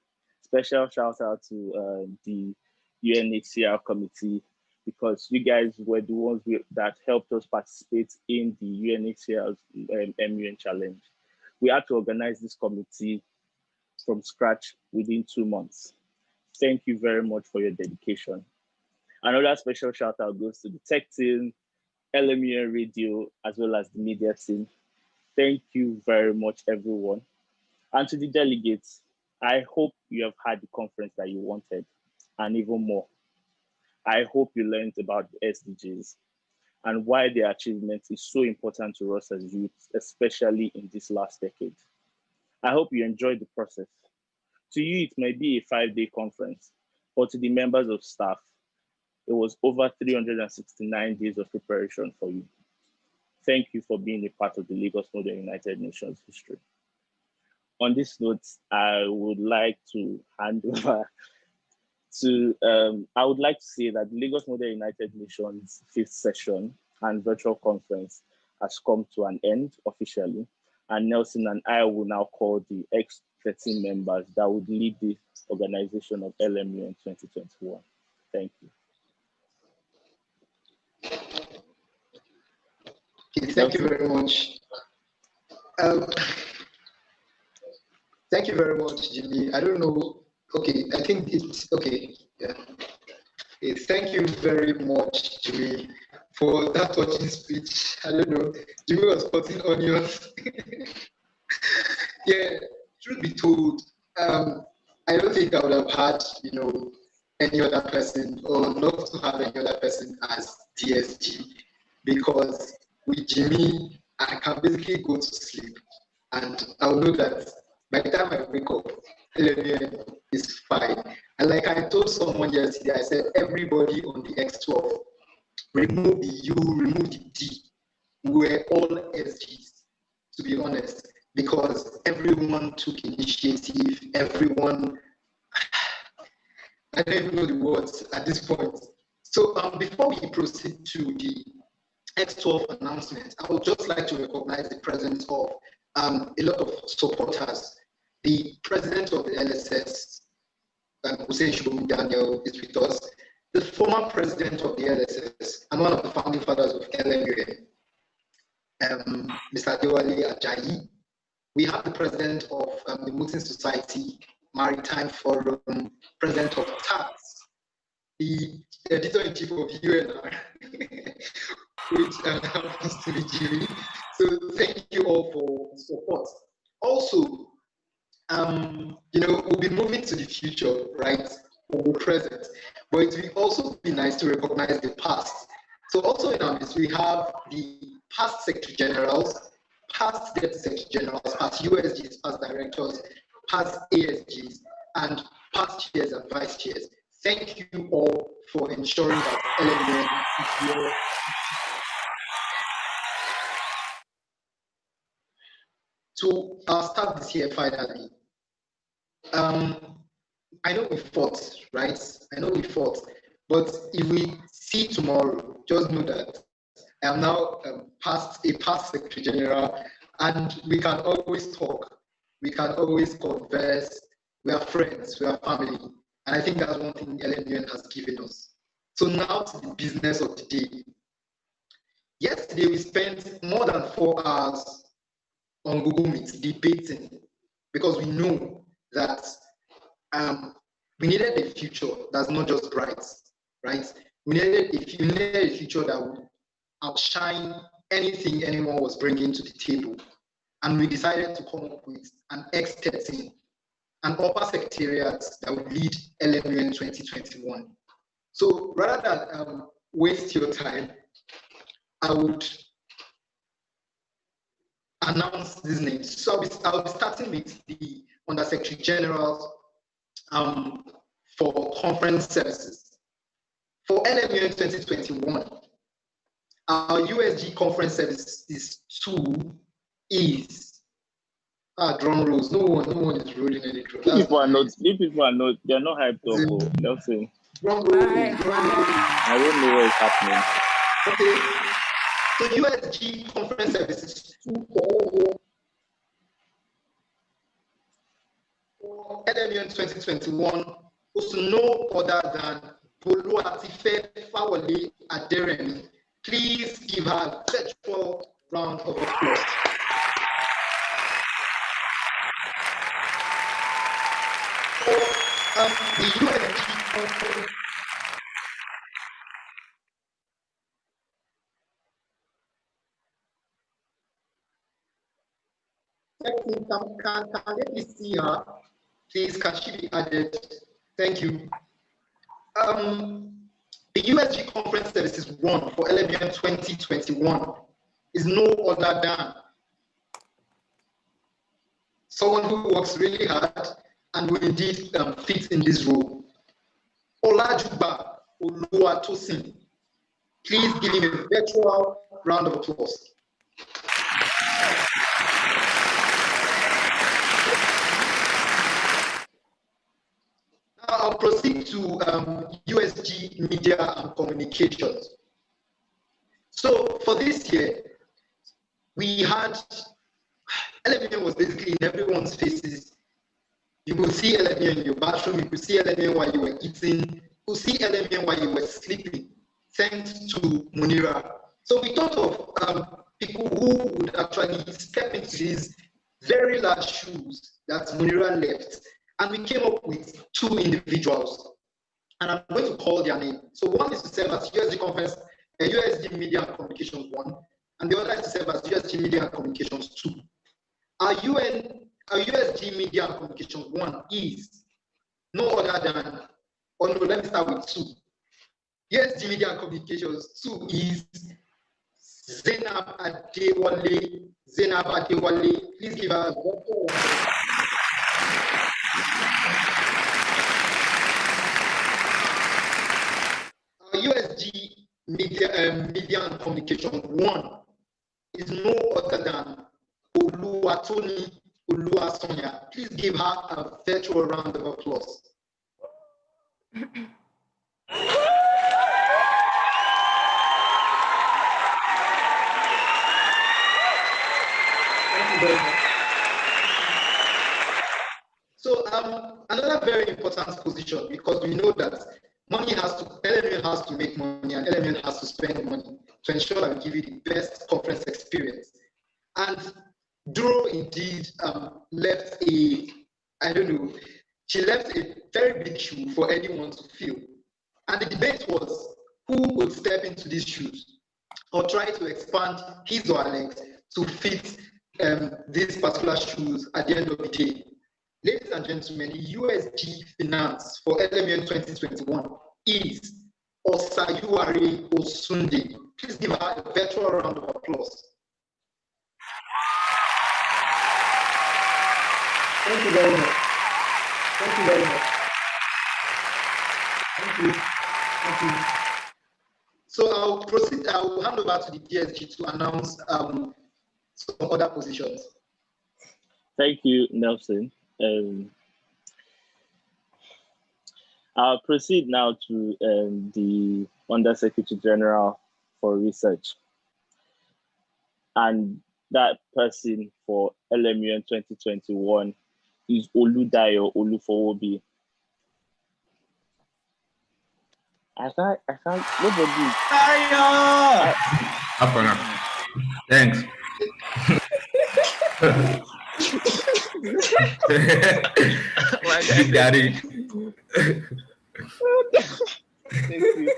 Special shout out to the UNHCR committee, because you guys were the ones that helped us participate in the UNHCR's MUN challenge. We had to organize this committee from scratch within 2 months. Thank you very much for your dedication. Another special shout out goes to the tech team, LMUN Radio, as well as the media team. Thank you very much, everyone. And to the delegates, I hope you have had the conference that you wanted, and even more. I hope you learned about the SDGs and why their achievement is so important to us as youth, especially in this last decade. I hope you enjoyed the process. To you, it may be a 5-day conference, but to the members of staff, it was over 369 days of preparation for you. Thank you for being a part of the Lagos Model United Nations history. On this note, I would like to hand over to, I would like to say that the Lagos Model United Nations 5th session and virtual conference has come to an end officially. and Nelson and I will now call the ex-13 members that would lead the organization of LMU in 2021. Thank you. Okay, thank you very much. Thank you very much, Jimmy. I don't know. Okay, I think it's okay. Yeah. Okay, thank you very much, Jimmy, for that touching speech. I don't know. Jimmy was cutting onions. Yeah, truth be told, I don't think I would have had, any other person, or love to have any other person as DSG, because with Jimmy, I can basically go to sleep, and I'll know that by the time I wake up, LMU is fine. And like I told someone yesterday, I said everybody on the X12, remove the U, remove the D. We're all SGs, to be honest, because everyone took initiative, everyone, I don't even know the words at this point. So before we proceed to the X12 announcement, I would just like to recognize the presence of a lot of supporters. The president of the LSS, Hussein Shubumi Daniel, is with us. The former president of the LSS and one of the founding fathers of LMU, Mr. Adewale Ajayi. We have the president of the Mutin Society Maritime Forum, president of TAPS, the editor-in-chief of UNR, which happens to be Jimmy. So thank you all for the support. Also, we'll be moving to the future, right, or the present, but it will also be nice to recognize the past. So also in our midst, we have the past secretary generals, past deputy secretary generals, past USGs, past directors, past ASGs, and past chairs and vice chairs. Thank you all for ensuring that LMU is here. To start this year finally, I know we fought, right? I know we fought, but if we see tomorrow, just know that I am now a past secretary general, and we can always talk, we can always converse, we are friends, we are family, and I think that's one thing LMU has given us. So now to the business of the day. Yesterday we spent more than 4 hours on Google Meet debating, because we know that we needed a future that's not just bright, right? We needed a future that would outshine anything anyone was bringing to the table. And we decided to come up with an X13, an upper secretariat that would lead LMU in 2021. So rather than waste your time, I would announce these names. So I'll be starting with the Undersecretary General for Conference Services. For LMU in 2021, our USG Conference Services 2 is drum rolls. No one is rolling any drum. These people are not, they're not hyped up. They'll say. Drum roll. I don't know what is happening. Okay. So USG Conference Services 2 for LMU in 2021 was no other than Boluwatife Fawole Aderemi. Please give her a virtual round of applause. The USG Conference. Can let me see her? Please, can she be added? Thank you. The USG Conference Services 1 for LMU 2021 is no other than someone who works really hard and will indeed fit in this role. Olajuba Oluwatosin. Please give him a virtual round of applause. I'll proceed to USG Media and Communications. So for this year, we had LMN was basically in everyone's faces. You could see LMN in your bathroom, you could see LMN while you were eating, you could see LMN while you were sleeping, thanks to Munira. So we thought of people who would actually step into these very large shoes that Munira left. And we came up with 2 individuals. And I'm going to call their name. So one is to serve as USG Conference, USG Media and Communications 1, and the other is to serve as USG Media and Communications 2. Our USG Media and Communications 1 is no other than, or no, let me start with 2. USG Media and Communications 2 is Zainab Adewale. Zainab Adewale, please give her a vote. Our USG Media and Communication 1 is no other than Oluwatoni Oluwasonya. Please give her a virtual round of applause. So another very important position, because we know that LMN has to make money and LMN has to spend money to ensure that we give you the best conference experience. And Duro indeed left she left a very big shoe for anyone to fill. And the debate was who would step into these shoes or try to expand his or her legs to fit these particular shoes at the end of the day. Ladies and gentlemen, the USG Finance for LMN 2021 is Osayuari Osunde. Please give her a virtual round of applause. Thank you very much. Thank you very much. Thank you. Thank you. So I'll proceed. I will hand over to the DSG to announce some other positions. Thank you, Nelson. I'll proceed now to the Undersecretary General for Research. And that person for LMUN 2021 is Oludayo Olufowobi. I can't, nobody. Thanks. Big Daddy. Thank you.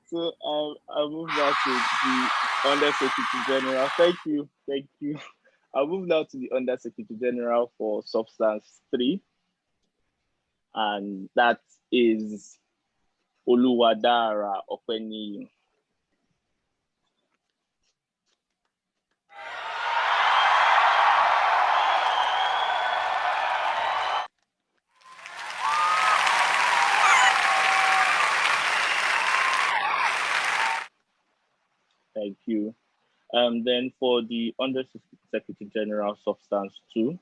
So I'll move now to the Undersecretary General. Thank you. I'll move now to the Undersecretary General for Substance 3. And that is Oluwadara Openi. Thank you. Then for the Undersecretary General Substance 2,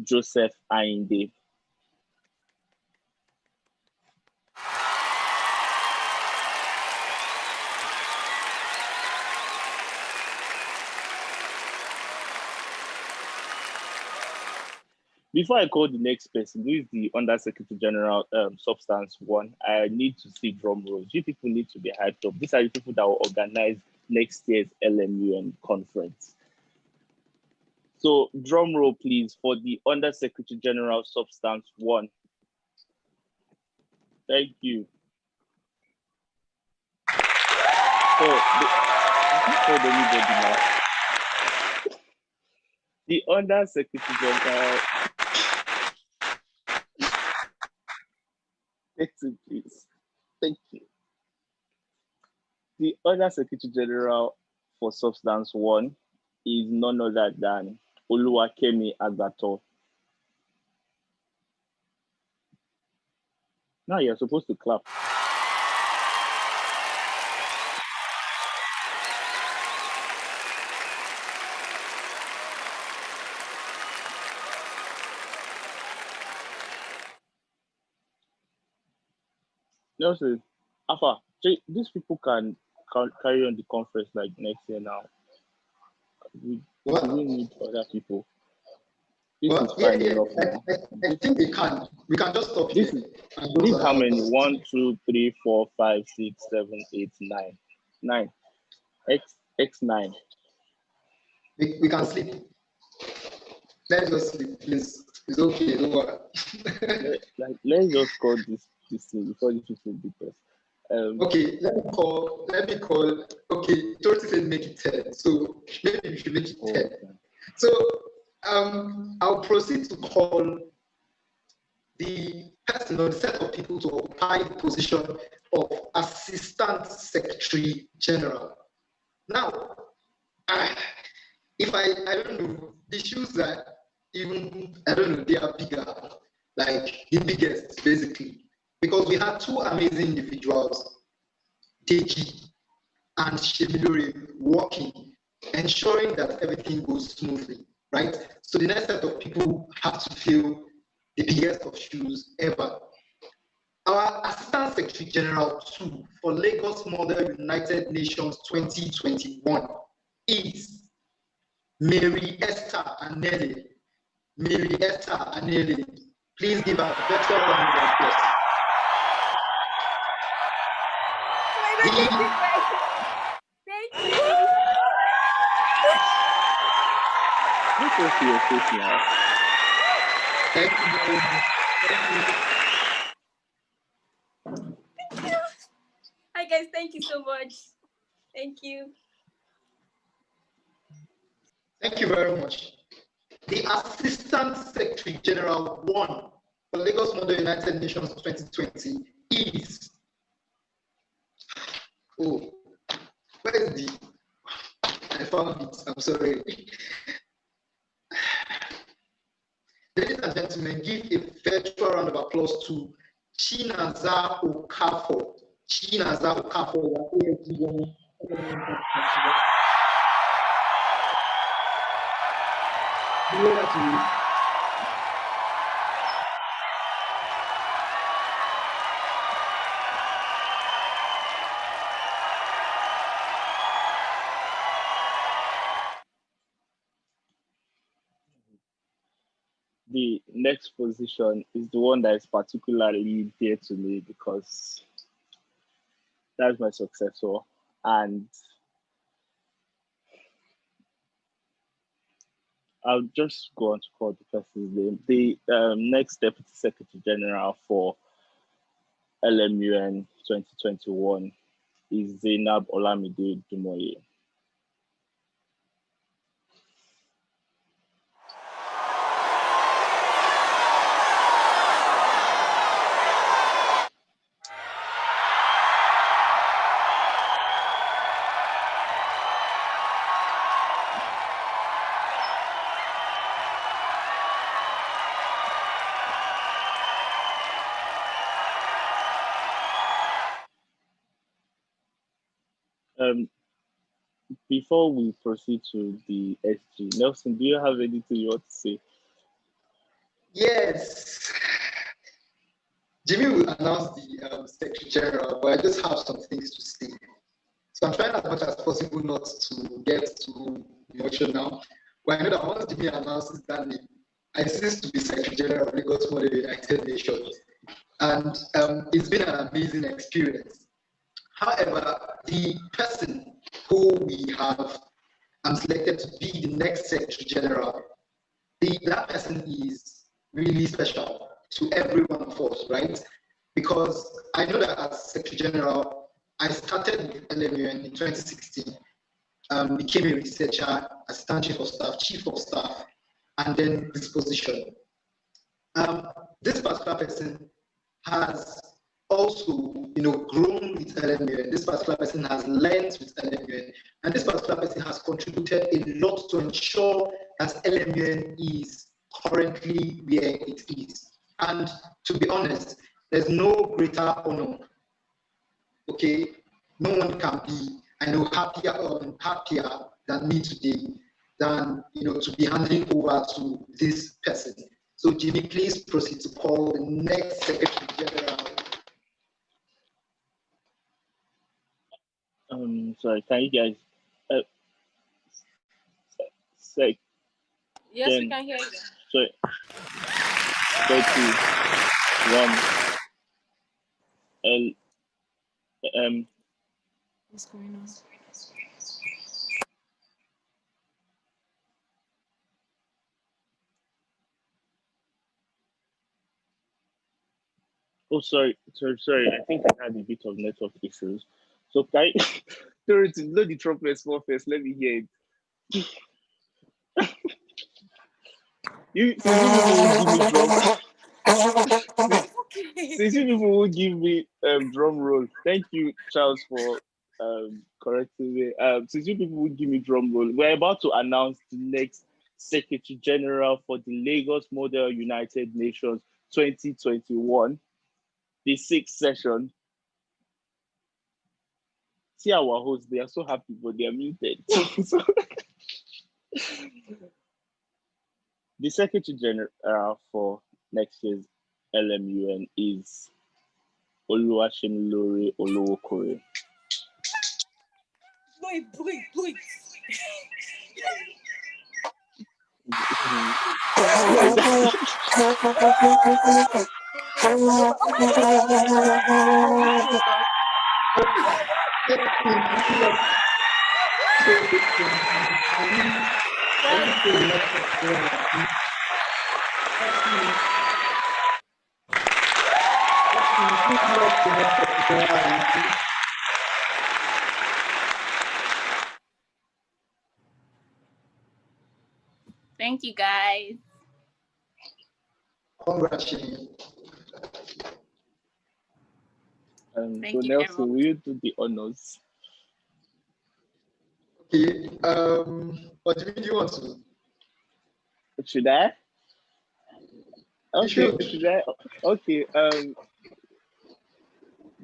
Joseph Ainde. Before I call the next person, who is the Undersecretary General Substance 1, I need to see drum rolls. You people need to be hyped up. These are the people that will organize next year's LMUN conference. So drum roll, please, for the Undersecretary General Substance 1. Thank you. The Undersecretary General. Please. Thank you. The Undersecretary General for Substance 1 is none other than Oluwakemi Agbato. Now you're supposed to clap. Nelson, Alpha, these people can carry on the conference like next year now. We need other people. Well, yeah. I think we can. We can just stop this. Here. This how many? 1, 2, 3, 4, 5, 6, 7, 8, 9. 9. X9. We can sleep. Let's just sleep, please. It's okay. Don't worry. Let's just call this thing before this people depressed. Okay, let me call. Okay, Dorothy said make it 10. So maybe we should make it 10. Okay. So I'll proceed to call the person or the set of people to occupy the position of Assistant Secretary General. Now, if I don't know, the shoes that even, I don't know, they are bigger, like the biggest, basically. Because we had two amazing individuals, Deji and Shemilore, working, ensuring that everything goes smoothly, right? So the next set of people have to fill the biggest of shoes ever. Our Assistant Secretary General 2 for Lagos Model United Nations 2021 is Mary Esther Anele. Mary Esther Anele. Please give her a virtual round of applause. Thank you. Look at your face now. Thank you very much. Thank you. Hi guys, thank you so much. Thank you. Thank you very much. The Assistant Secretary General 1 for Lagos Model United Nations 2020 is, where is the, I found it, I'm sorry. Ladies and gentlemen, give a virtual round of applause to Chinaza Okafor. Chinaza Okafor. The next position is the one that is particularly dear to me because that's my successor, and I'll just go on to call the person's name. The next Deputy Secretary General for LMUN 2021 is Zainab Olamide Dumoye. Before we proceed to the SG, Nelson, do you have anything you want to say? Yes. Jimmy will announce the Secretary General, but I just have some things to say. So I'm trying as much as possible not to get too emotional. But I know that once Jimmy announces that name, I cease to be Secretary General of Lagos Model United Nations. And it's been an amazing experience. However, the person who we have selected to be the next Secretary General, that person is really special to every one of us, right? Because I know that as Secretary General, I started with LMUN in 2016, became a researcher, assistant chief of staff, and then this position. This particular person has also, grown with LMUN. This particular person has learned with LMUN, and this particular person has contributed a lot to ensure that LMUN is currently where it is. And to be honest, there's no greater honor. Okay, no one can be, happier than me today than to be handing over to this person. So Jimmy, please proceed to call the next Secretary General. Sorry, can you guys? Sec. Yes, Jen. we can hear you. Sorry. 31. What's going on? Oh, sorry. I think I had a bit of network issues. So can I sorry to load the trumpet small first. Let me hear it. Since you people will give me drum roll. Thank you, Charles, for correcting me. Since you people will give me drum roll, we're about to announce the next Secretary General for the Lagos Model United Nations 2021, the 6th session. See our hosts, they are so happy, but they are muted. The Secretary General for next year's LMUN is Oluwasemilore Olowokore. Please. Thank you, guys. Congratulations. So Nelson, will you do the honors? Okay. What do you want to? Should I? Okay. Should I? Okay.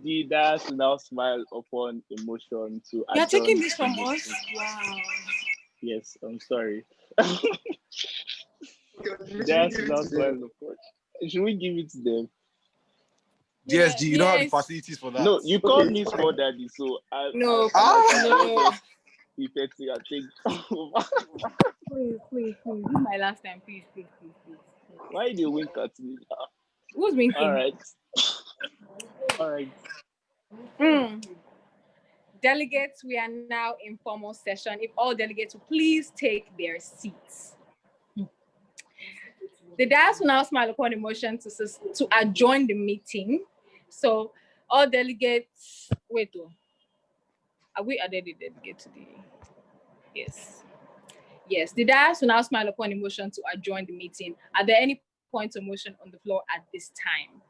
The dance now smile upon emotion to. You're taking this from us? Wow. Yes, I'm sorry. Dance now smile upon. Should we give it to them? DSG, you don't have the facilities for that. No, you called me small daddy, so I. No. Please. This is my last time. Please. Why do you wink at me? Who's winking? All right. Delegates, we are now in formal session. If all delegates will please take their seats. The dais will now smile upon the motion to adjourn the meeting. So all delegates, are we added the delegate to the? Yes, the dais will now smile upon the motion to adjourn the meeting. Are there any points of motion on the floor at this time?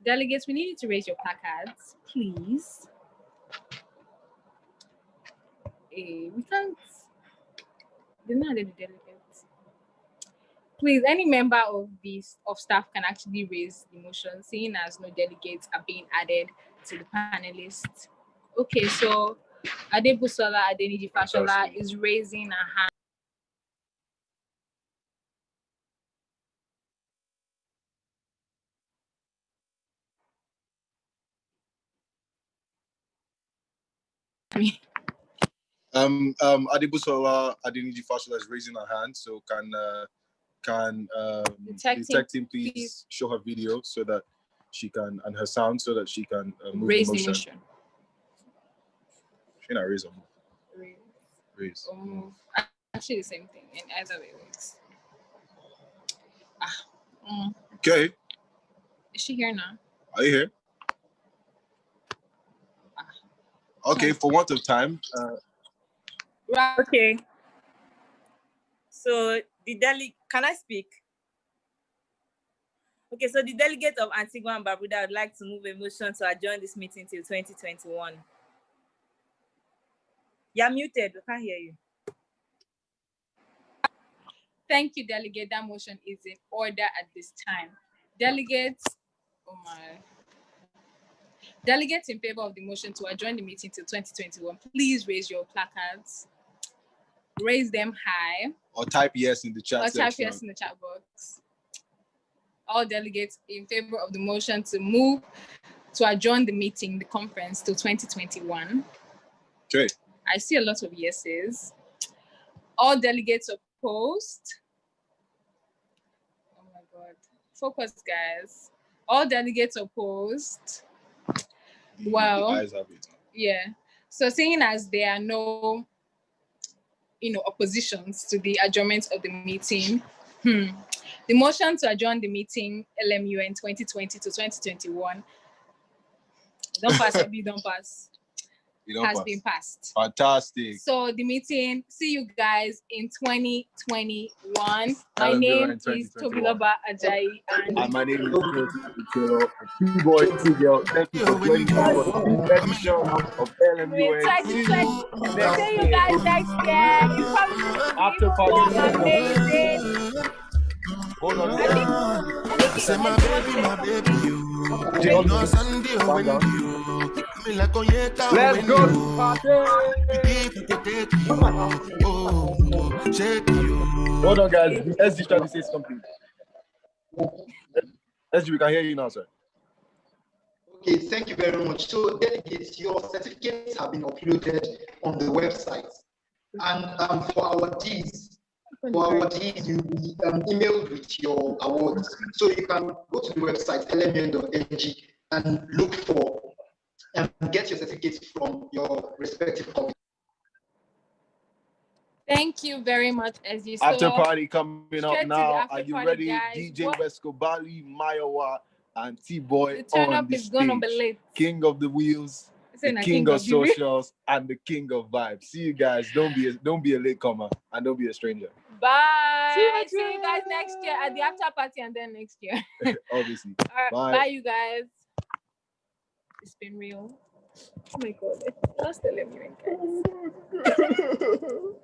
Delegates, we need you to raise your placards, please. We can't. They're not the delegates. Please, any member of staff can actually raise the motion, seeing as no delegates are being added to the panelists. Okay, so Adebusola Adeniji Fashola is raising her hand. Adebusola Adeniji Fashola is raising her hand, so can the tech team please show her video so that she can, and her sound so that she can move raise the motion. She not raise or move. Raise. Actually, the same thing in either way works. Okay. Is she here now? Are you here? Okay, for want of time. Okay. So can I speak? Okay, so the delegate of Antigua and Barbuda would like to move a motion to adjourn this meeting till 2021. You're muted, we can't hear you. Thank you, delegate. That motion is in order at this time. Delegates, Delegates in favor of the motion to adjourn the meeting till 2021, please raise your placards. Raise them high. Or type yes in the chat section. Type yes in the chat box. All delegates in favor of the motion to move to adjourn the meeting, the conference, till 2021. Okay. I see a lot of yeses. All delegates opposed. Oh my God. Focus, guys. All delegates opposed. Well, yeah. So seeing as there are no, oppositions to the adjournment of the meeting, the motion to adjourn the meeting LMUN 2020 to 2021, don't pass, don't pass, has been passed. Fantastic. So the meeting, see you guys in 2021. My name is Tobiloba Ajayi, and my name is T-Boy T-Girl. Thank you for joining us for this edition of LMUN. See you guys next year. It's probably after party. Amazing. Hold on. I think say my baby, you. Let's go to party. Hold on, guys. SG trying to say something. SG, we can hear you now, sir. Okay, thank you very much. So, delegates, your certificates have been uploaded on the website. And for our Ds, you will be emailed with your awards. So you can go to the website lmun.ng and look for and get your certificates from your respective committee. Thank you very much, as you After party coming up now. Are you ready? Guys. DJ Wescobali, Mayowa, and T-Boy the turn on up the is gonna be stage. late. King of the wheels, the king of socials, and the king of vibes. See you guys. Don't be a latecomer and don't be a stranger. Bye. See you guys next year at the after party and then next year. Obviously. Bye, you guys. It's been real. Oh my God. That's the LMUN, guys.